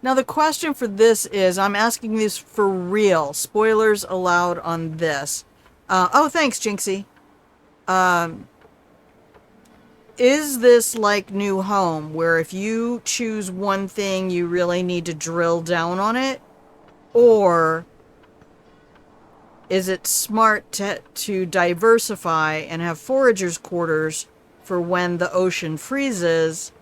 Now the question for this is, I'm asking this for real. Spoilers allowed on this. Oh, thanks, Jinxie. Is this like New Home, where if you choose one thing, you really need to drill down on it? Or is it smart to diversify and have foragers' quarters for when the ocean freezes?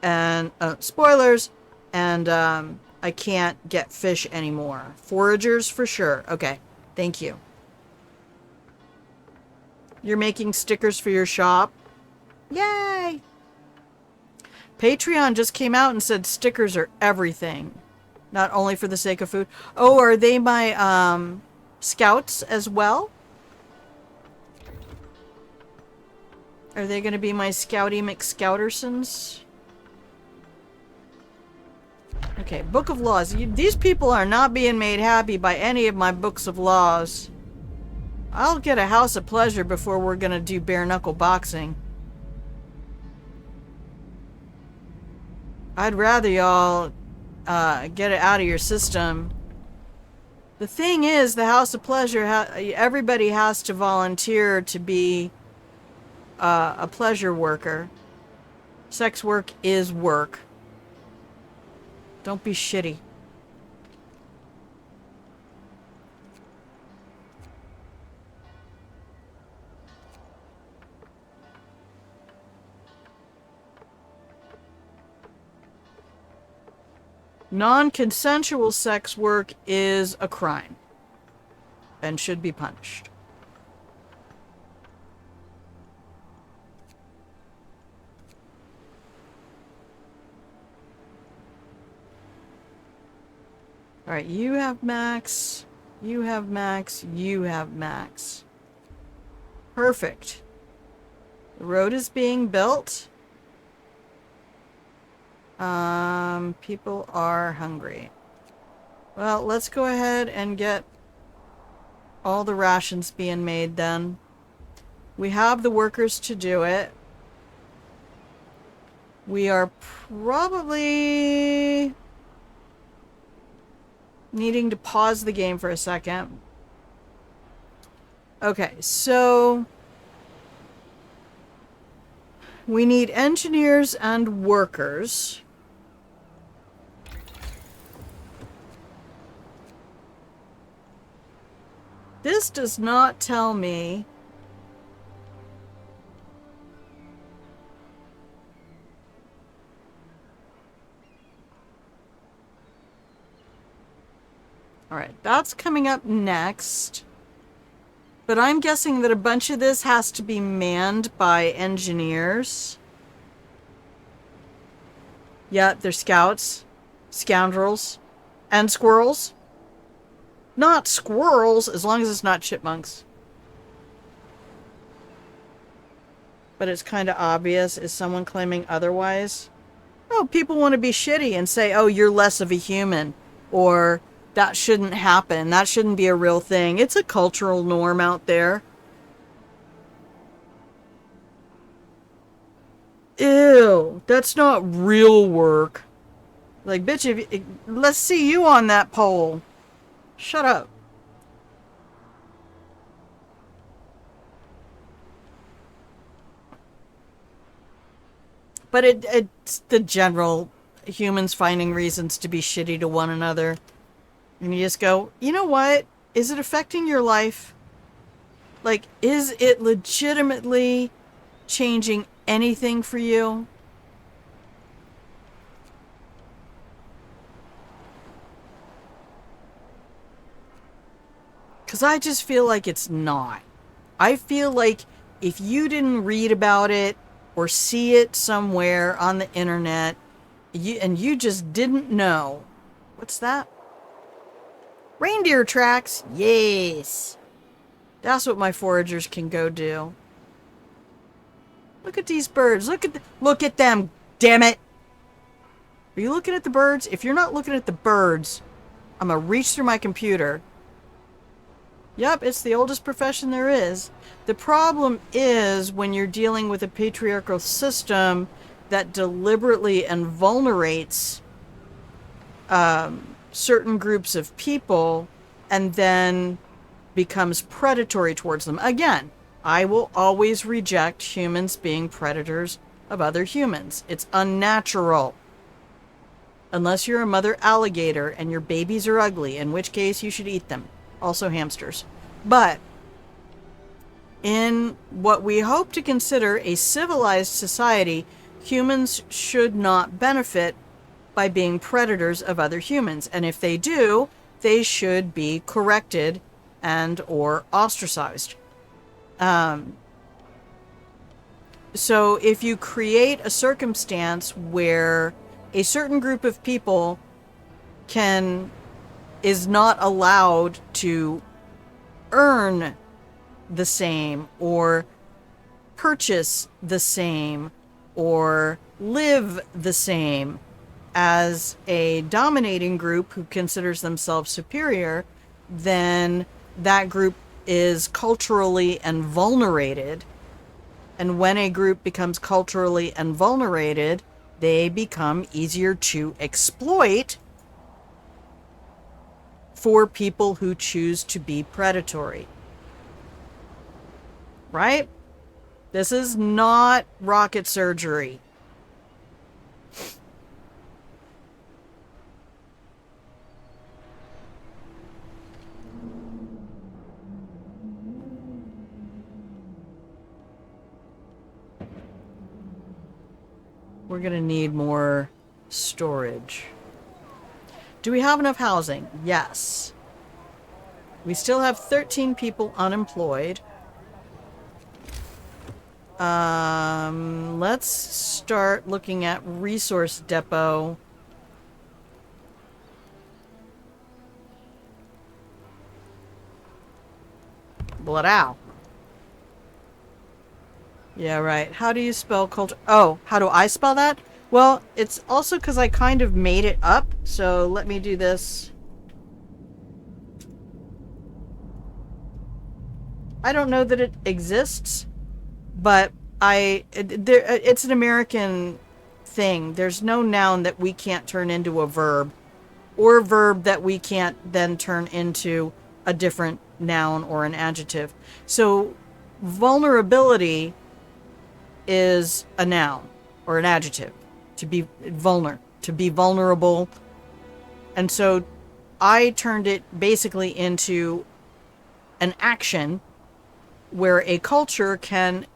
And, spoilers, and I can't get fish anymore. Foragers for sure. Okay, thank you. You're making stickers for your shop? Yay! Patreon just came out and said stickers are everything. Not only for the sake of food. Oh, are they my scouts as well? Are they going to be my Scouty McScoutersons? Okay, Book of Laws. These people are not being made happy by any of my books of laws. I'll get a house of pleasure before we're gonna do bare knuckle boxing. I'd rather y'all get it out of your system. The thing is, the house of pleasure, everybody has to volunteer to be a pleasure worker. Sex work is work. Don't be shitty. Non-consensual sex work is a crime and should be punished. Alright, you have max, you have max, you have max. Perfect. The road is being built. People are hungry. Well, let's go ahead and get all the rations being made then. We have the workers to do it. We are probably needing to pause the game for a second. Okay, so we need engineers and workers. This does not tell me Alright, that's coming up next. But I'm guessing that a bunch of this has to be manned by engineers. Yeah, they're scouts, scoundrels, and squirrels. Not squirrels, as long as it's not chipmunks. But it's kind of obvious. Is someone claiming otherwise? Oh, people want to be shitty and say, oh, you're less of a human. Or, that shouldn't happen. That shouldn't be a real thing. It's a cultural norm out there. Ew, that's not real work. Like, bitch, let's see you on that pole. Shut up. But it's the general humans finding reasons to be shitty to one another. And you just go, you know what? Is it affecting your life? Like, is it legitimately changing anything for you? Because I just feel like it's not. I feel like if you didn't read about it or see it somewhere on the internet, you just didn't know. What's that? Reindeer tracks? Yes. That's what my foragers can go do. Look at these birds. Look at them. Damn it. Are you looking at the birds? If you're not looking at the birds, I'm gonna reach through my computer. Yep, it's the oldest profession there is. The problem is when you're dealing with a patriarchal system that deliberately and vulnerates certain groups of people and then becomes predatory towards them. Again, I will always reject humans being predators of other humans. It's unnatural. Unless you're a mother alligator and your babies are ugly, in which case you should eat them. Also hamsters. But in what we hope to consider a civilized society, humans should not benefit by being predators of other humans. And if they do, they should be corrected and or ostracized. So if you create a circumstance where a certain group of people is not allowed to earn the same or purchase the same or live the same as a dominating group who considers themselves superior, then that group is culturally invulnerated. And when a group becomes culturally invulnerated, they become easier to exploit for people who choose to be predatory. Right? This is not rocket surgery. We're gonna need more storage. Do we have enough housing? Yes. We still have 13 people unemployed. Let's start looking at resource depot. Blood-ow. Yeah, right. How do you spell culture? Oh, how do I spell that? Well, it's also because I kind of made it up. So let me do this. I don't know that it exists, but it's an American thing. There's no noun that we can't turn into a verb, or verb that we can't then turn into a different noun or an adjective. So vulnerability is a noun or an adjective. To be vulnerable. And so I turned it basically into an action where a culture can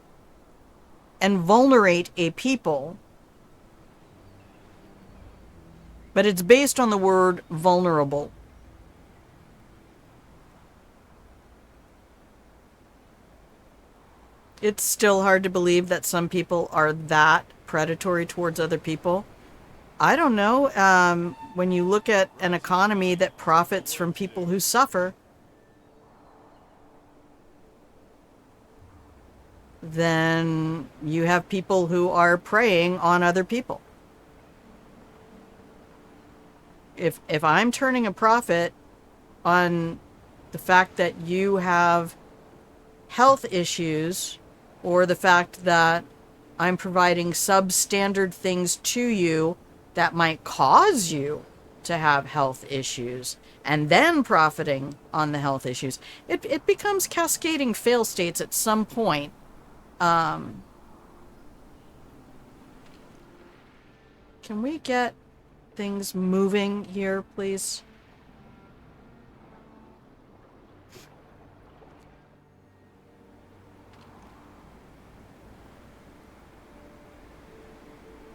invulnerate a people, but it's based on the word vulnerable. It's still hard to believe that some people are that predatory towards other people. I don't know. When you look at an economy that profits from people who suffer, then you have people who are preying on other people. If I'm turning a profit on the fact that you have health issues, or the fact that I'm providing substandard things to you that might cause you to have health issues, and then profiting on the health issues, it becomes cascading fail states at some point. Can we get things moving here, please?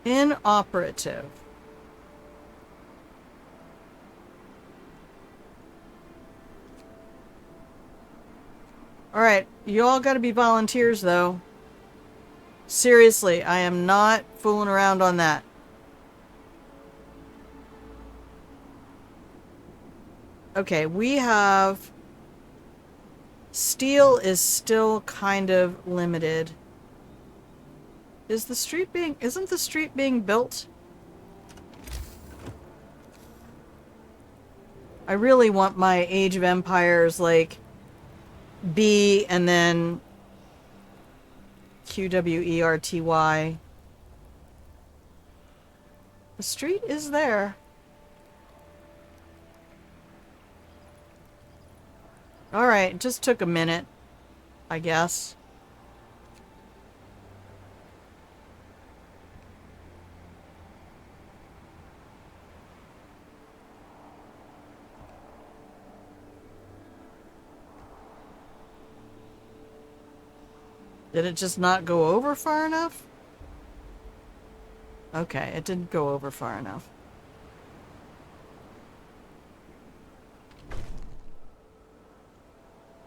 Inoperative. All right, you all got to be volunteers, though. Seriously, I am not fooling around on that. Okay, we have... Steel is still kind of limited. Isn't the street being built? I really want my Age of Empires, like, B and then QWERTY. The street is there. Alright, it just took a minute, I guess. Did it just not go over far enough? Okay, it didn't go over far enough.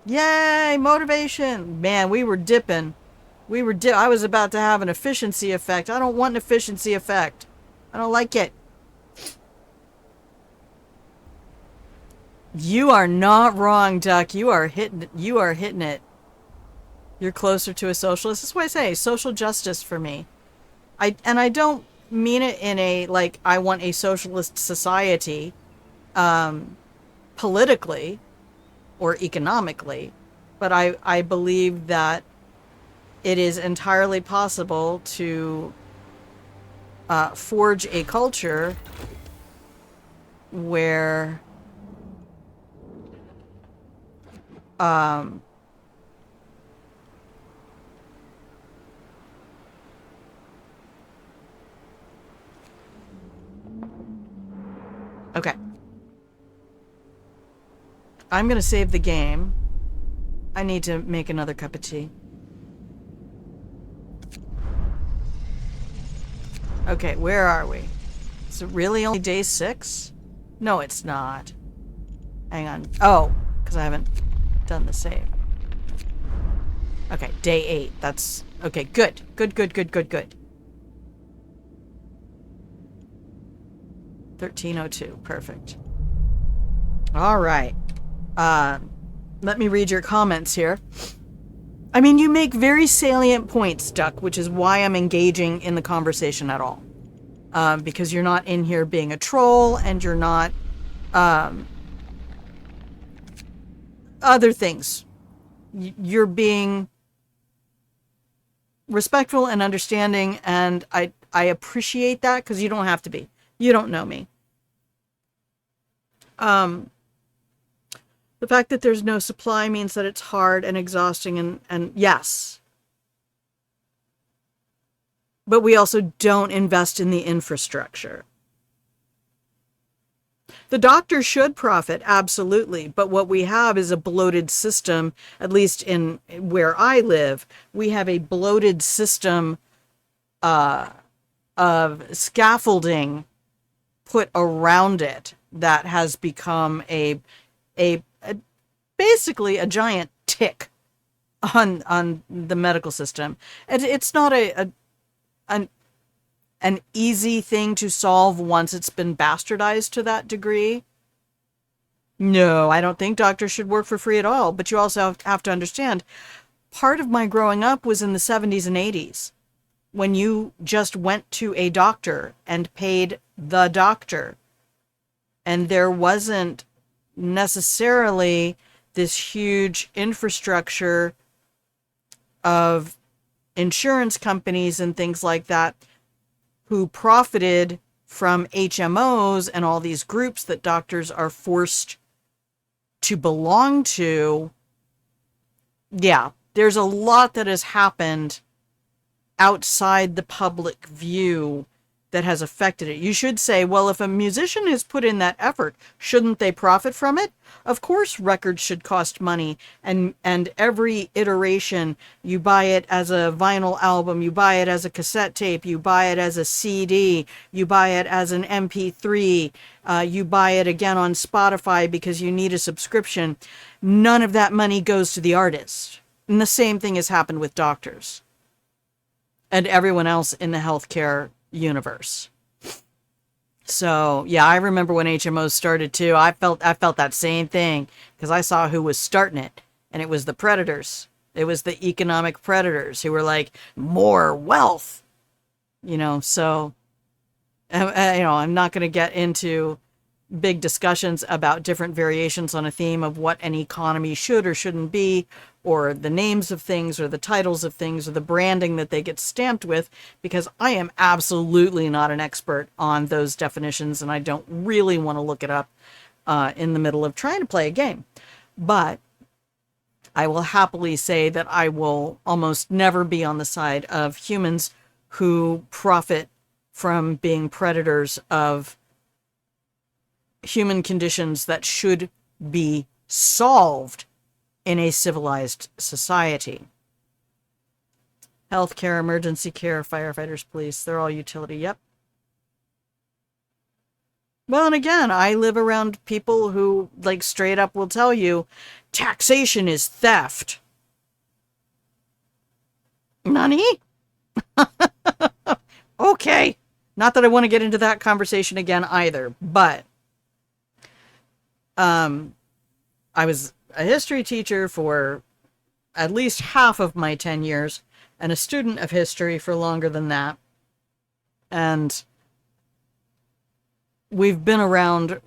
Yay! Motivation! Man, we were dipping. I was about to have an efficiency effect. I don't want an efficiency effect. I don't like it. You are not wrong, Duck. You are hitting it. You're closer to a socialist. That's why I say social justice for me. I don't mean it in a, like, I want a socialist society, politically or economically, but I believe that it is entirely possible to forge a culture where okay. I'm gonna save the game. I need to make another cup of tea. Okay, where are we? Is it really only day 6? No, it's not. Hang on. Oh, because I haven't done the save. Okay, day 8. That's... okay, good. Good. 1302. Perfect. All right. Let me read your comments here. I mean, you make very salient points, Duck, which is why I'm engaging in the conversation at all. Because you're not in here being a troll, and you're not, other things. you're being respectful and understanding, and I appreciate that, because you don't have to be. You don't know me. The fact that there's no supply means that it's hard and exhausting, and yes. But we also don't invest in the infrastructure. The doctor should profit, absolutely, but what we have is a bloated system, at least in where I live. We have a bloated system of scaffolding put around it that has become a basically a giant tick on the medical system. It's not an easy thing to solve once it's been bastardized to that degree. No, I don't think doctors should work for free at all. But you also have to understand, part of my growing up was in the 70s and 80s, when you just went to a doctor and paid the doctor. And there wasn't necessarily this huge infrastructure of insurance companies and things like that who profited from HMOs and all these groups that doctors are forced to belong to. Yeah, there's a lot that has happened outside the public view that has affected it. You should say, well, if a musician has put in that effort, shouldn't they profit from it? Of course, records should cost money, and every iteration, you buy it as a vinyl album, you buy it as a cassette tape, you buy it as a CD, you buy it as an MP3, you buy it again on Spotify because you need a subscription. None of that money goes to the artist. And the same thing has happened with doctors and everyone else in the healthcare universe. So yeah, I remember when HMOs started too. I felt that same thing, because I saw who was starting it, and it was the predators. It was the economic predators who were like, more wealth, so I'm not going to get into big discussions about different variations on a theme of what an economy should or shouldn't be, or the names of things, or the titles of things, or the branding that they get stamped with, because I am absolutely not an expert on those definitions, and I don't really want to look it up in the middle of trying to play a game. But I will happily say that I will almost never be on the side of humans who profit from being predators of human conditions that should be solved in a civilized society. Healthcare, emergency care, firefighters, police, they're all utility. Yep. Well, and again, I live around people who, like, straight up will tell you, taxation is theft. Nani? Okay. Not that I want to get into that conversation again either, but I was a history teacher for at least half of my 10 years, and a student of history for longer than that. And we've been around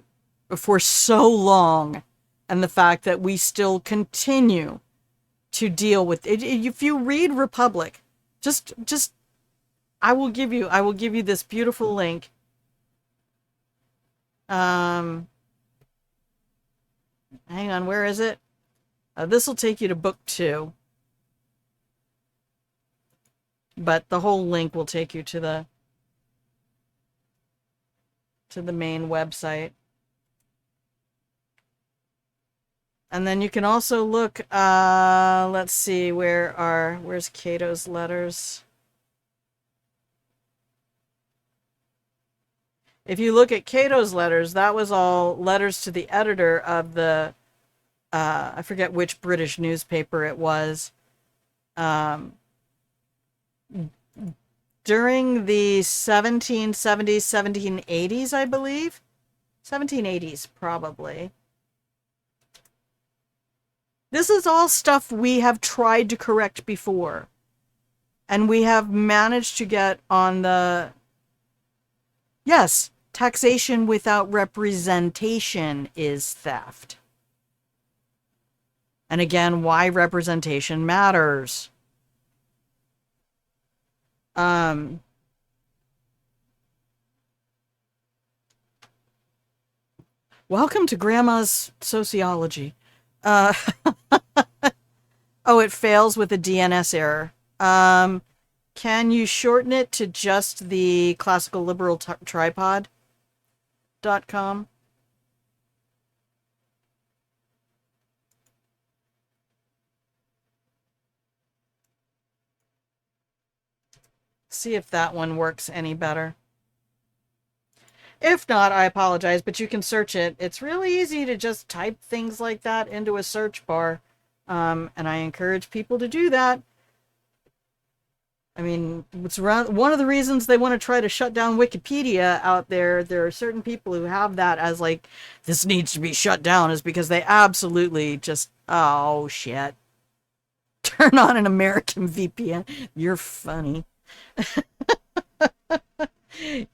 for so long, and the fact that we still continue to deal with it. If you read Republic, just I will give you this beautiful link. Hang on, where is it? This will take you to book 2. But the whole link will take you to the main website. And then you can also look, let's see, where's Cato's letters? If you look at Cato's letters, that was all letters to the editor of the, I forget which British newspaper it was, during the 1770s, 1780s, I believe. 1780s, probably. This is all stuff we have tried to correct before. And we have managed to get on the... Yes, taxation without representation is theft. And again, why representation matters. Welcome to Grandma's Sociology. Uh, oh, it fails with a DNS error. Can you shorten it to just the classical liberal tripod.com? See if that one works any better. If not, I apologize, but you can search it. It's really easy to just type things like that into a search bar. And I encourage people to do that. I mean, it's one of the reasons they want to try to shut down Wikipedia out there. There are certain people who have that as like, this needs to be shut down, is because they absolutely just, oh shit. Turn on an American VPN. You're funny.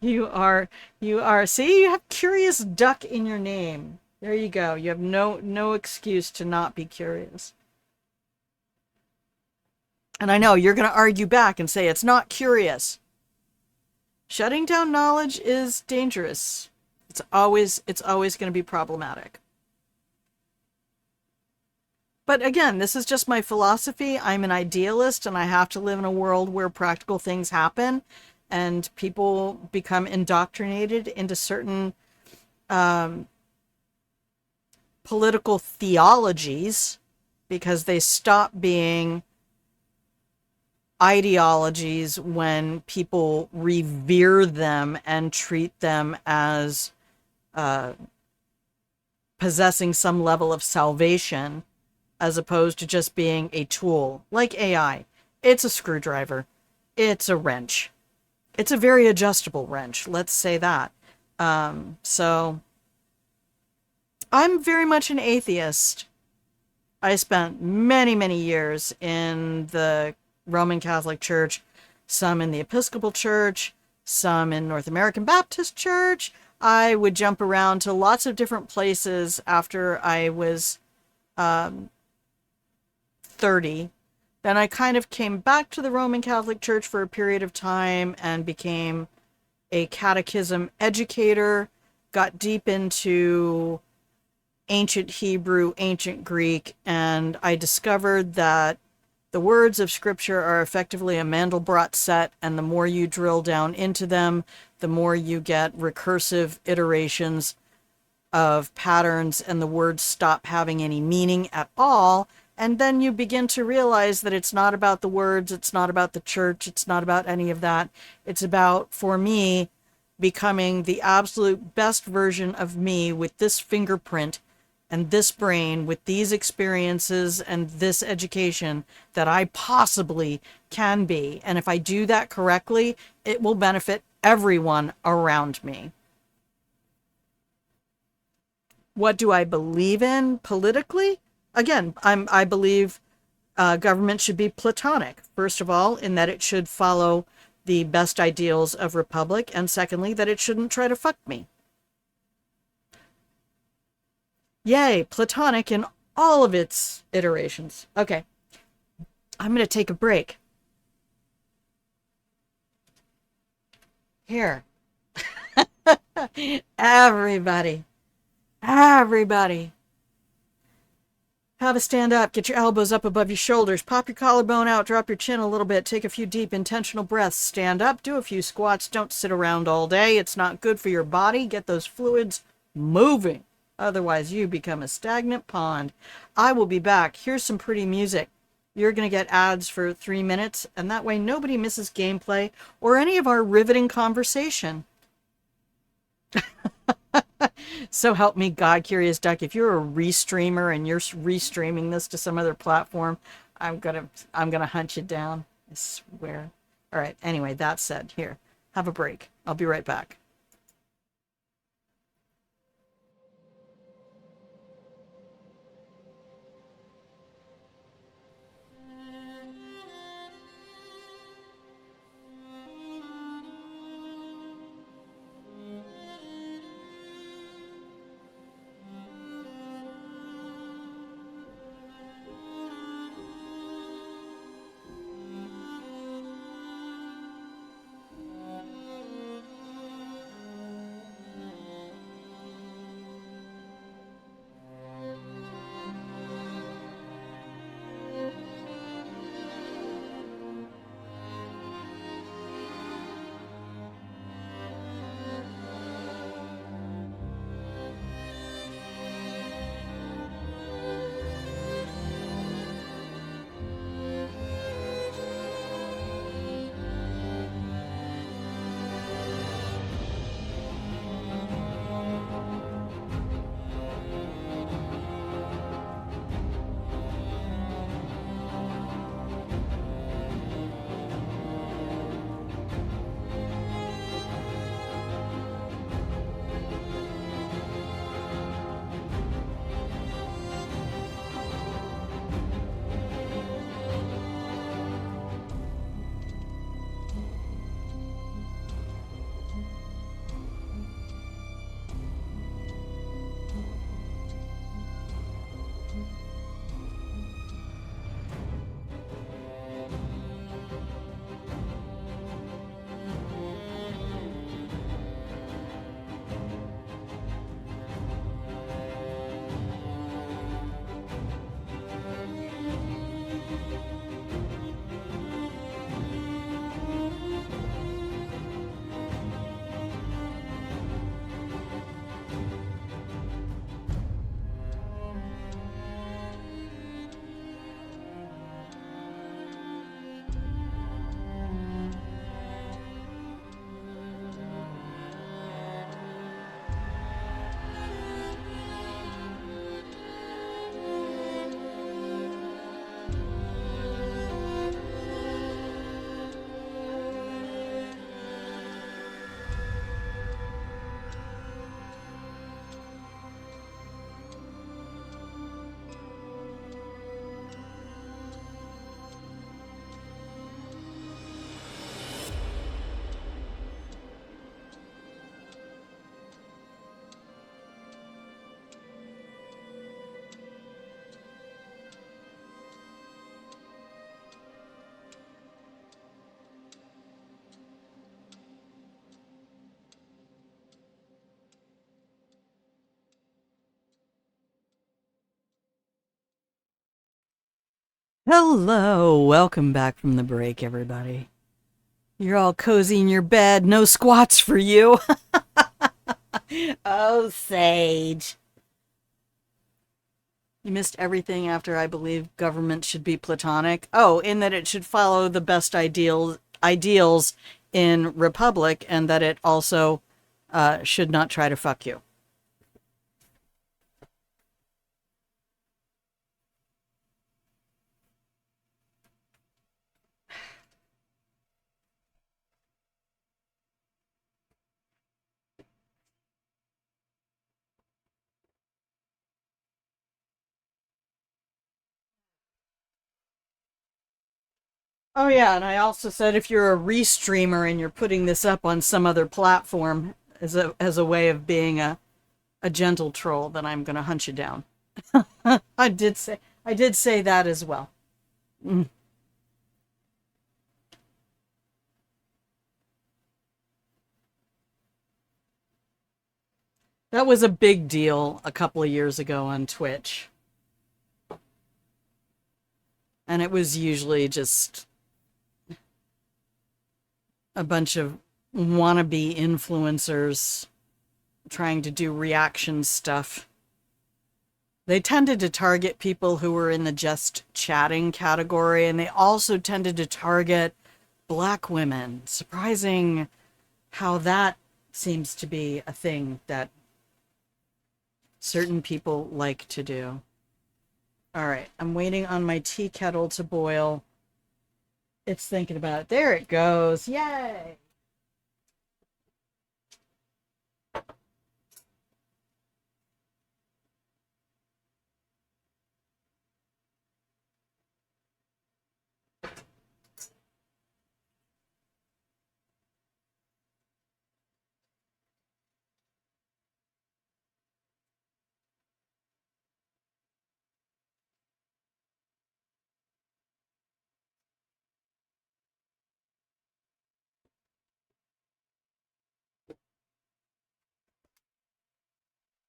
You are, see, you have Curious Duck in your name. There you go. You have no excuse to not be curious. And I know you're going to argue back and say it's not curious. Shutting down knowledge is dangerous. It's always going to be problematic. But again, this is just my philosophy. I'm an idealist, and I have to live in a world where practical things happen and people become indoctrinated into certain political theologies because they stop being ideologies when people revere them and treat them as possessing some level of salvation, as opposed to just being a tool like AI. It's a screwdriver. It's a wrench. It's a very adjustable wrench. Let's say that. So I'm very much an atheist. I spent many, many years in the Roman Catholic Church, some in the Episcopal Church, some in North American Baptist Church. I would jump around to lots of different places after I was 30. Then I kind of came back to the Roman Catholic Church for a period of time and became a catechism educator, got deep into ancient Hebrew, ancient Greek, and I discovered that the words of Scripture are effectively a Mandelbrot set, and the more you drill down into them, the more you get recursive iterations of patterns, and the words stop having any meaning at all. And then you begin to realize that it's not about the words, it's not about the church, it's not about any of that. It's about, for me, becoming the absolute best version of me with this fingerprint and this brain, with these experiences and this education that I possibly can be. And if I do that correctly, it will benefit everyone around me. What do I believe in politically? Again, I believe government should be Platonic. First of all, in that it should follow the best ideals of republic, and secondly, that it shouldn't try to fuck me. Yay, Platonic in all of its iterations. Okay, I'm going to take a break. Here. Everybody. Have a stand up, get your elbows up above your shoulders, pop your collarbone out, drop your chin a little bit, take a few deep intentional breaths, stand up, do a few squats, don't sit around all day. It's not good for your body. Get those fluids moving. Otherwise, you become a stagnant pond. I will be back. Here's some pretty music. You're going to get ads for 3 minutes, and that way nobody misses gameplay or any of our riveting conversation. So help me God, Curious Duck. If you're a restreamer and you're restreaming this to some other platform, I'm gonna hunt you down. I swear. All right. Anyway, that said, here, have a break. I'll be right back. Hello, welcome back from the break, everybody. You're all cozy in your bed, no squats for you. Oh, Sage. You missed everything after I believe government should be platonic. Oh, in that it should follow the best ideals in Republic, and that it also should not try to fuck you. Oh yeah, and I also said if you're a restreamer and you're putting this up on some other platform as a way of being a gentle troll, then I'm gonna hunt you down. I did say that as well. Mm. That was a big deal a couple of years ago on Twitch. And it was usually just a bunch of wannabe influencers trying to do reaction stuff. They tended to target people who were in the just chatting category, and they also tended to target Black women. Surprising how that seems to be a thing that certain people like to do. All right, I'm waiting on my tea kettle to boil. It's thinking about it. There it goes. Yay!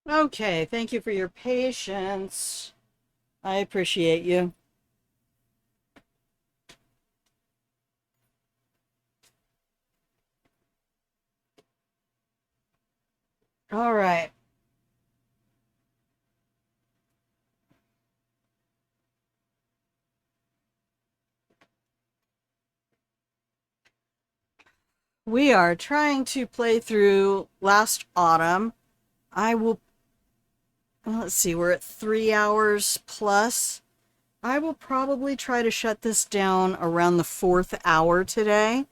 Okay, thank you for your patience. I appreciate you. All right. We are trying to play through Last Autumn. I will, let's see, we're at 3 hours plus. I will probably try to shut this down around the 4th hour today.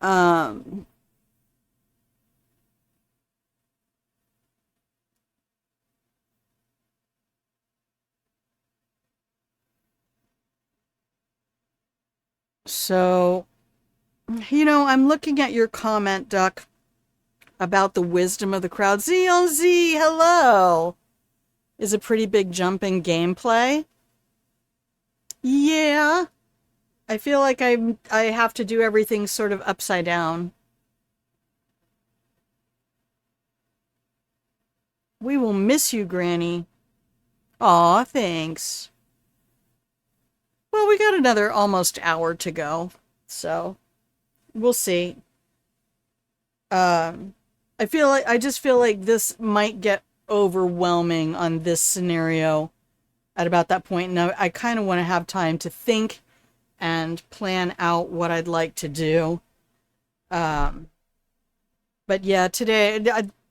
Um, so, I'm looking at your comment, Duck, about the wisdom of the crowd. Z on Z, hello! Is a pretty big jump in gameplay. Yeah. I feel like I have to do everything sort of upside down. We will miss you, Granny. Aw, thanks. we got another almost hour to go. So we'll see. I just feel like this might get overwhelming on this scenario at about that point. Now I kind of want to have time to think and plan out what I'd like to do. But yeah, today,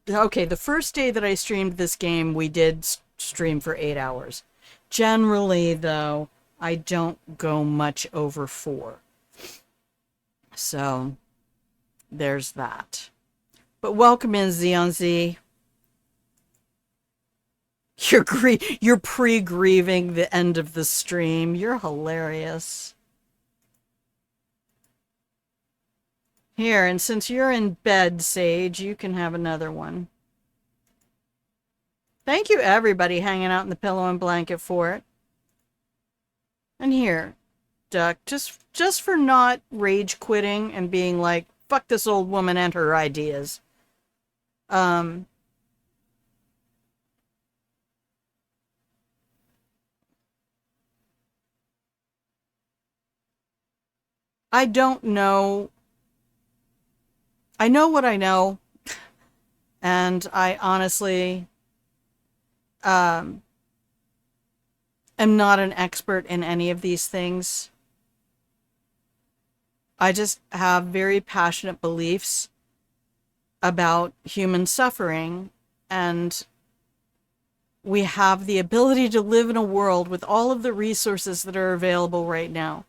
okay, the first day that I streamed this game, we did stream for 8 hours. Generally, though, I don't go much over 4. So there's that. But welcome in, Xeon Z. You're pre-grieving the end of the stream. You're hilarious. Here, and since you're in bed, Sage, you can have another one. Thank you, everybody, hanging out in the pillow and blanket for it. And here, Duck, just for not rage quitting and being like, fuck this old woman and her ideas. I don't know. I know what I know, and I honestly am not an expert in any of these things. I just have very passionate beliefs about human suffering, and we have the ability to live in a world with all of the resources that are available right now.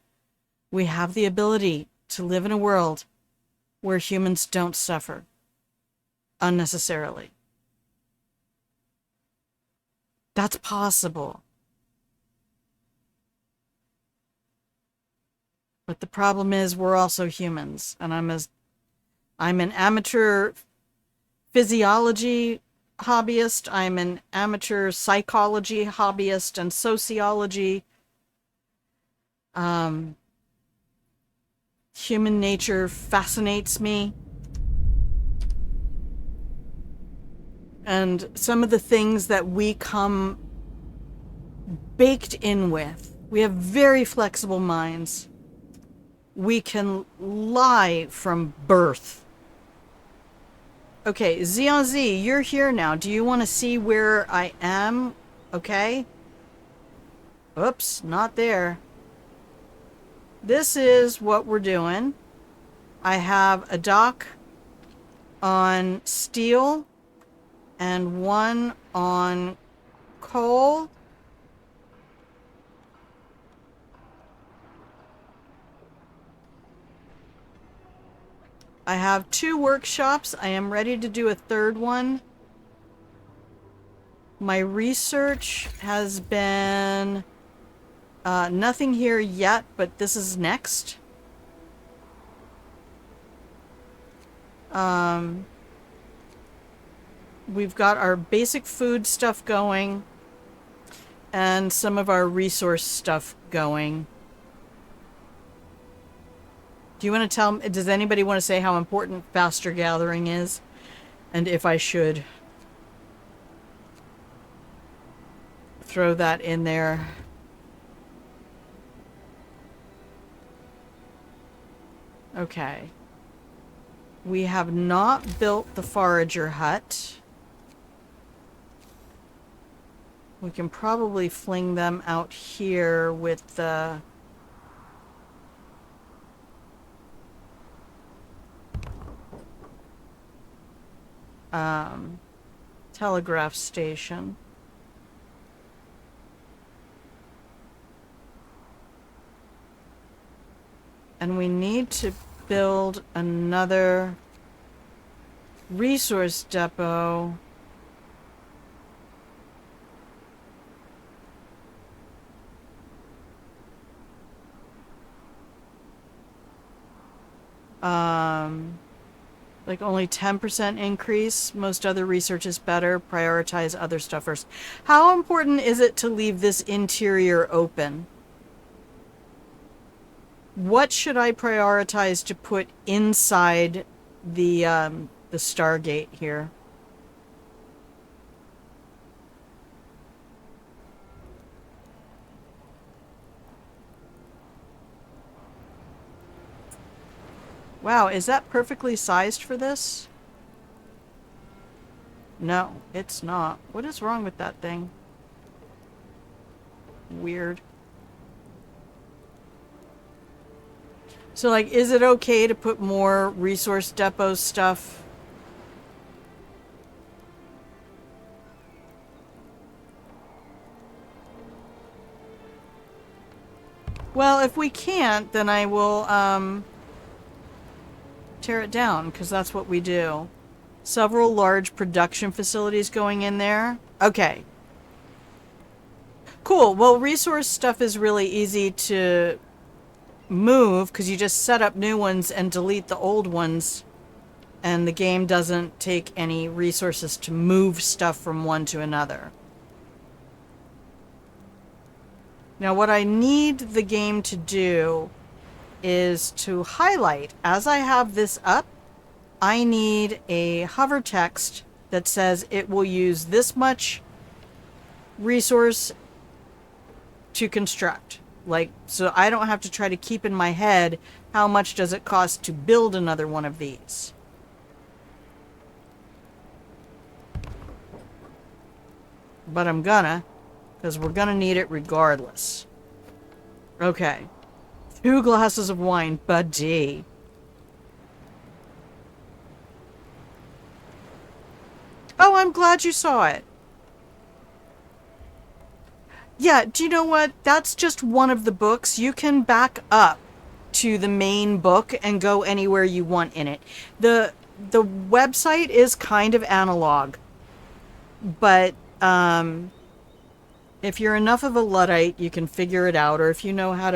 We have the ability to live in a world where humans don't suffer unnecessarily. That's possible. But the problem is we're also humans, and I'm an amateur physiology hobbyist, I'm an amateur psychology hobbyist and sociology. Human nature fascinates me. And some of the things that we come baked in with, we have very flexible minds. We can lie from birth. Okay, Xeon Z, you're here now. Do you want to see where I am? Okay. Oops, not there. This is what we're doing. I have a dock on steel and one on coal. I have 2 workshops. I am ready to do a 3rd one. My research has been nothing here yet, but this is next. We've got our basic food stuff going and some of our resource stuff going. Do you want to tell me, does anybody want to say how important faster gathering is? And if I should throw that in there. Okay. We have not built the forager hut. We can probably fling them out here with the telegraph station. And we need to build another resource depot. Like only 10% increase. Most other research is better. Prioritize other stuff first. How important is it to leave this interior open? What should I prioritize to put inside the Stargate here? Wow, is that perfectly sized for this? No, it's not. What is wrong with that thing? Weird. So, like, is it okay to put more resource depot stuff? Well, if we can't, then I will, tear it down, because that's what we do. Several large production facilities going in there. Okay. Cool. Well, resource stuff is really easy to move, because you just set up new ones and delete the old ones, and the game doesn't take any resources to move stuff from one to another. Now, what I need the game to do is to highlight, as I have this up, I need a hover text that says it will use this much resource to construct. Like, so I don't have to try to keep in my head how much does it cost to build another one of these. But I'm gonna, because we're gonna need it regardless. Okay. 2 glasses of wine, buddy. Oh, I'm glad you saw it. Yeah, do you know what? That's just one of the books. You can back up to the main book and go anywhere you want in it. The website is kind of analog, but if you're enough of a Luddite, you can figure it out, or if you know how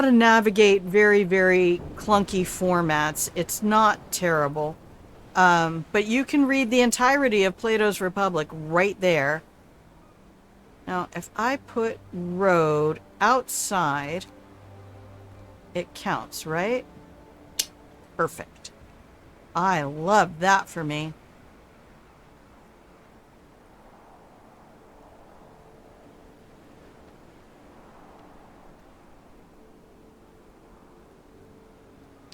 to navigate very, very clunky formats, it's not terrible. But you can read the entirety of Plato's Republic right there. Now, if I put road outside, it counts, right? Perfect. I love that for me.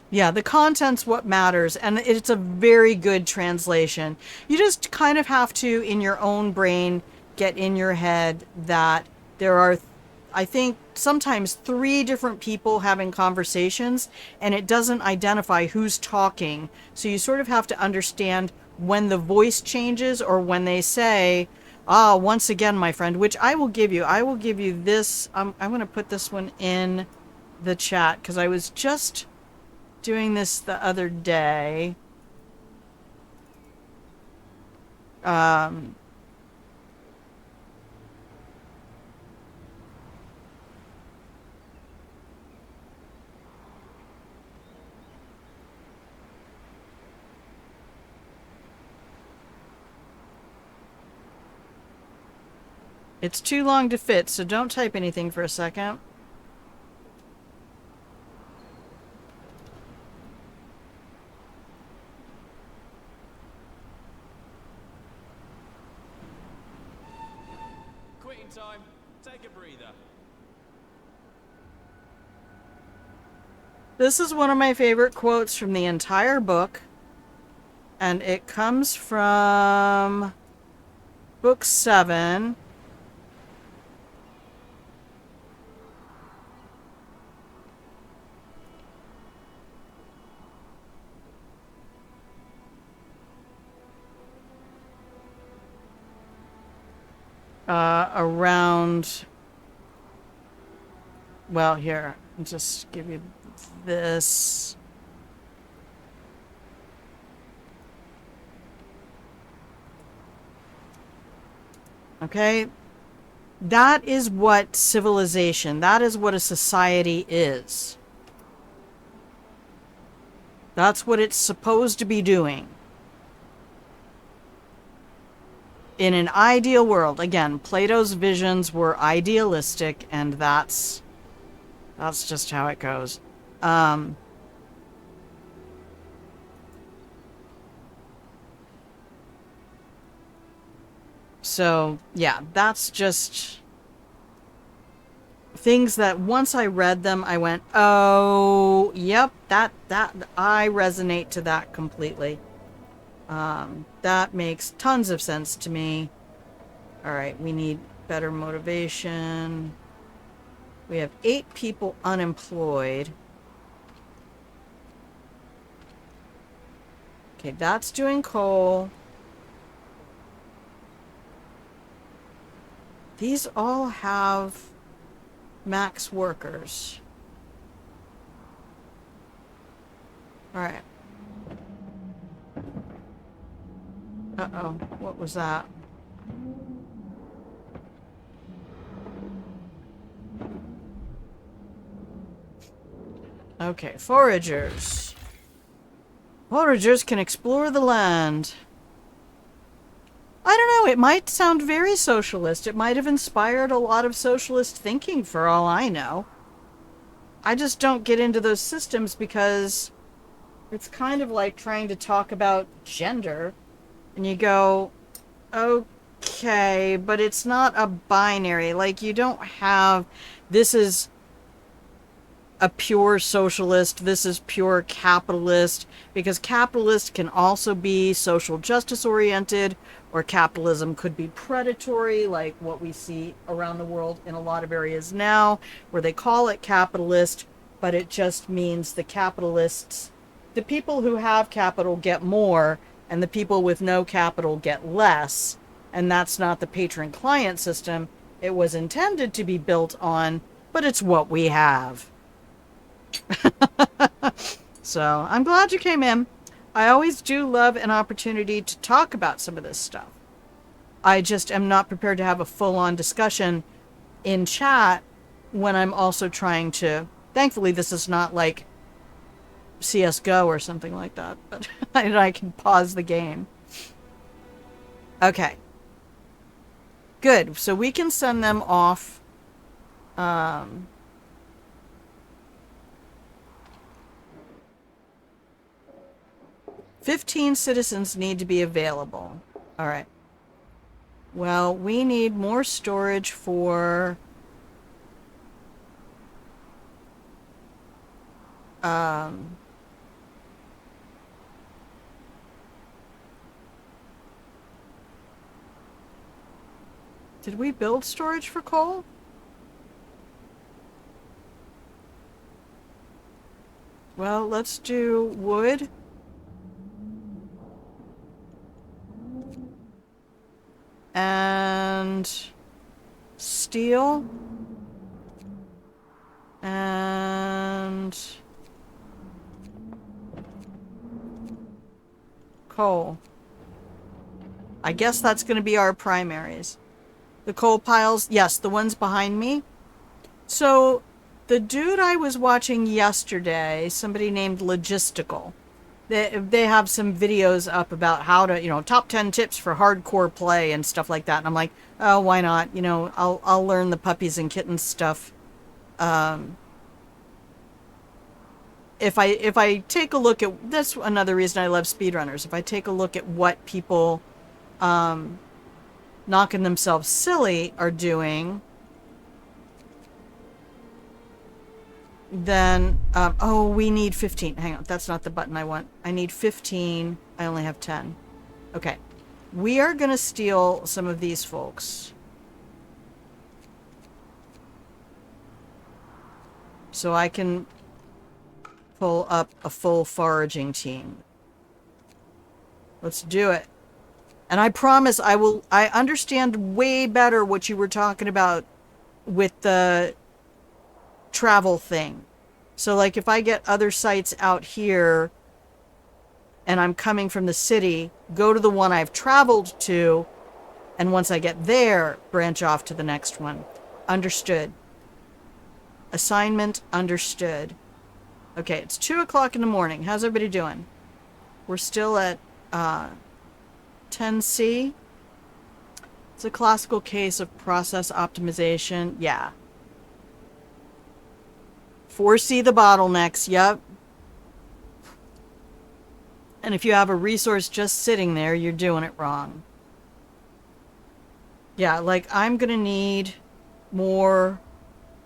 Yeah, the content's what matters, and it's a very good translation. You just kind of have to, in your own brain, get in your head that there are, I think, sometimes 3 different people having conversations, and it doesn't identify who's talking. So you sort of have to understand when the voice changes or when they say, ah, once again, my friend, which I will give you. I will give you this. I'm going to put this one in the chat, because I was just doing this the other day. It's too long to fit, so don't type anything for a second. Quitting time. Take a breather. This is one of my favorite quotes from the entire book, and it comes from book 7. Around, well, here, I'll just give you this. Okay? That is what civilization, that is what a society is. That's what it's supposed to be doing. In an ideal world, again, Plato's visions were idealistic, and that's just how it goes. So, yeah, that's just things that once I read them, I went, oh, yep, that I resonate to that completely. That makes tons of sense to me. All right, we need better motivation. We have 8 people unemployed. Okay, that's doing coal. These all have max workers. All right. Uh-oh, what was that? Okay, foragers. Foragers can explore the land. I don't know, it might sound very socialist. It might have inspired a lot of socialist thinking for all I know. I just don't get into those systems because it's kind of like trying to talk about gender. And you go, okay, but it's not a binary. Like, you don't have, this is a pure socialist, this is pure capitalist, because capitalist can also be social justice oriented, or capitalism could be predatory, like what we see around the world in a lot of areas now, where they call it capitalist, but it just means the capitalists, the people who have capital get more, and the people with no capital get less, and that's not the patron-client system it was intended to be built on, but it's what we have. So, I'm glad you came in. I always do love an opportunity to talk about some of this stuff. I just am not prepared to have a full-on discussion in chat when I'm also trying to... Thankfully, this is not like CSGO or something like that, but I can pause the game. Okay. Good. So we can send them off... 15 citizens need to be available. All right. Well, we need more storage for... Did we build storage for coal? Well, let's do wood. And steel. And coal. I guess that's going to be our primaries. The coal piles, yes, the ones behind me. So, the dude I was watching yesterday, somebody named Logistical, they have some videos up about how to, you know, top 10 tips for hardcore play and stuff like that. And I'm like, oh, why not? You know, I'll learn the puppies and kittens stuff. If I take a look at, that's another reason I love speedrunners. If I take a look at what people knocking themselves silly are doing, then, oh, we need 15. Hang on, that's not the button I want. I need 15. I only have 10. Okay. We are going to steal some of these folks. So I can pull up a full foraging team. Let's do it. And I promise I understand way better what you were talking about with the travel thing. So like if I get other sites out here and I'm coming from the city, go to the one I've traveled to, and once I get there, branch off to the next one. Understood. Assignment understood. Okay, it's 2 o'clock in the morning. How's everybody doing? We're still at 10C. It's a classical case of process optimization. Yeah. Foresee the bottlenecks. Yep. And if you have a resource just sitting there, you're doing it wrong. Yeah, like I'm gonna need more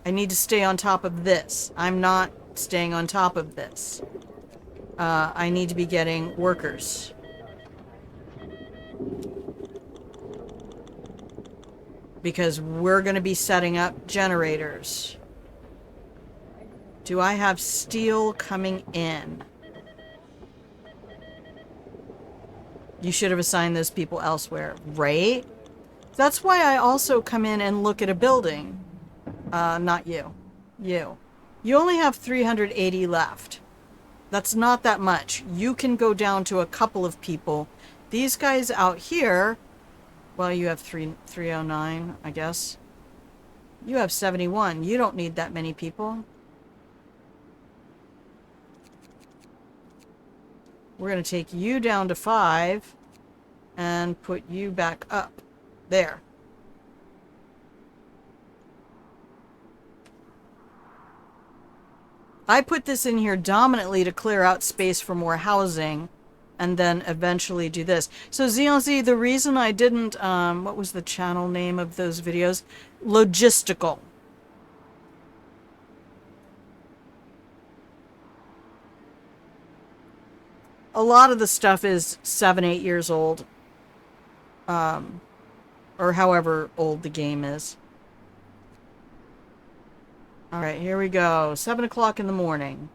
I need to stay on top of this. I'm not staying on top of this. I need to be getting workers. Because we're going to be setting up generators. Do I have steel coming in? You should have assigned those people elsewhere, right? That's why I also come in and look at a building. Not you. You. You only have 380 left. That's not that much. You can go down to a couple of people. These guys out here, well, you have 309, I guess. You have 71. You don't need that many people. We're going to take you down to 5 and put you back up. There. I put this in here dominantly to clear out space for more housing and then eventually do this. So ZLZ, the reason I didn't, what was the channel name of those videos? Logistical. A lot of the stuff is 7, 8 years old. Or however old the game is. Alright, here we go. 7 o'clock in the morning.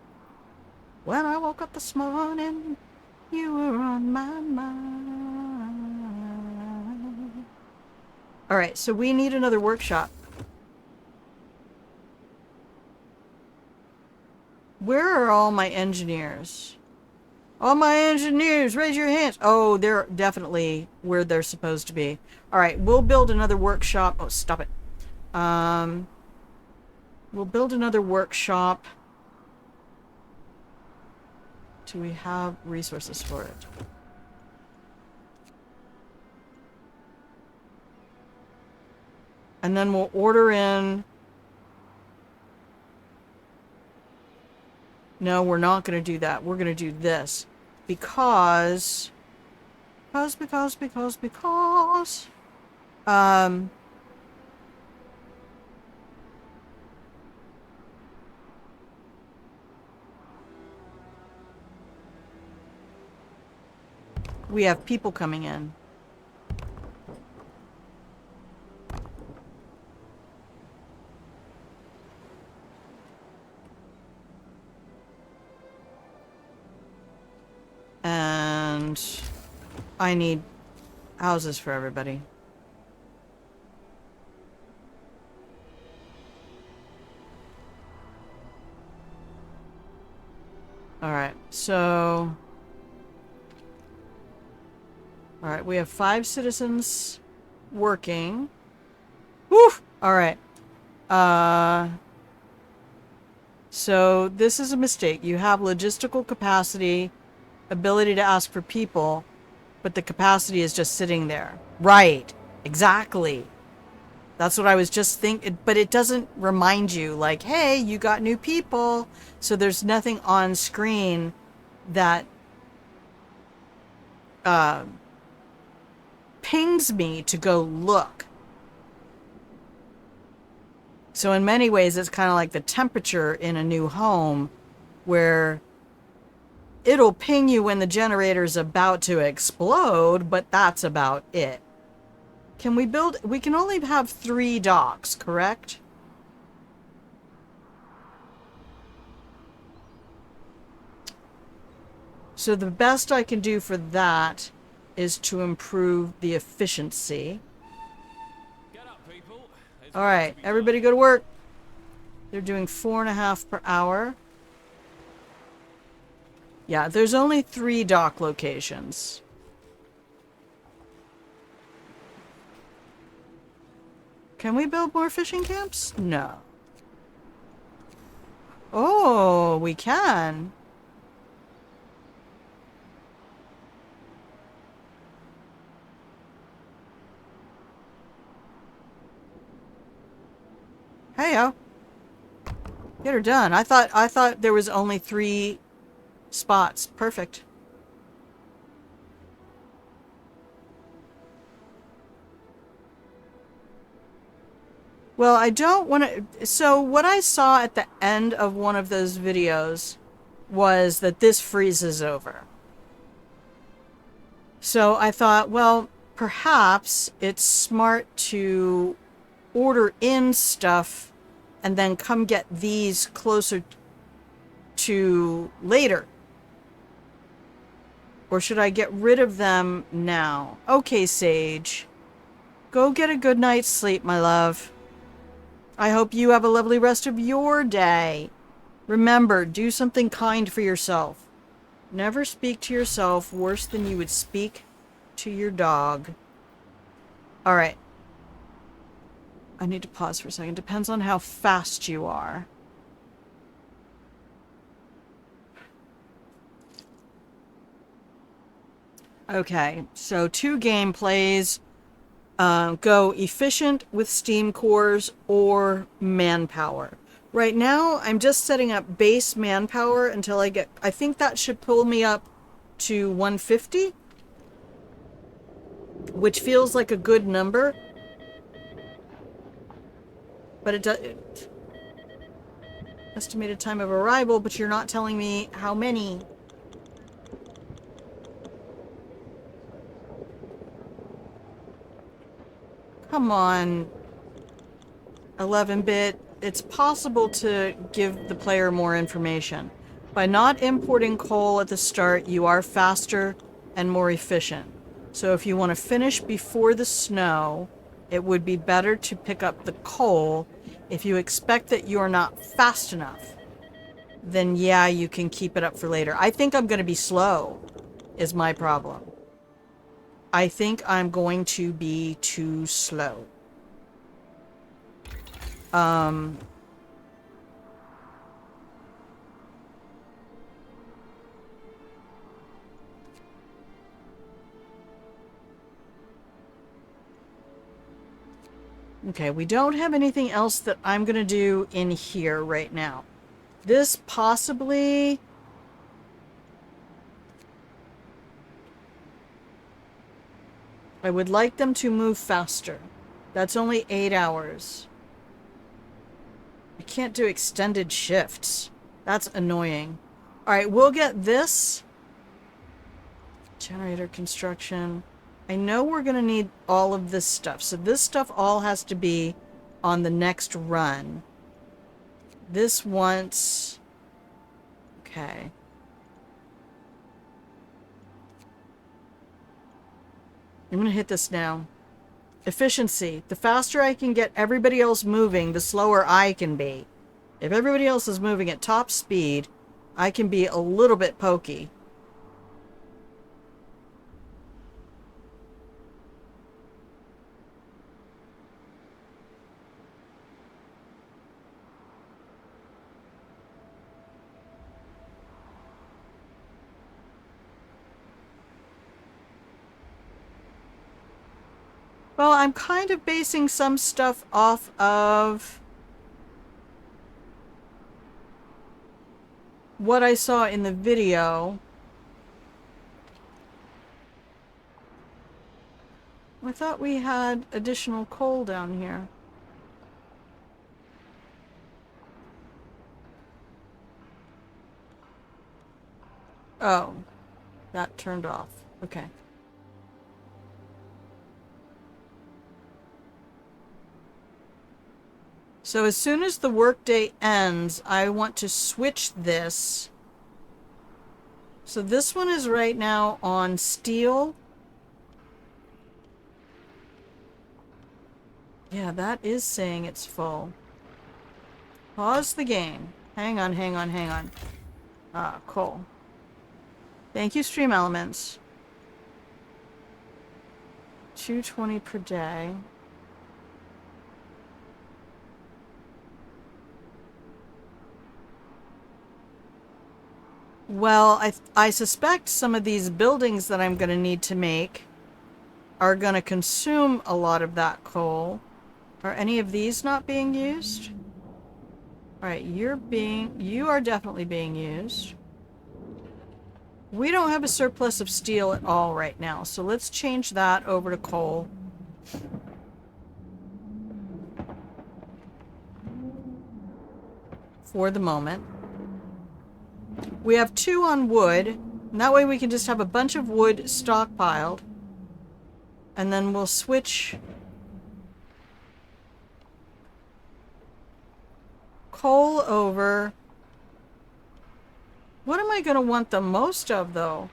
When I woke up this morning, you were on my mind. Alright, so we need another workshop. Where are all my engineers? All my engineers, raise your hands. Oh, they're definitely where they're supposed to be. Alright, we'll build another workshop. Oh, stop it. We'll build another workshop. Do we have resources for it? And then we'll order in... No, we're not going to do that. We're going to do this. Because... we have people coming in. And I need houses for everybody. Alright, so... Alright, we have 5 citizens working. Woo! Alright. So this is a mistake. You have logistical capacity, ability to ask for people, but the capacity is just sitting there. Right. Exactly. That's what I was just thinking, but it doesn't remind you, like, hey, you got new people. So there's nothing on screen that pings me to go look. So in many ways, it's kind of like the temperature in a new home, where it'll ping you when the generator's about to explode, but that's about it. Can we build... We can only have 3 docks, correct? So the best I can do for that is to improve the efficiency. Alright, everybody go to work. They're doing 4.5 per hour. Yeah, there's only 3 dock locations. Can we build more fishing camps? No. Oh, we can. Heyo. Get her done. I thought there was only 3 spots. Perfect. Well, I don't want to... So what I saw at the end of one of those videos was that this freezes over. So I thought, well, perhaps it's smart to order in stuff and then come get these closer to later. Or should I get rid of them now? Okay, Sage. Go get a good night's sleep, my love. I hope you have a lovely rest of your day. Remember, do something kind for yourself. Never speak to yourself worse than you would speak to your dog. Alright. I need to pause for a second. Depends on how fast you are. Okay, so 2 gameplays. Go efficient with steam cores or manpower. Right now, I'm just setting up base manpower until I get... I think that should pull me up to 150. Which feels like a good number. But it does... Estimated time of arrival, but you're not telling me how many. Come on, 11-bit. It's possible to give the player more information. By not importing coal at the start, you are faster and more efficient. So if you want to finish before the snow, it would be better to pick up the coal. If you expect that you're not fast enough, then yeah, you can keep it up for later. I think I'm going to be slow, is my problem. I think I'm going to be too slow. Okay, we don't have anything else that I'm going to do in here right now. This possibly... I would like them to move faster. That's only 8 hours. I can't do extended shifts. That's annoying. Alright, we'll get this. Generator construction. I know we're going to need all of this stuff. So this stuff all has to be on the next run. This once... Okay. I'm going to hit this now. Efficiency. The faster I can get everybody else moving, the slower I can be. If everybody else is moving at top speed, I can be a little bit pokey. Well, I'm kind of basing some stuff off of what I saw in the video. I thought we had additional coal down here. Oh, that turned off. Okay. So as soon as the workday ends, I want to switch this. So this one is right now on steel. Yeah, that is saying it's full. Pause the game. Hang on, hang on, hang on. Ah, cool. Thank you, Stream Elements. 220 per day. Well, I suspect some of these buildings that I'm going to need to make are going to consume a lot of that coal. Are any of these not being used? Alright, you are definitely being used. We don't have a surplus of steel at all right now, so let's change that over to coal. for the moment. We have 2 on wood, and that way we can just have a bunch of wood stockpiled. And then we'll switch coal over. What am I going to want the most of, though?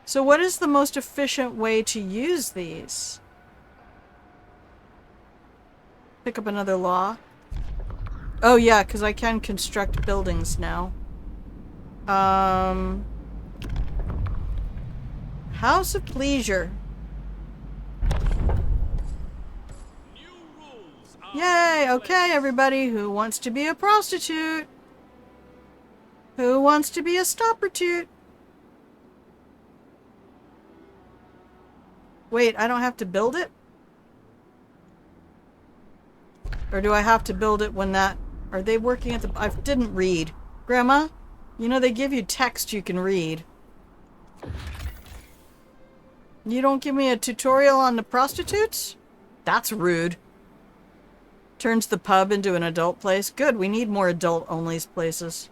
So what is the most efficient way to use these? Pick up another law. Oh yeah, because I can construct buildings now. House of Pleasure. Yay! Okay, everybody who wants to be a prostitute? Who wants to be a stoppertoot? Wait, I don't have to build it? Or do I have to build it when that... Are they working at the... I didn't read. Grandma, you know they give you text you can read. You don't give me a tutorial on the prostitutes? That's rude. Turns the pub into an adult place. Good, we need more adult-only places.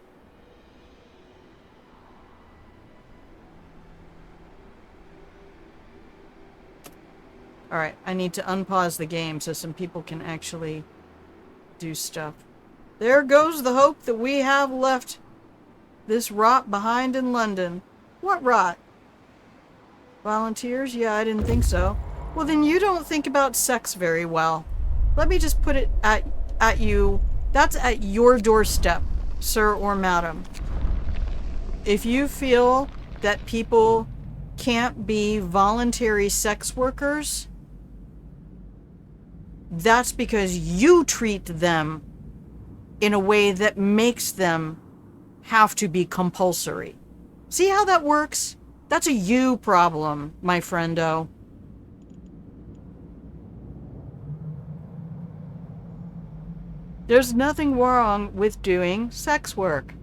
Alright, I need to unpause the game so some people can actually do stuff. There goes the hope that we have left this rot behind in London. What rot? Volunteers? Yeah, I didn't think so. Well, then you don't think about sex very well. Let me just put it at you. That's at your doorstep, sir or madam. If you feel that people can't be voluntary sex workers, that's because you treat them in a way that makes them have to be compulsory. See how that works? That's a you problem, my friendo. There's nothing wrong with doing sex work.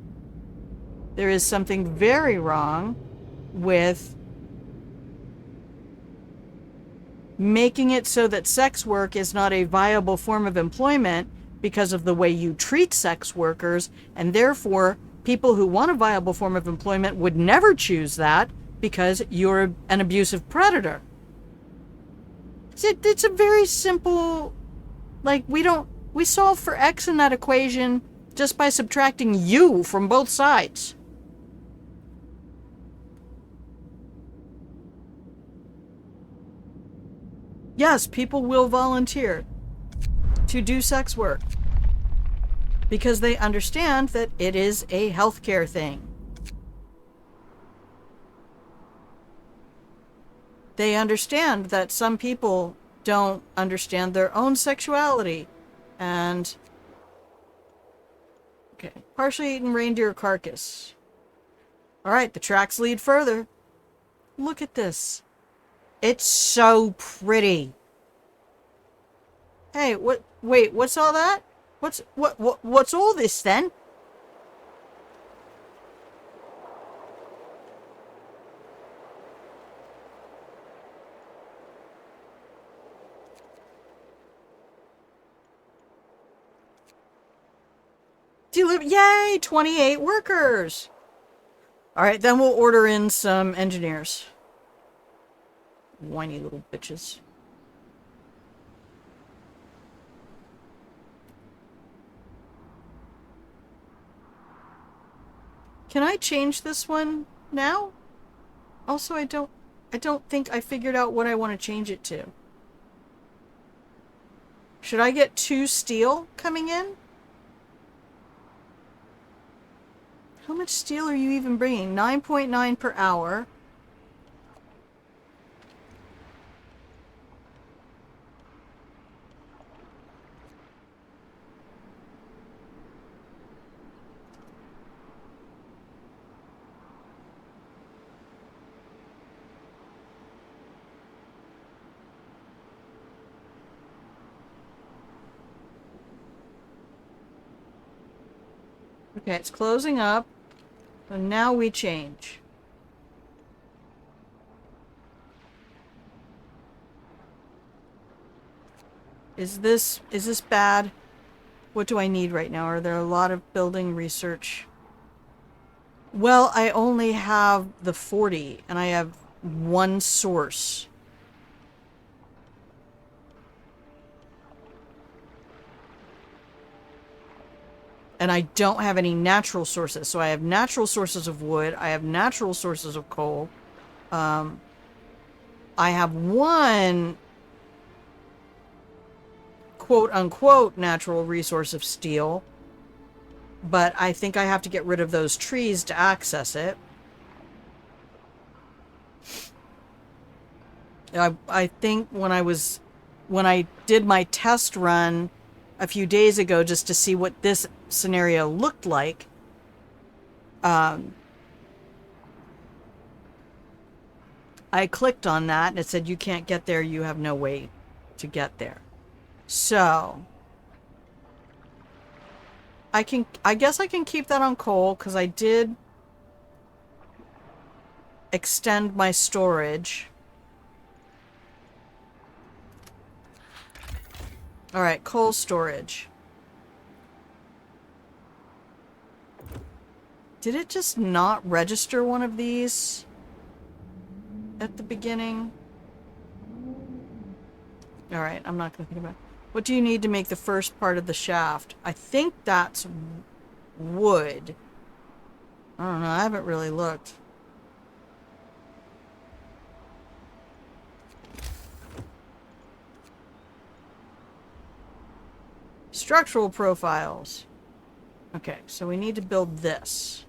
There is something very wrong with making it so that sex work is not a viable form of employment because of the way you treat sex workers, and therefore people who want a viable form of employment would never choose that because you're an abusive predator. It's a very simple, like, we solve for X in that equation just by subtracting you from both sides. Yes, people will volunteer to do sex work because they understand that it is a healthcare thing. They understand that some people don't understand their own sexuality and... Okay, partially eaten reindeer carcass. Alright, the tracks lead further. Look at this. It's so pretty. Hey, wait, what's all that? What's all this then? Yay, 28 workers. All right, then we'll order in some engineers. Whiny little bitches. Can I change this one now? Also, I don't think I figured out what I want to change it to. Should I get 2 steel coming in? How much steel are you even bringing? 9.9 per hour. Okay, it's closing up. So now we change. Is this bad? What do I need right now? Are there a lot of building research? Well, I only have the 40, and I have one source. And I don't have any natural sources. So I have natural sources of wood. I have natural sources of coal. I have one quote-unquote natural resource of steel. But I think I have to get rid of those trees to access it. I think when I did my test run a few days ago just to see what this scenario looked like, I clicked on that and it said you can't get there, you have no way to get there. So I guess I can keep that on coal because I did extend my storage. All right, coal storage. Did it just not register one of these at the beginning? All right, I'm not going to think about it. What do you need to make the first part of the shaft? I think that's wood. I don't know. I haven't really looked. Structural profiles. Okay, so we need to build this.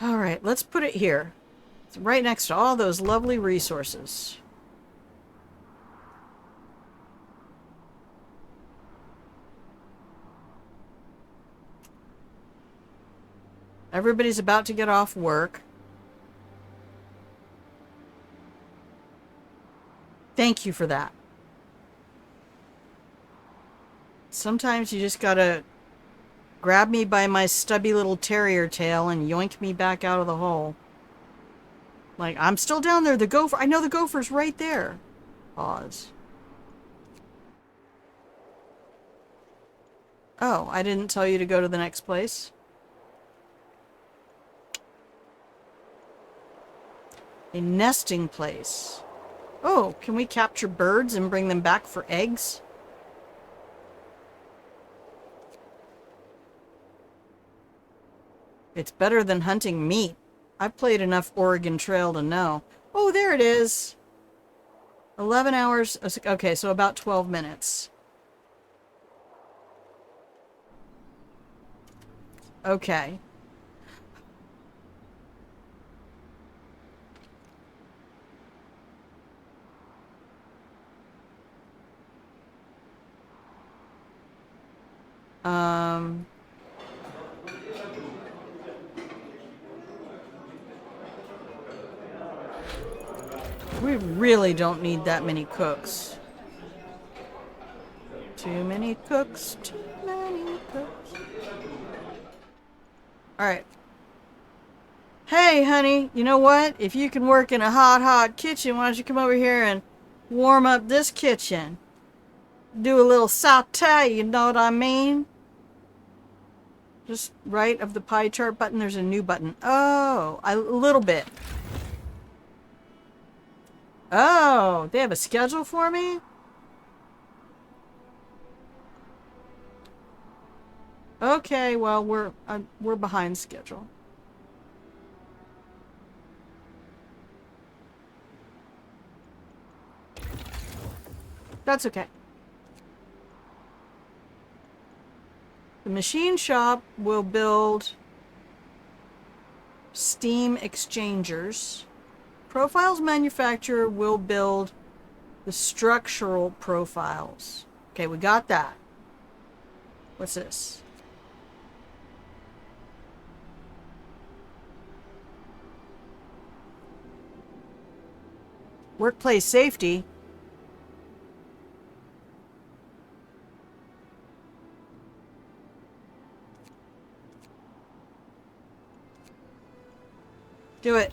All right, let's put it here. It's right next to all those lovely resources. Everybody's about to get off work. Thank you for that. Sometimes you just gotta grab me by my stubby little terrier tail and yoink me back out of the hole. Like, I'm still down there. The gopher. I know the gopher's right there. Pause. Oh, I didn't tell you to go to the next place? A nesting place. Oh, can we capture birds and bring them back for eggs? It's better than hunting meat. I've played enough Oregon Trail to know. Oh, there it is. 11 hours. Okay, so about 12 minutes. Okay. We really don't need that many cooks. Too many cooks, too many cooks. Alright. Hey, honey, you know what? If you can work in a hot, hot kitchen, why don't you come over here and warm up this kitchen? Do a little saute, you know what I mean? Just right of the pie chart button, there's a new button. Oh, a little bit. Oh, they have a schedule for me? Okay, well, we're behind schedule. That's okay. The machine shop will build steam exchangers. Profiles manufacturer will build the structural profiles. Okay, we got that. What's this? Workplace safety. Do it.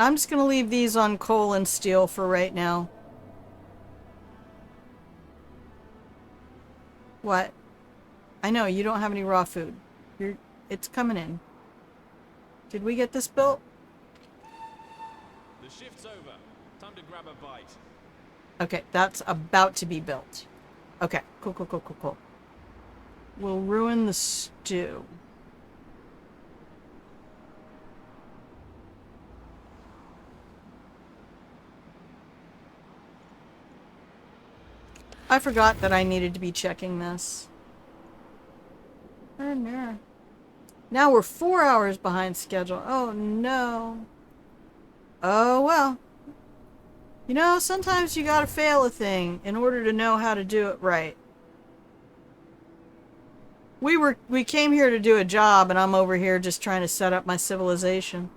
I'm just gonna leave these on coal and steel for right now. What? I know, you don't have any raw food. It's coming in. Did we get this built? The shift's over. Time to grab a bite. Okay, that's about to be built. Okay, cool, cool, cool, cool, cool. We'll ruin the stew. I forgot that I needed to be checking this. Oh, no. Now we're 4 hours behind schedule. Oh, no. Oh, well. You know, sometimes you gotta fail a thing in order to know how to do it right. We came here to do a job, and I'm over here just trying to set up my civilization.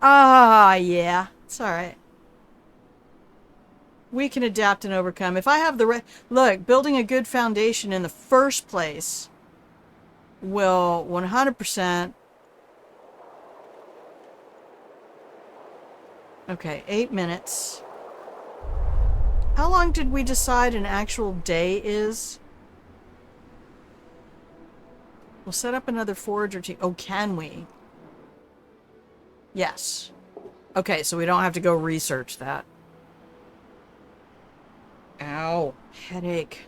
Ah, yeah. It's alright. We can adapt and overcome. If I have the look, building a good foundation in the first place will 100%. Okay, 8 minutes. How long did we decide an actual day is? We'll set up another forager team. Oh, can we? Yes. Okay, so we don't have to go research that. Ow. Headache.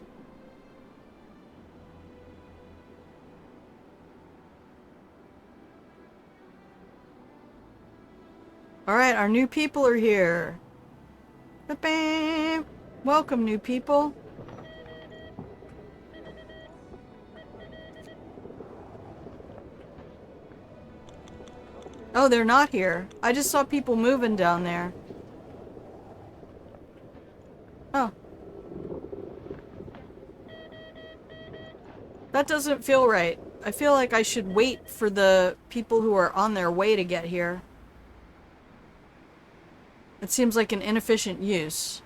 Alright, our new people are here. Ba-bam. Welcome, new people. Oh, they're not here. I just saw people moving down there. Oh. That doesn't feel right. I feel like I should wait for the people who are on their way to get here. It seems like an inefficient use.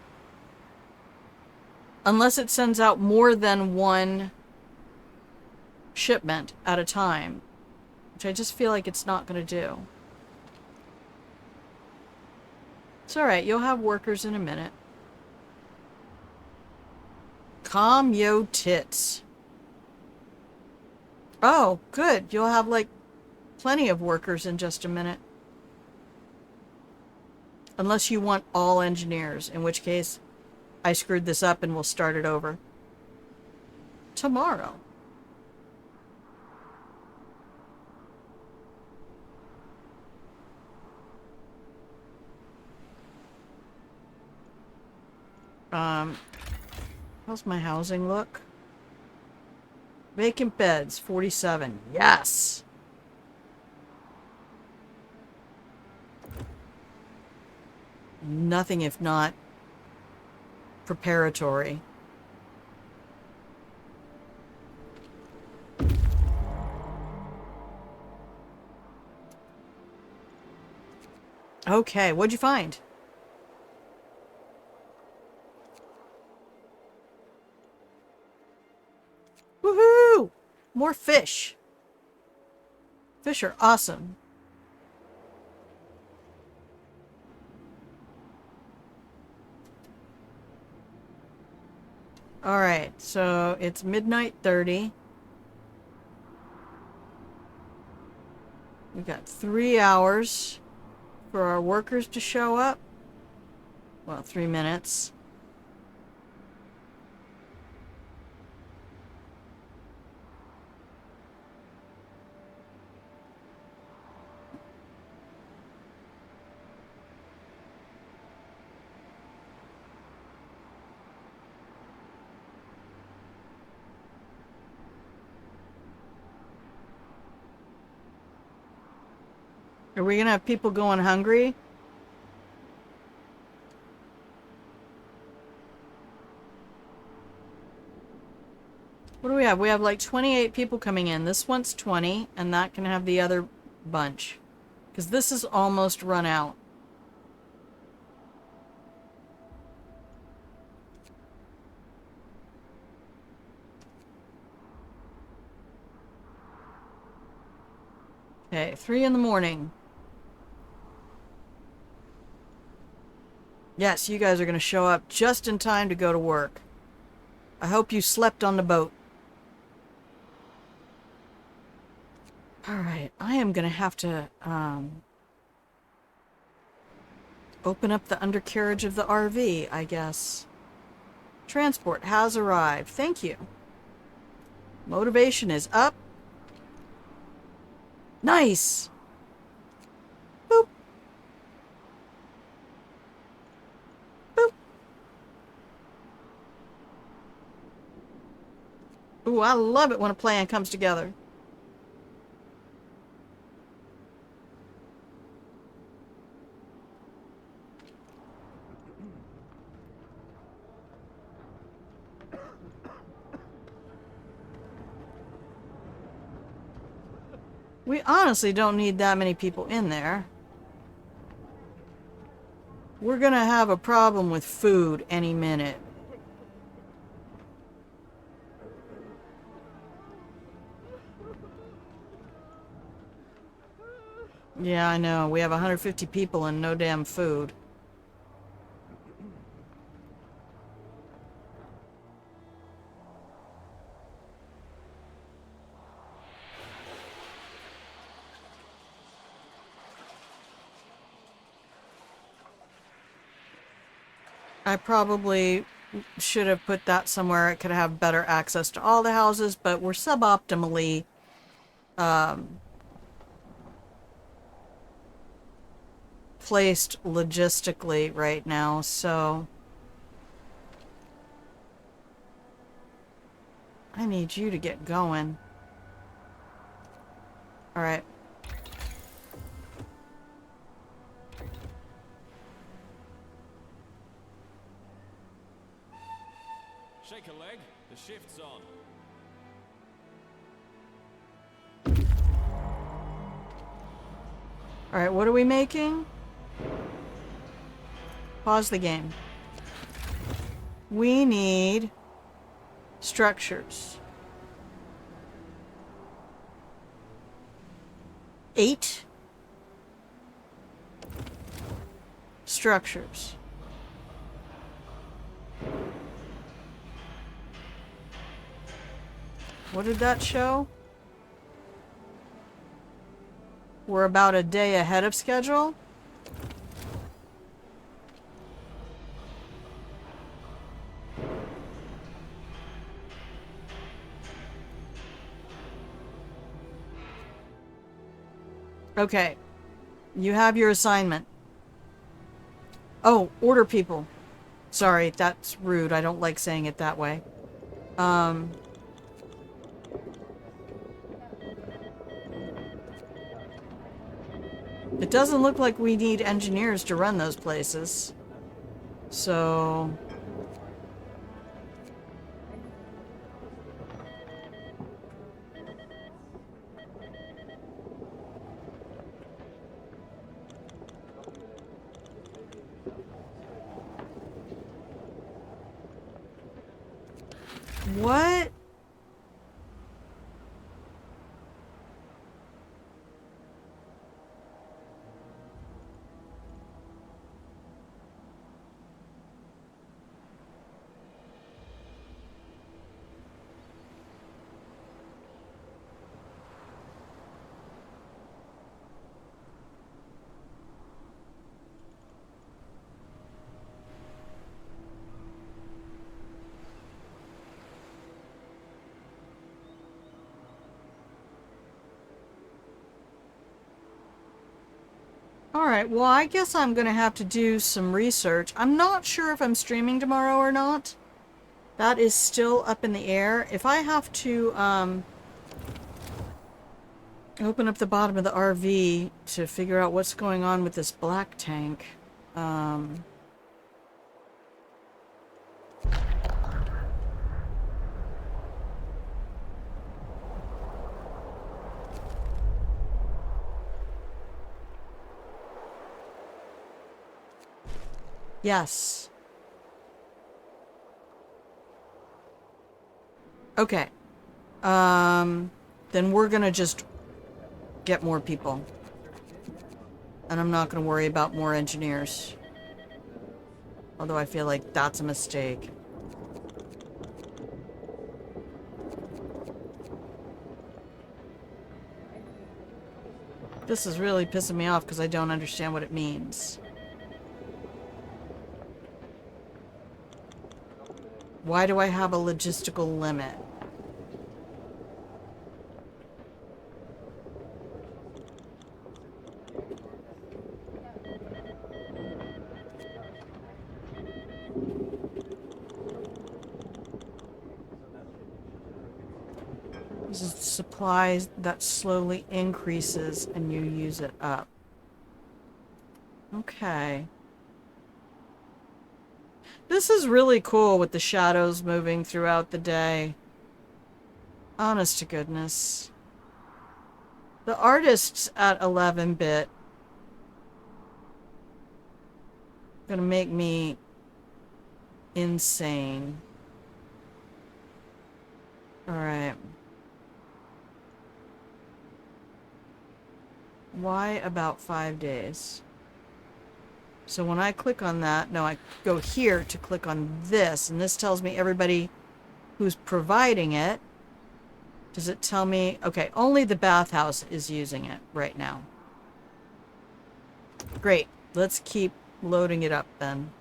Unless it sends out more than one shipment at a time. Which I just feel like it's not going to do. It's alright, you'll have workers in a minute. Calm yo tits. Oh, good. You'll have, like, plenty of workers in just a minute. Unless you want all engineers, in which case I screwed this up and we'll start it over. Tomorrow. How's my housing look? Vacant beds, 47. Yes! Nothing if not preparatory. Okay, what'd you find? Woohoo! More fish. Fish are awesome. Alright, so it's midnight 30. We've got 3 hours for our workers to show up. Well, 3 minutes. Are we gonna have people going hungry? What do we have? We have like 28 people coming in. This one's 20, and that can have the other bunch. Because this is almost run out. Okay, 3 in the morning. Yes, you guys are going to show up just in time to go to work. I hope you slept on the boat. Alright, I am going to have to, open up the undercarriage of the RV, I guess. Transport has arrived. Thank you. Motivation is up. Nice! Boop. Boop. Ooh, I love it when a plan comes together. We honestly don't need that many people in there. We're gonna have a problem with food any minute. Yeah, I know. We have 150 people and no damn food. I probably should have put that somewhere it could have better access to all the houses, but we're suboptimally placed logistically right now, so I need you to get going. Alright. Shake a leg. The shift's on. Alright, what are we making? Pause the game. We need structures. 8 structures. What did that show? We're about a day ahead of schedule. Okay. You have your assignment. Oh, order people. Sorry, that's rude. I don't like saying it that way. It doesn't look like we need engineers to run those places. So... What? Alright, well, I guess I'm gonna have to do some research. I'm not sure if I'm streaming tomorrow or not. That is still up in the air. If I have to, open up the bottom of the RV to figure out what's going on with this black tank, yes. Okay. Then we're gonna just get more people. And I'm not going to worry about more engineers. Although I feel like that's a mistake. This is really pissing me off because I don't understand what it means. Why do I have a logistical limit? This is supplies that slowly increases and you use it up. Okay. This is really cool with the shadows moving throughout the day. Honest to goodness. The artists at 11-bit gonna make me insane. Alright. Why about 5 days? So when I click on that, no, I go here to click on this, and this tells me everybody who's providing it. Does it tell me? Okay, only the bathhouse is using it right now. Great. Let's keep loading it up then.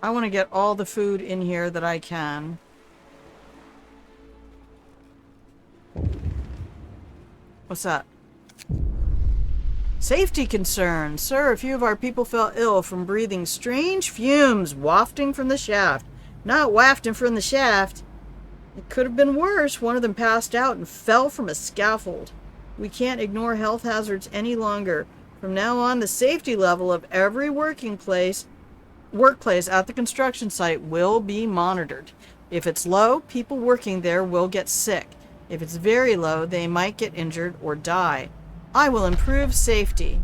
I want to get all the food in here that I can. What's that? Safety concerns. Sir, a few of our people fell ill from breathing strange fumes wafting from the shaft. Not wafting from the shaft. It could have been worse. One of them passed out and fell from a scaffold. We can't ignore health hazards any longer. From now on, the safety level of every workplace at the construction site will be monitored. If it's low, people working there will get sick. If it's very low, they might get injured or die. I will improve safety.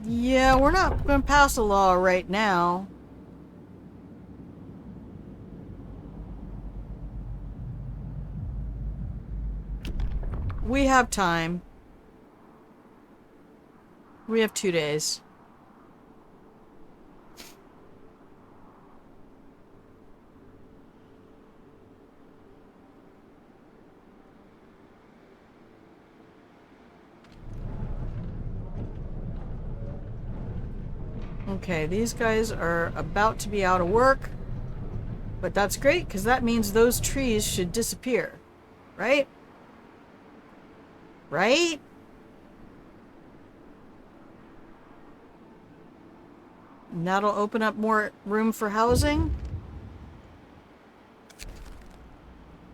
Yeah, we're not going to pass a law right now. We have time. We have 2 days. Okay, these guys are about to be out of work. But that's great, because that means those trees should disappear. Right? Right? And that'll open up more room for housing.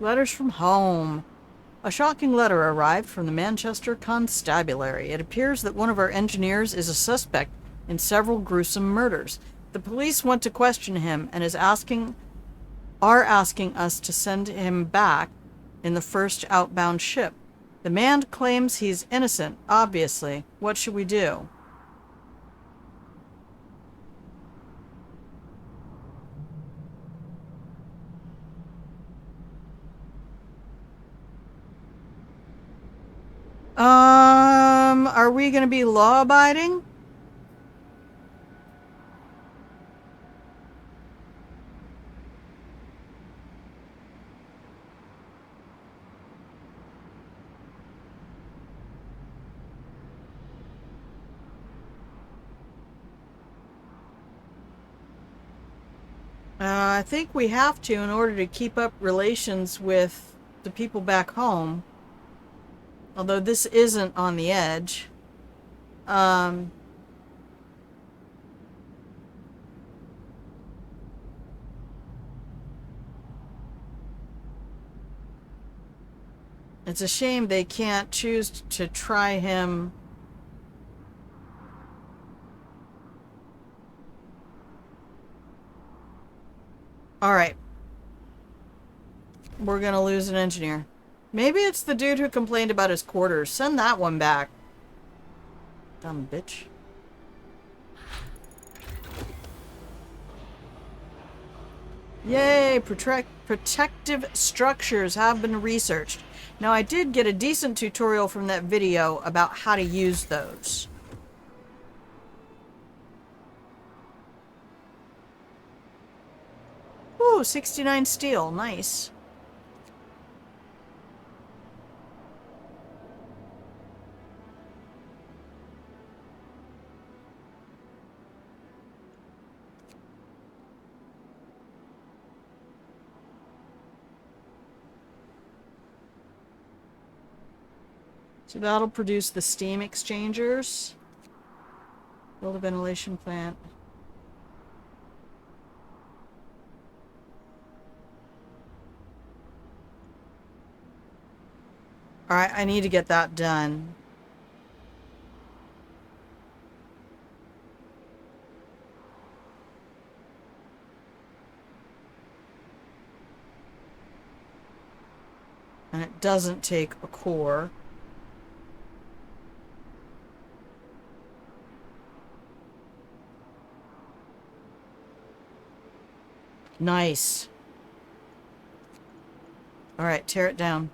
Letters from home. A shocking letter arrived from the Manchester Constabulary. It appears that one of our engineers is a suspect in several gruesome murders. The police want to question him and are asking us to send him back in the first outbound ship. The man claims he's innocent, obviously. What should we do? Are we gonna be law-abiding? I think we have to in order to keep up relations with the people back home. Although this isn't on the edge. It's a shame they can't choose to try him. Alright. We're gonna lose an engineer. Maybe it's the dude who complained about his quarters. Send that one back. Dumb bitch. Yay! Protective structures have been researched. Now, I did get a decent tutorial from that video about how to use those. Ooh, 69 steel. Nice. So that'll produce the steam exchangers. Build a ventilation plant. Alright, I need to get that done. And it doesn't take a core. Nice. Alright, tear it down.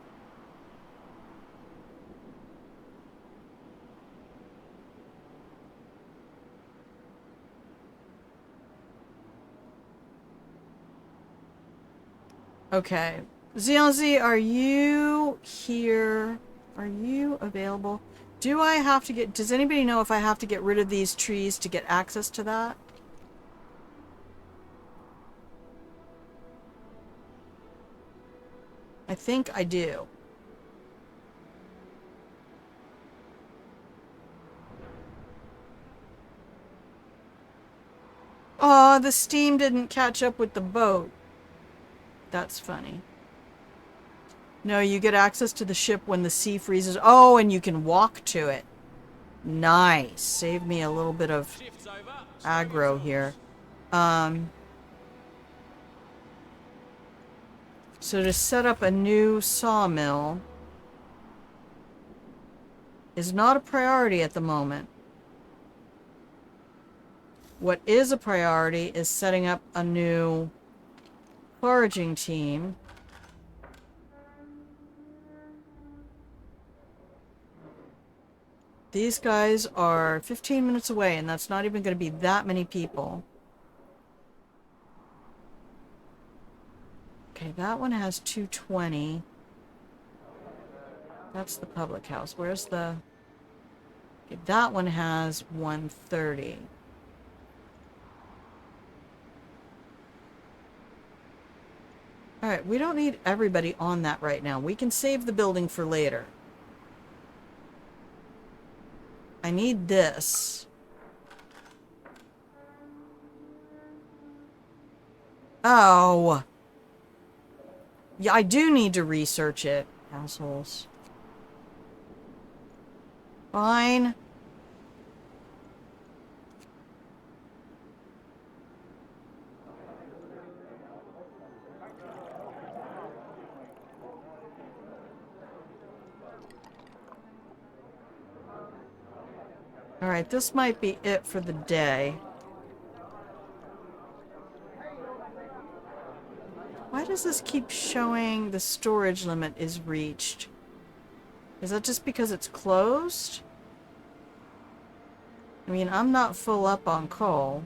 Okay. Xianzi, are you here? Are you available? Do I have to get... Does anybody know if I have to get rid of these trees to get access to that? I think I do. Oh, the steam didn't catch up with the boat. That's funny. No, you get access to the ship when the sea freezes. Oh, and you can walk to it. Nice. Save me a little bit of aggro here. So to set up a new sawmill is not a priority at the moment. What is a priority is setting up a new foraging team. These guys are 15 minutes away, and that's not even going to be that many people. Okay, that one has 220. That's the public house. Where's the... Okay, that one has 130. Alright, we don't need everybody on that right now. We can save the building for later. I need this. Oh! Yeah, I do need to research it, assholes. Fine. Alright, this might be it for the day. Why does this keep showing the storage limit is reached? Is that just because it's closed? I mean, I'm not full up on coal.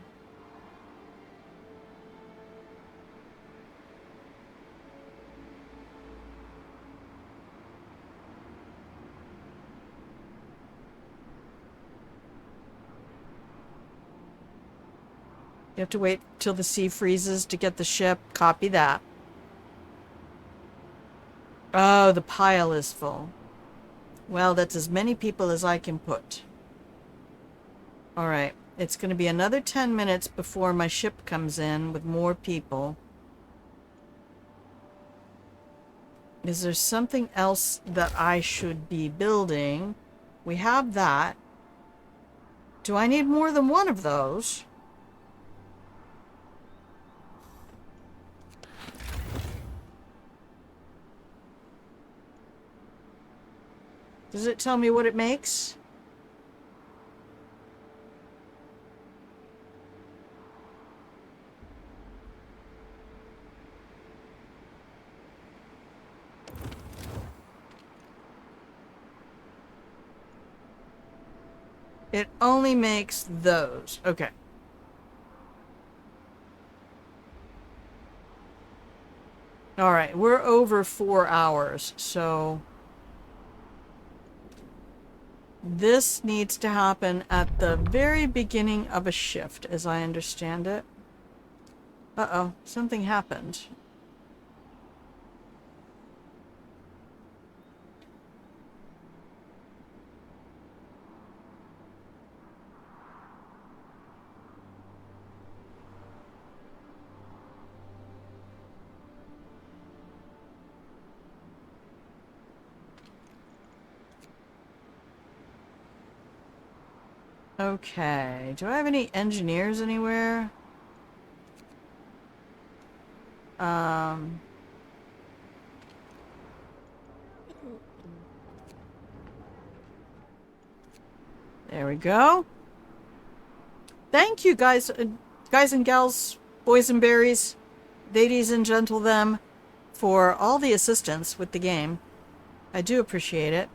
You have to wait till the sea freezes to get the ship. Copy that. Oh, the pile is full. Well, that's as many people as I can put. Alright. It's going to be another 10 minutes before my ship comes in with more people. Is there something else that I should be building? We have that. Do I need more than one of those? Does it tell me what it makes? It only makes those. Okay. Alright, we're over 4 hours, so... This needs to happen at the very beginning of a shift, as I understand it. Uh-oh, something happened. Okay, do I have any engineers anywhere? There we go. Thank you, guys and gals, boys and berries, ladies and gentle them, for all the assistance with the game. I do appreciate it.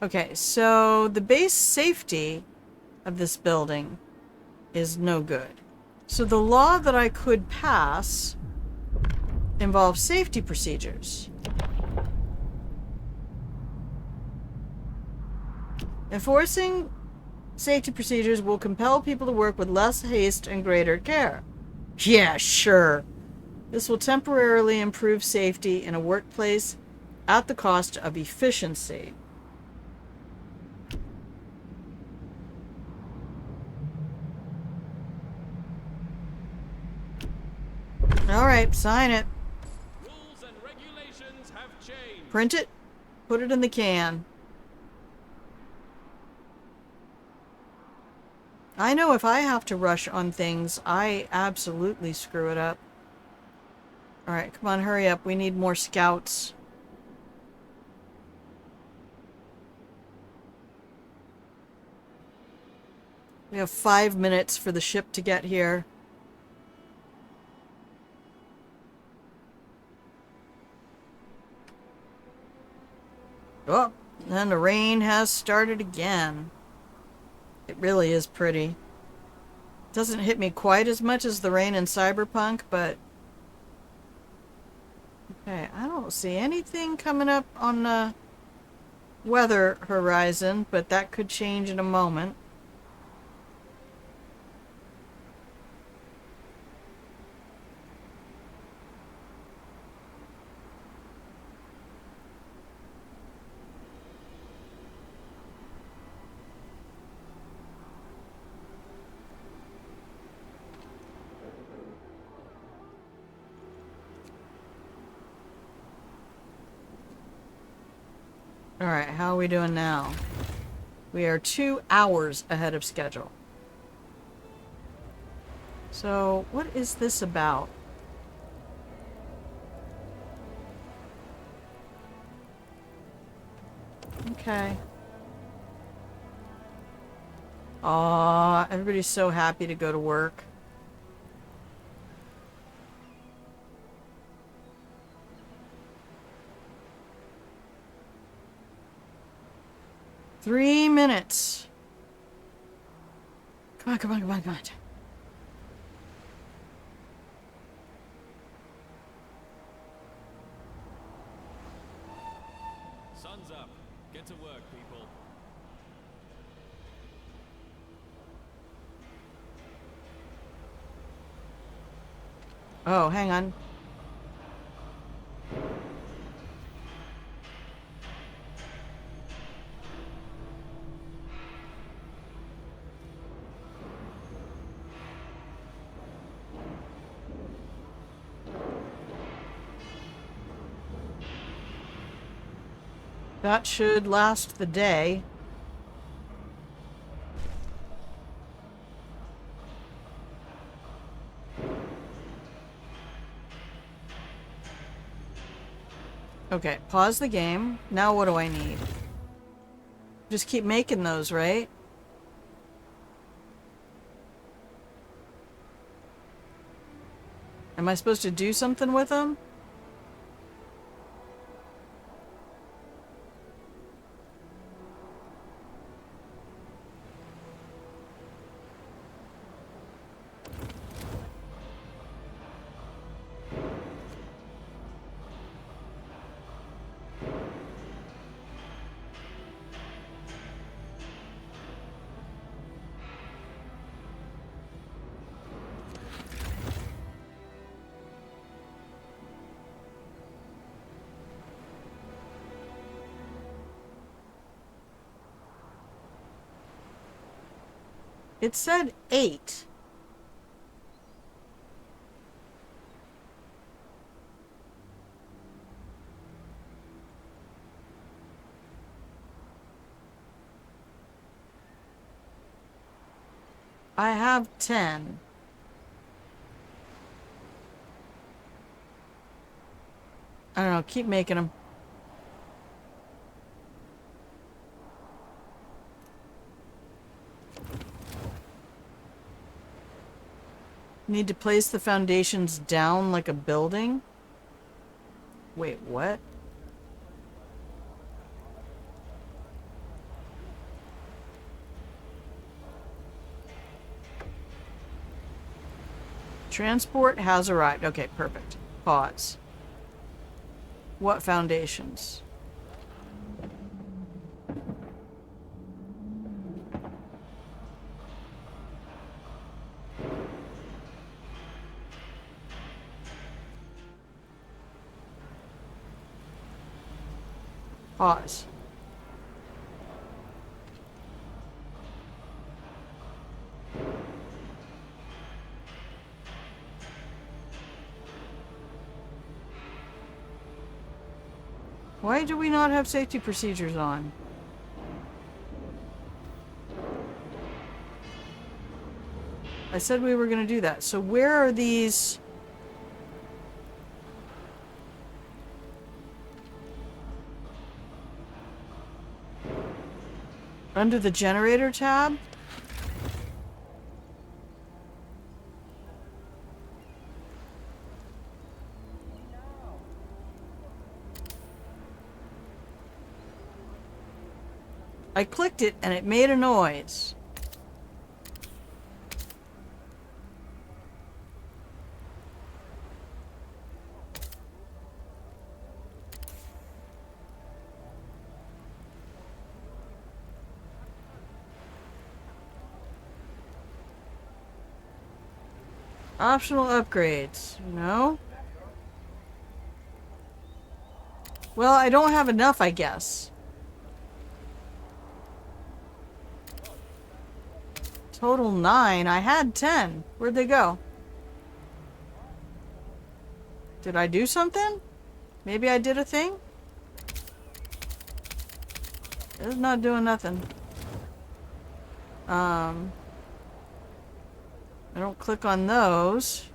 Okay, so the base safety of this building is no good. So the law that I could pass involves safety procedures. Enforcing safety procedures will compel people to work with less haste and greater care. Yeah, sure. This will temporarily improve safety in a workplace at the cost of efficiency. Alright, sign it. Rules and regulations have changed. Print it. Put it in the can. I know if I have to rush on things, I absolutely screw it up. Alright, come on, hurry up. We need more scouts. We have 5 minutes for the ship to get here. Oh, and the rain has started again. It really is pretty. Doesn't hit me quite as much as the rain in Cyberpunk, but... Okay, I don't see anything coming up on the weather horizon, but that could change in a moment. Alright, how are we doing now? We are 2 hours ahead of schedule. So, what is this about? Okay. Aw, everybody's so happy to go to work. 3 minutes. Come on, come on, come on, come on. Sun's up. Get to work, people. Oh, hang on. That should last the day. Okay, pause the game. Now what do I need? Just keep making those, right? Am I supposed to do something with them? It said 8. I have 10. I don't know, keep making them. Need to place the foundations down like a building? Wait, what? Transport has arrived. Okay, perfect. Pause. What foundations? Pause. Why do we not have safety procedures on? I said we were going to do that. So where are these? Under the generator tab? I clicked it and it made a noise. Optional upgrades. No? Well, I don't have enough, I guess. Total 9. I had 10. Where'd they go? Did I do something? Maybe I did a thing? It's not doing nothing. I don't click on those.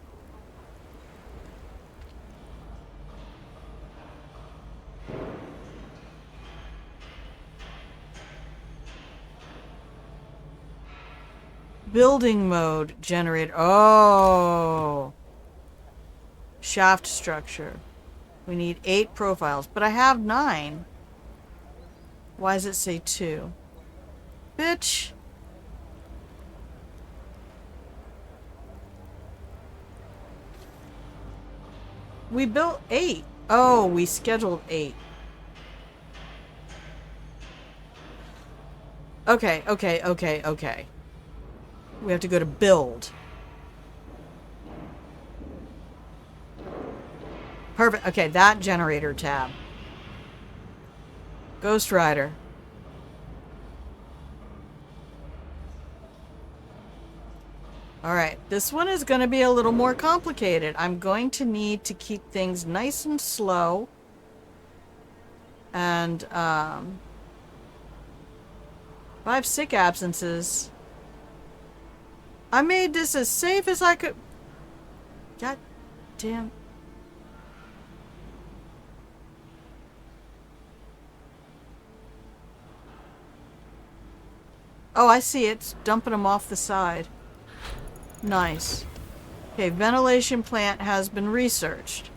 Building mode generator. Oh. Shaft structure. We need 8 profiles, but I have 9. Why does it say 2? Bitch. We built 8. Oh, we scheduled 8. Okay, okay, okay, okay. We have to go to build. Perfect. Okay, that generator tab. Ghost Rider. Alright, this one is going to be a little more complicated. I'm going to need to keep things nice and slow. And, 5 sick absences. I made this as safe as I could. God damn. Oh, I see it. It's dumping them off the side. Nice. Okay, ventilation plant has been researched.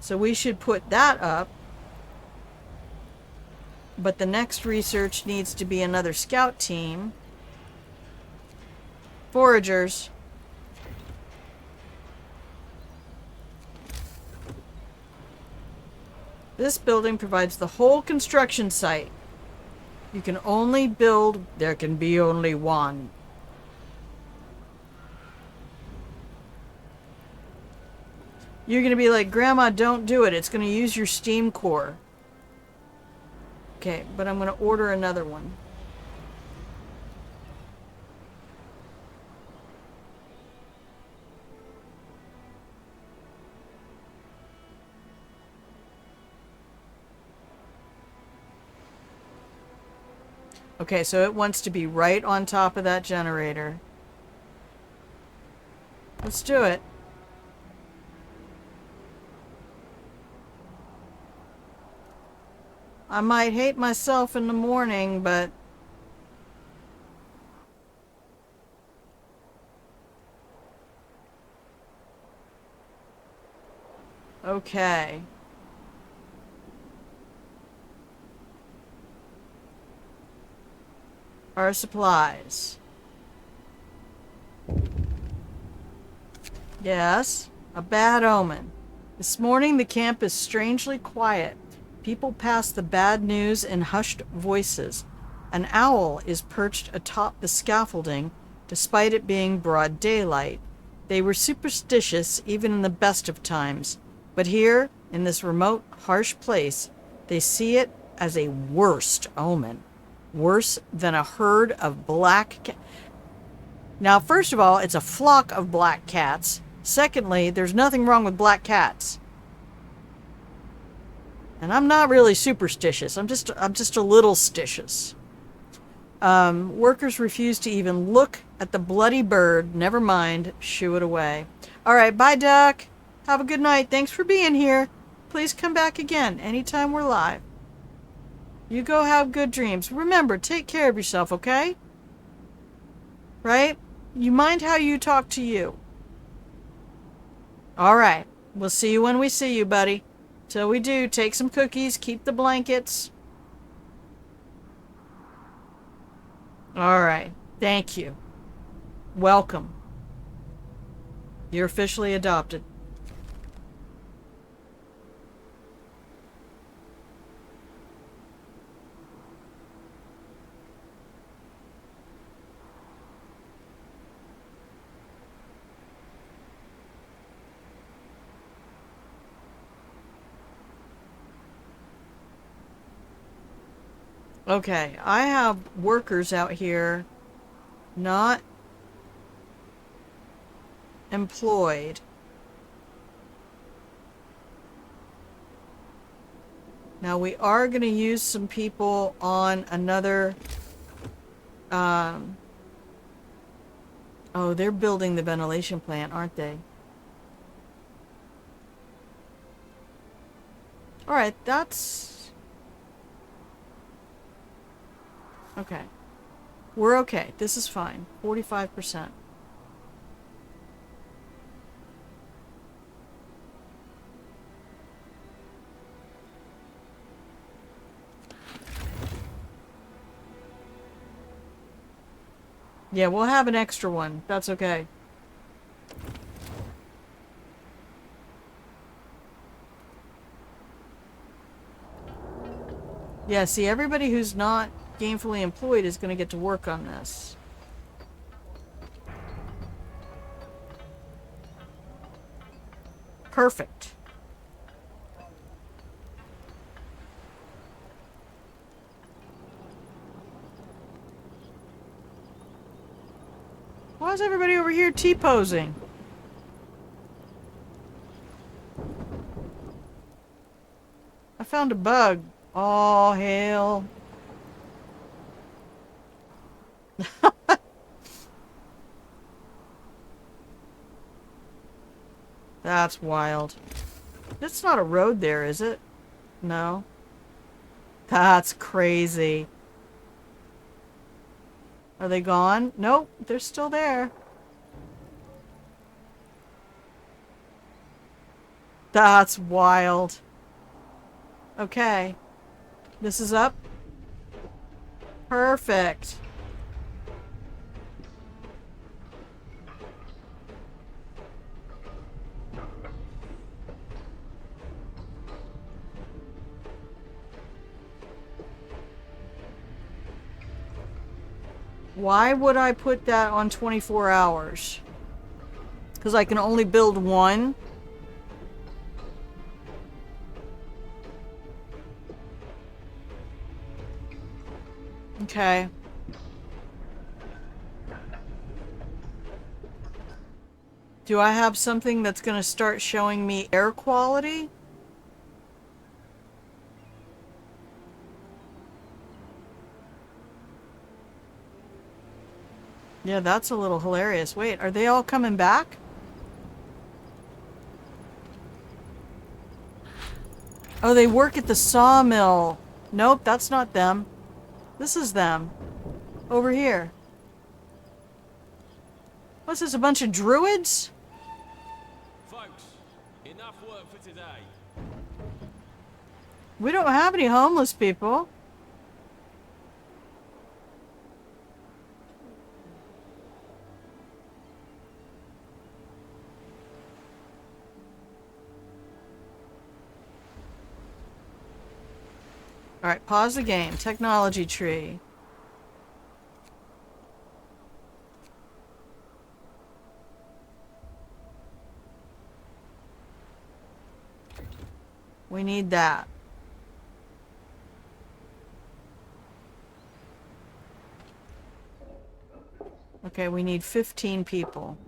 So we should put that up. But the next research needs to be another scout team. Foragers. This building provides the whole construction site. You can only build, there can be only one. You're going to be like, Grandma, don't do it. It's going to use your steam core. Okay, but I'm going to order another one. Okay, so it wants to be right on top of that generator. Let's do it. I might hate myself in the morning, but... Okay. Our supplies. Yes, a bad omen. This morning the camp is strangely quiet. People pass the bad news in hushed voices. An owl is perched atop the scaffolding, despite it being broad daylight. They were superstitious even in the best of times, but here, in this remote, harsh place, they see it as a worst omen. Worse than a herd of black cats. Now, first of all, it's a flock of black cats. Secondly, there's nothing wrong with black cats. And I'm not really superstitious. I'm just a little stitious. Workers refuse to even look at the bloody bird. Never mind. Shoo it away. All right, bye, Duck. Have a good night. Thanks for being here. Please come back again anytime we're live. You go have good dreams. Remember, take care of yourself, okay? Right? You mind how you talk to you. All right. We'll see you when we see you, buddy. Till we do, take some cookies, keep the blankets. All right. Thank you. Welcome. You're officially adopted. Okay, I have workers out here not employed. Now we are going to use some people on another, oh, they're building the ventilation plant, aren't they? Alright, that's... Okay. We're okay. This is fine. 45%. Yeah, we'll have an extra one. That's okay. Yeah, see, everybody who's not gainfully employed is going to get to work on this. Perfect. Why is everybody over here T-posing? I found a bug. Oh, hell. That's wild. It's not a road there, is it? No. That's crazy. Are they gone? Nope, they're still there. That's wild. Okay. This is up. Perfect. Why would I put that on 24 hours? Because I can only build one. Okay. Do I have something that's going to start showing me air quality? Yeah, that's a little hilarious. Wait, are they all coming back? Oh, they work at the sawmill. Nope, that's not them. This is them. Over here. What's this, a bunch of druids? Folks, enough work for today. We don't have any homeless people. Alright, pause the game. Technology tree. We need that. Okay, we need 15 people.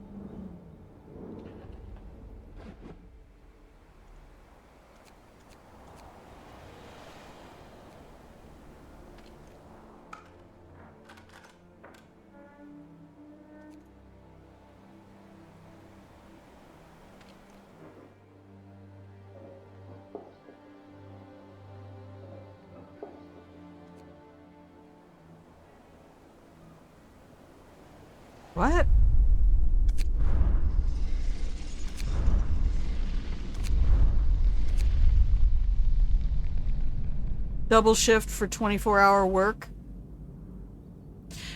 What? Double shift for 24-hour work.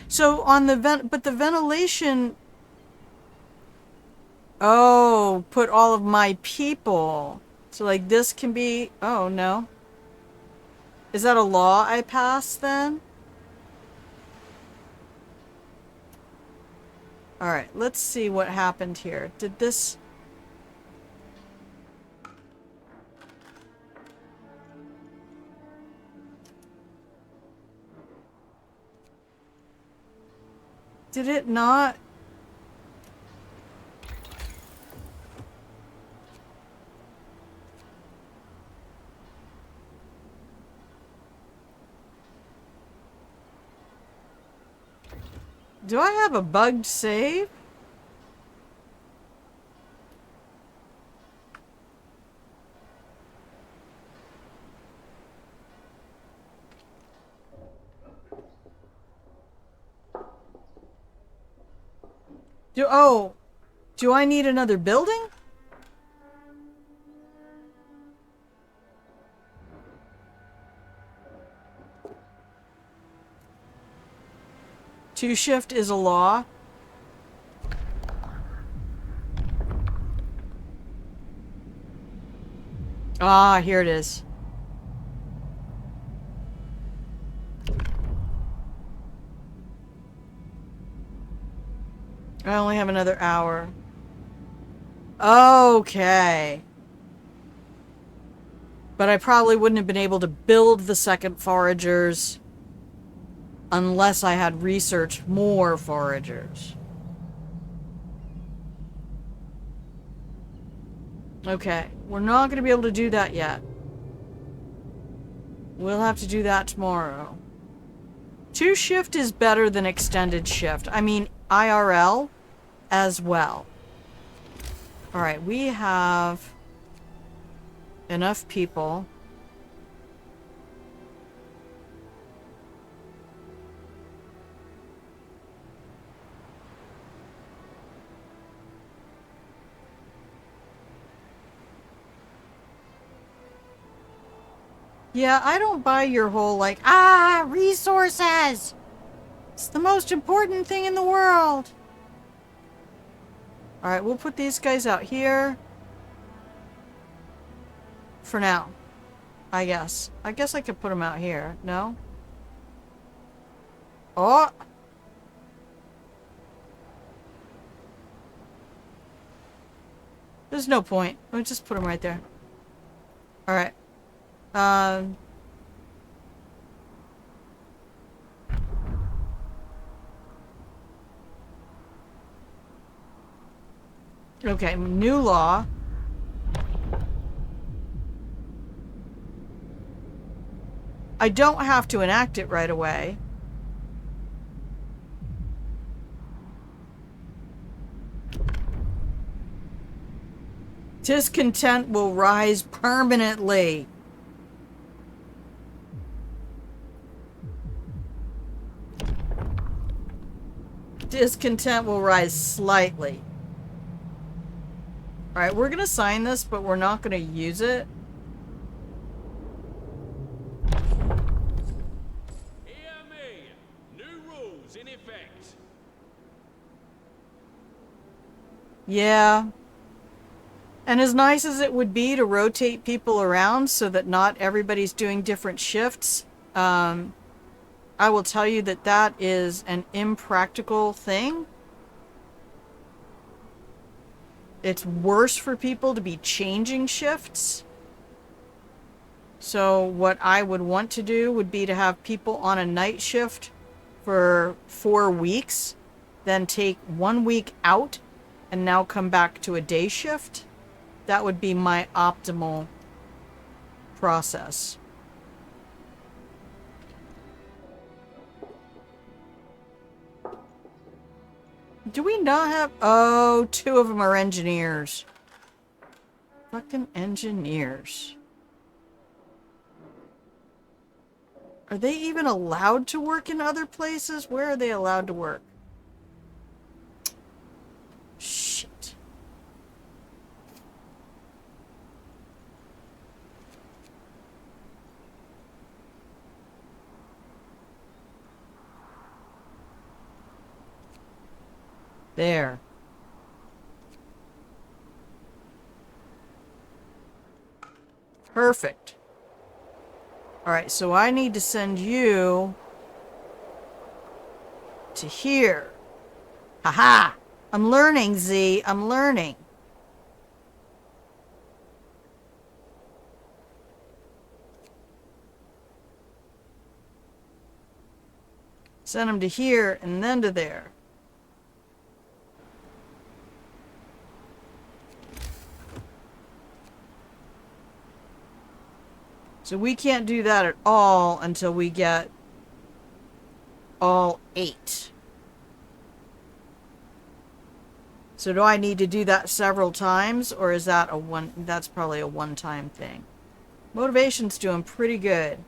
So on the but the ventilation. Oh, put all of my people. So like this can be, oh no. Is that a law I passed then? Alright, let's see what happened here. Did this... Did it not? Do I have a bugged save? Do I need another building? Two shift is a law. Ah, here it is. I only have another hour. Okay. But I probably wouldn't have been able to build the second foragers unless I had researched more foragers. Okay, we're not going to be able to do that yet. We'll have to do that tomorrow. Two shift is better than extended shift. I mean, IRL as well. Alright, we have enough people. Yeah, I don't buy your whole, like, resources! It's the most important thing in the world! Alright, we'll put these guys out here. For now. I guess. I guess I could put them out here. No? Oh! There's no point. Let me just put them right there. Alright. Okay, new law. I don't have to enact it right away. Discontent will rise permanently. Discontent will rise slightly. Alright, we're gonna sign this, but we're not gonna use it. Hear me! New rules in effect. Yeah. And as nice as it would be to rotate people around so that not everybody's doing different shifts, I will tell you that that is an impractical thing. It's worse for people to be changing shifts. So what I would want to do would be to have people on a night shift for 4 weeks, then take 1 week out and now come back to a day shift. That would be my optimal process. Do we not have... Oh, 2 of them are engineers. Fucking engineers. Are they even allowed to work in other places? Where are they allowed to work? Shit. There. Perfect. Alright, so I need to send you to here. Haha! I'm learning, Z. I'm learning. Send them to here and then to there. So we can't do that at all until we get all 8. So do I need to do that several times, or is that a one? That's probably a one-time thing. Motivation's doing pretty good.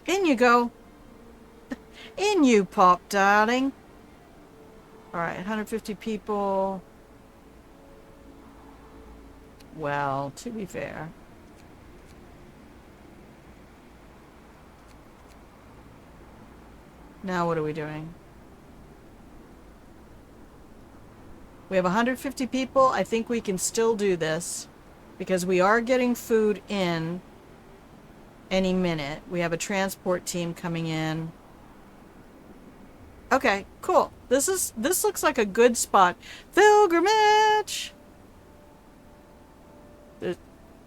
In you go. In you pop, darling. Alright, 150 people. well, to be fair. Now what are we doing? We have 150 people. I think we can still do this because we are getting food in any minute. We have a transport team coming in. Okay, cool. This looks like a good spot. Pilgrimage! There's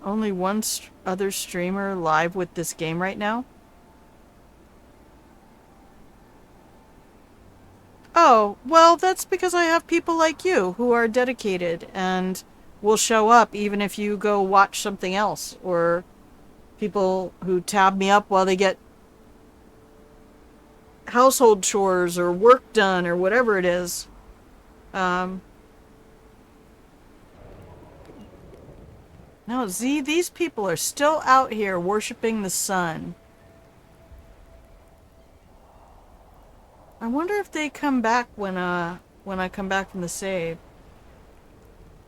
only one other streamer live with this game right now. Oh, well, that's because I have people like you who are dedicated and will show up even if you go watch something else, or people who tab me up while they get household chores or work done or whatever it is. No, Z, these people are still out here worshiping the sun. I wonder if they come back when I come back from the save.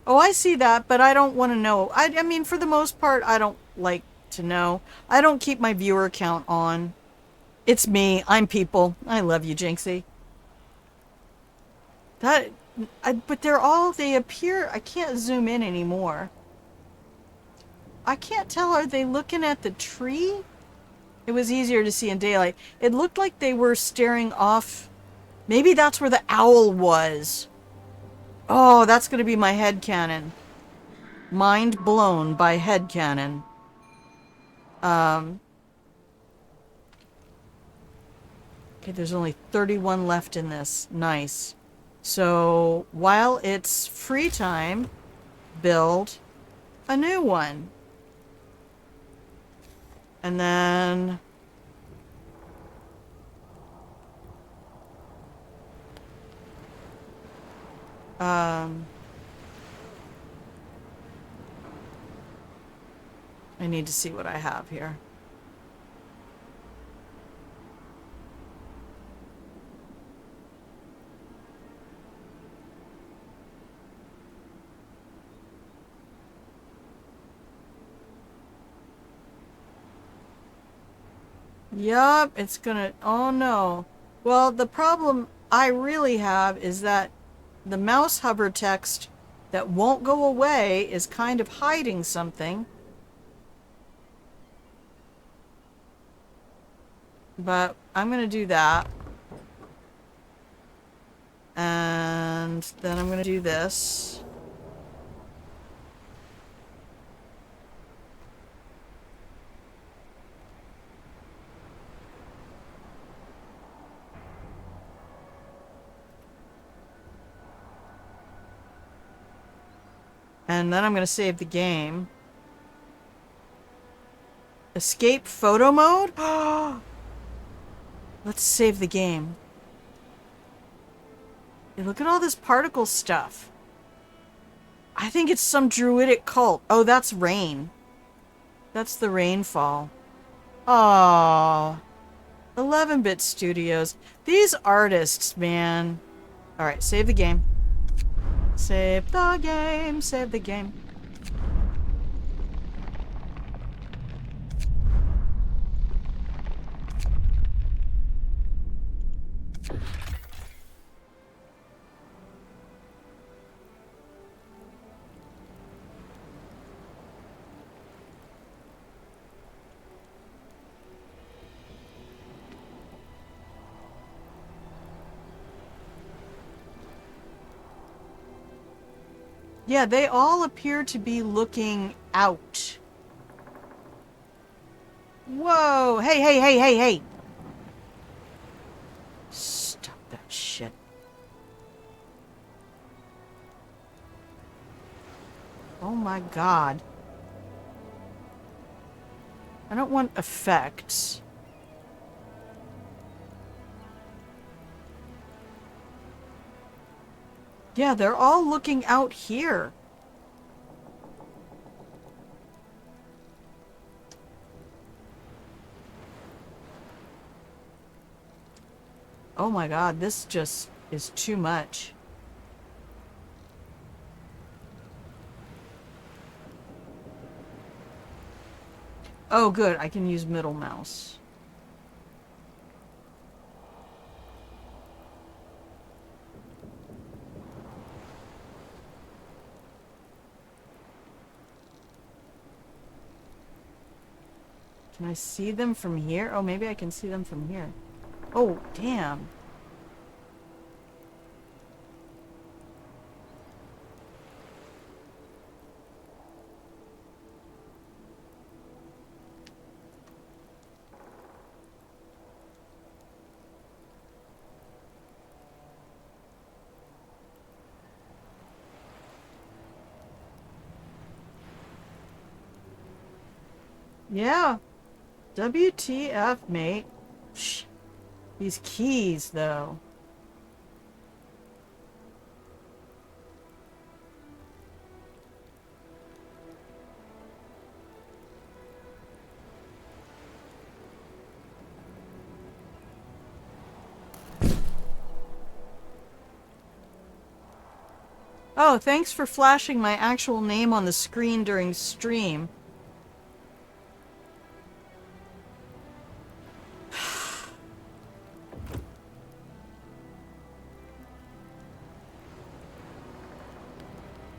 Oh, I see that, but I don't want to know. I mean, for the most part, I don't like to know. I don't keep my viewer count on. It's me. I'm people. I love you, Jinxie. But they appear, I can't zoom in anymore. I can't tell, are they looking at the tree? It was easier to see in daylight. It looked like they were staring off. Maybe that's where the owl was. Oh, that's going to be my headcanon. Mind blown by headcanon. Okay, there's only 31 left in this. Nice. So, while it's free time, build a new one. And then... I need to see what I have here. Yup, it's gonna... Oh no. Well, the problem I really have is that the mouse hover text that won't go away is kind of hiding something. But I'm gonna do that. And then I'm gonna do this. And then I'm going to save the game. Escape photo mode? Let's save the game. Hey, look at all this particle stuff. I think it's some druidic cult. Oh, that's rain. That's the rainfall. Aww. 11-bit studios. These artists, man. Alright, save the game. Save the game. Save the game. Yeah, they all appear to be looking out. Whoa! Hey, hey, hey, hey, hey! Stop that shit. Oh my god. I don't want effects. Yeah, they're all looking out here. Oh my god, this just is too much. Oh, good. I can use middle mouse. Can I see them from here? Oh, maybe I can see them from here. Oh, damn. Yeah. WTF, mate. Shh. These keys, though. Oh, thanks for flashing my actual name on the screen during stream.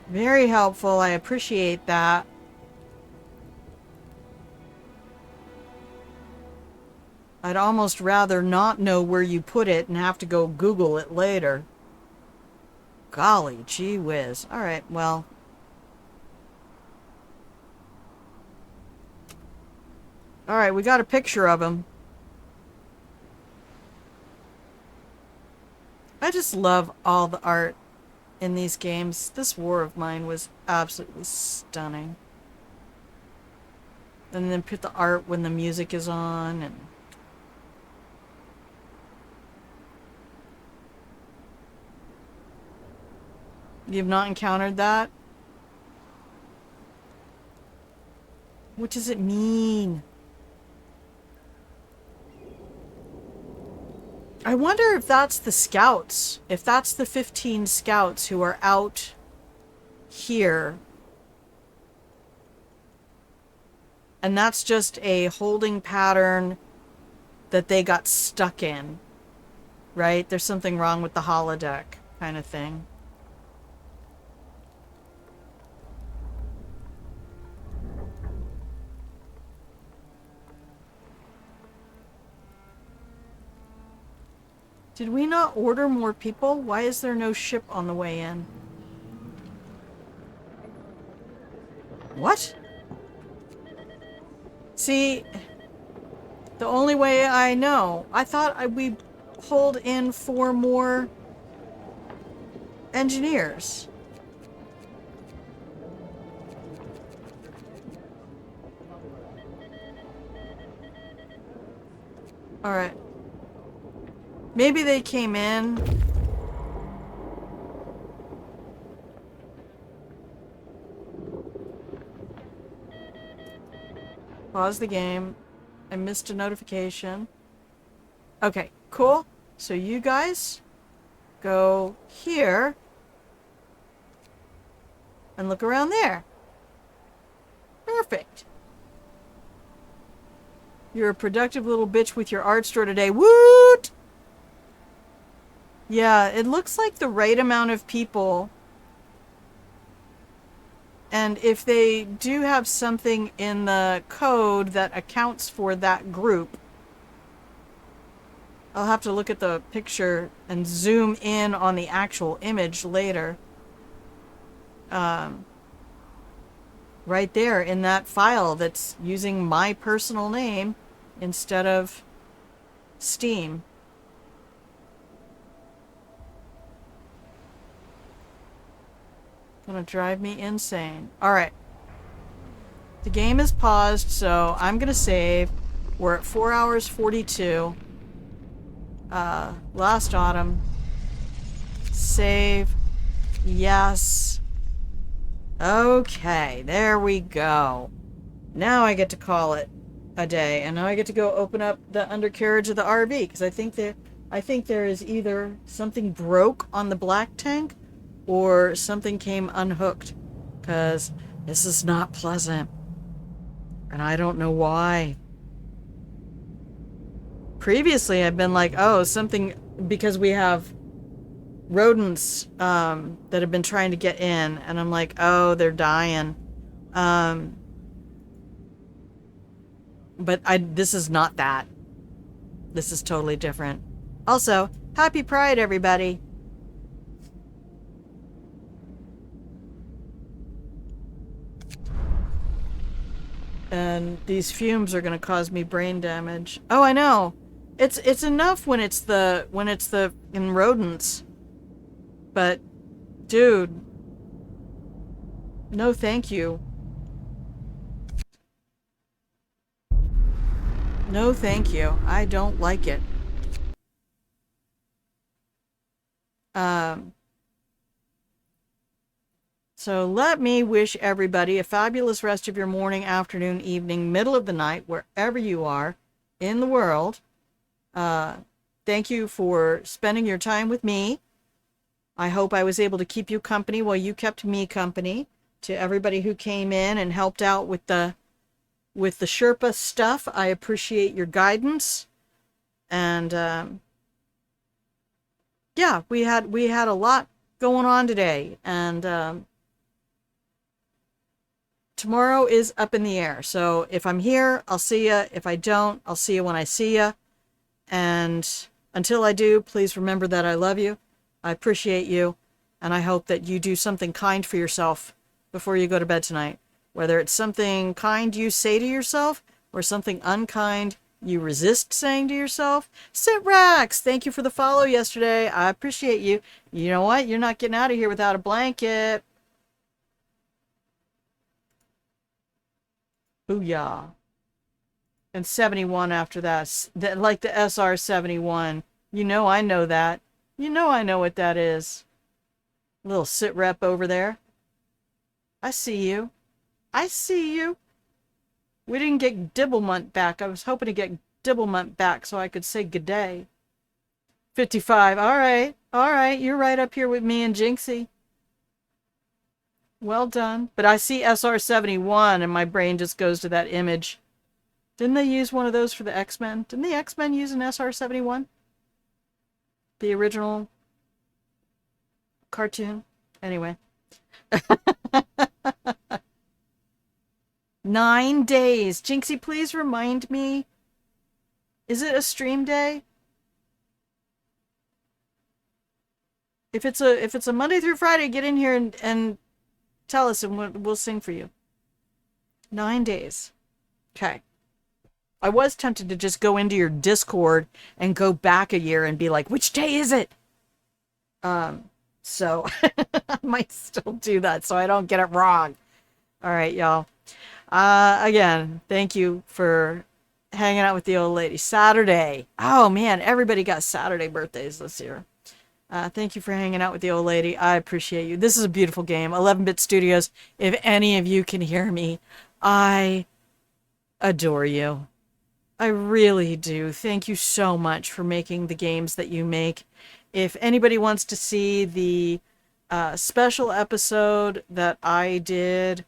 Very helpful. I appreciate that. I'd almost rather not know where you put it and have to go Google it later. Golly gee whiz. Alright, well. Alright, we got a picture of him. I just love all the art in these games. This War of Mine was absolutely stunning. And then put the art when the music is on and you've not encountered that? What does it mean? I wonder if that's the scouts. If that's the 15 scouts who are out here. And that's just a holding pattern that they got stuck in. Right? There's something wrong with the holodeck kind of thing. Did we not order more people? Why is there no ship on the way in? What? See, the only way I know, I thought we pulled in 4 more engineers. All right. Maybe they came in. Pause the game. I missed a notification. Okay, cool. So you guys go here and look around there. Perfect. You're a productive little bitch with your art store today. Woot! Yeah, it looks like the right amount of people. And if they do have something in the code that accounts for that group, I'll have to look at the picture and zoom in on the actual image later. Right there in that file that's using my personal name instead of Steam. Gonna drive me insane. Alright. The game is paused, so I'm gonna save. We're at 4 hours 42. Last autumn. Save. Yes. Okay, there we go. Now I get to call it a day, and now I get to go open up the undercarriage of the RV, because I think there is either something broke on the black tank, or something came unhooked, because this is not pleasant. And I don't know why. Previously, I've been like, oh, something, because we have rodents that have been trying to get in, and I'm like, oh, they're dying. But this is not that. This is totally different. Also, happy Pride, everybody. And these fumes are going to cause me brain damage. Oh, I know. It's enough when it's the in rodents. But dude, no thank you. No thank you. I don't like it. So let me wish everybody a fabulous rest of your morning, afternoon, evening, middle of the night, wherever you are in the world. Thank you for spending your time with me. I hope I was able to keep you company while you kept me company. To everybody who came in and helped out with the Sherpa stuff, I appreciate your guidance. And yeah, we had a lot going on today, and tomorrow is up in the air. So if I'm here, I'll see you. If I don't, I'll see you when I see you. And until I do, please remember that I love you. I appreciate you. And I hope that you do something kind for yourself before you go to bed tonight. Whether it's something kind you say to yourself or something unkind you resist saying to yourself. Sitrax, thank you for the follow yesterday. I appreciate you. You know what? You're not getting out of here without a blanket. Booyah. And 71 after that. Like the SR-71. You know I know that. You know I know what that is. Little sit rep over there. I see you. I see you. We didn't get Dibblemunt back. I was hoping to get Dibblemunt back so I could say good day. 55. All right. All right. You're right up here with me and Jinxie. Well done. But I see SR-71 and my brain just goes to that image. Didn't they use one of those for the X-Men? Didn't the X-Men use an SR-71? The original cartoon? Anyway. 9 days. Jinxie, please remind me. Is it a stream day? If it's a Monday through Friday, get in here and tell us and we'll sing for you. 9 days. Okay. I was tempted to just go into your Discord and go back a year and be like, which day is it? So I might still do that so I don't get it wrong. All right, y'all. Again, thank you for hanging out with the old lady. Saturday. Oh man, everybody got Saturday birthdays this year. Thank you for hanging out with the old lady. I appreciate you. This is a beautiful game. 11-Bit Studios. If any of you can hear me, I adore you. I really do. Thank you so much for making the games that you make. If anybody wants to see the special episode that I did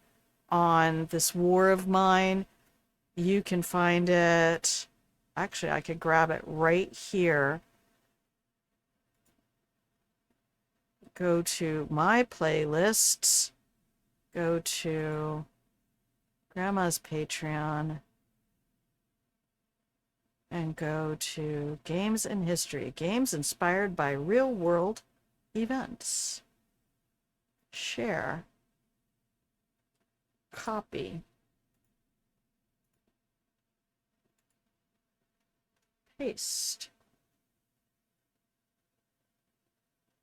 on this war of mine, you can find it. Actually, I could grab it right here. Go to my playlists. Go to Grandma's Patreon. And go to Games and History. Games inspired by real-world events. Share. Copy. Paste.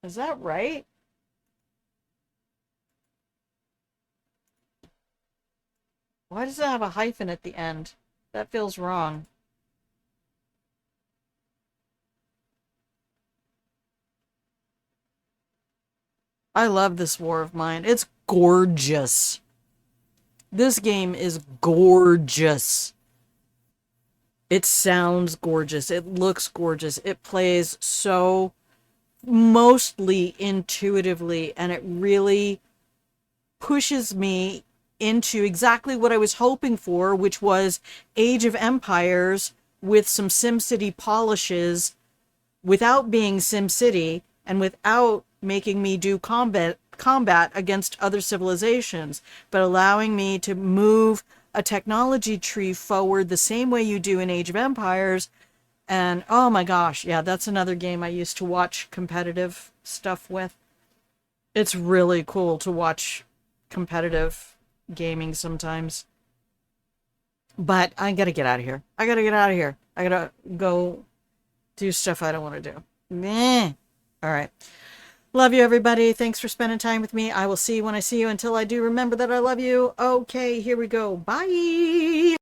Is that right? Why does it have a hyphen at the end? That feels wrong. I love this war of mine. It's gorgeous. This game is gorgeous. It sounds gorgeous. It looks gorgeous. It plays so mostly intuitively, and it really pushes me into exactly what I was hoping for, which was Age of Empires with some SimCity polishes, without being SimCity and without making me do combat against other civilizations, but allowing me to move a technology tree forward the same way you do in Age of Empires. And oh my gosh, yeah, that's another game I used to watch competitive stuff with. It's really cool to watch competitive gaming sometimes. But I gotta get out of here. I gotta go do stuff I don't want to do. Meh. All right. Love you, everybody. Thanks for spending time with me. I will see you when I see you. Until I do, remember that I love you. Okay, here we go. Bye.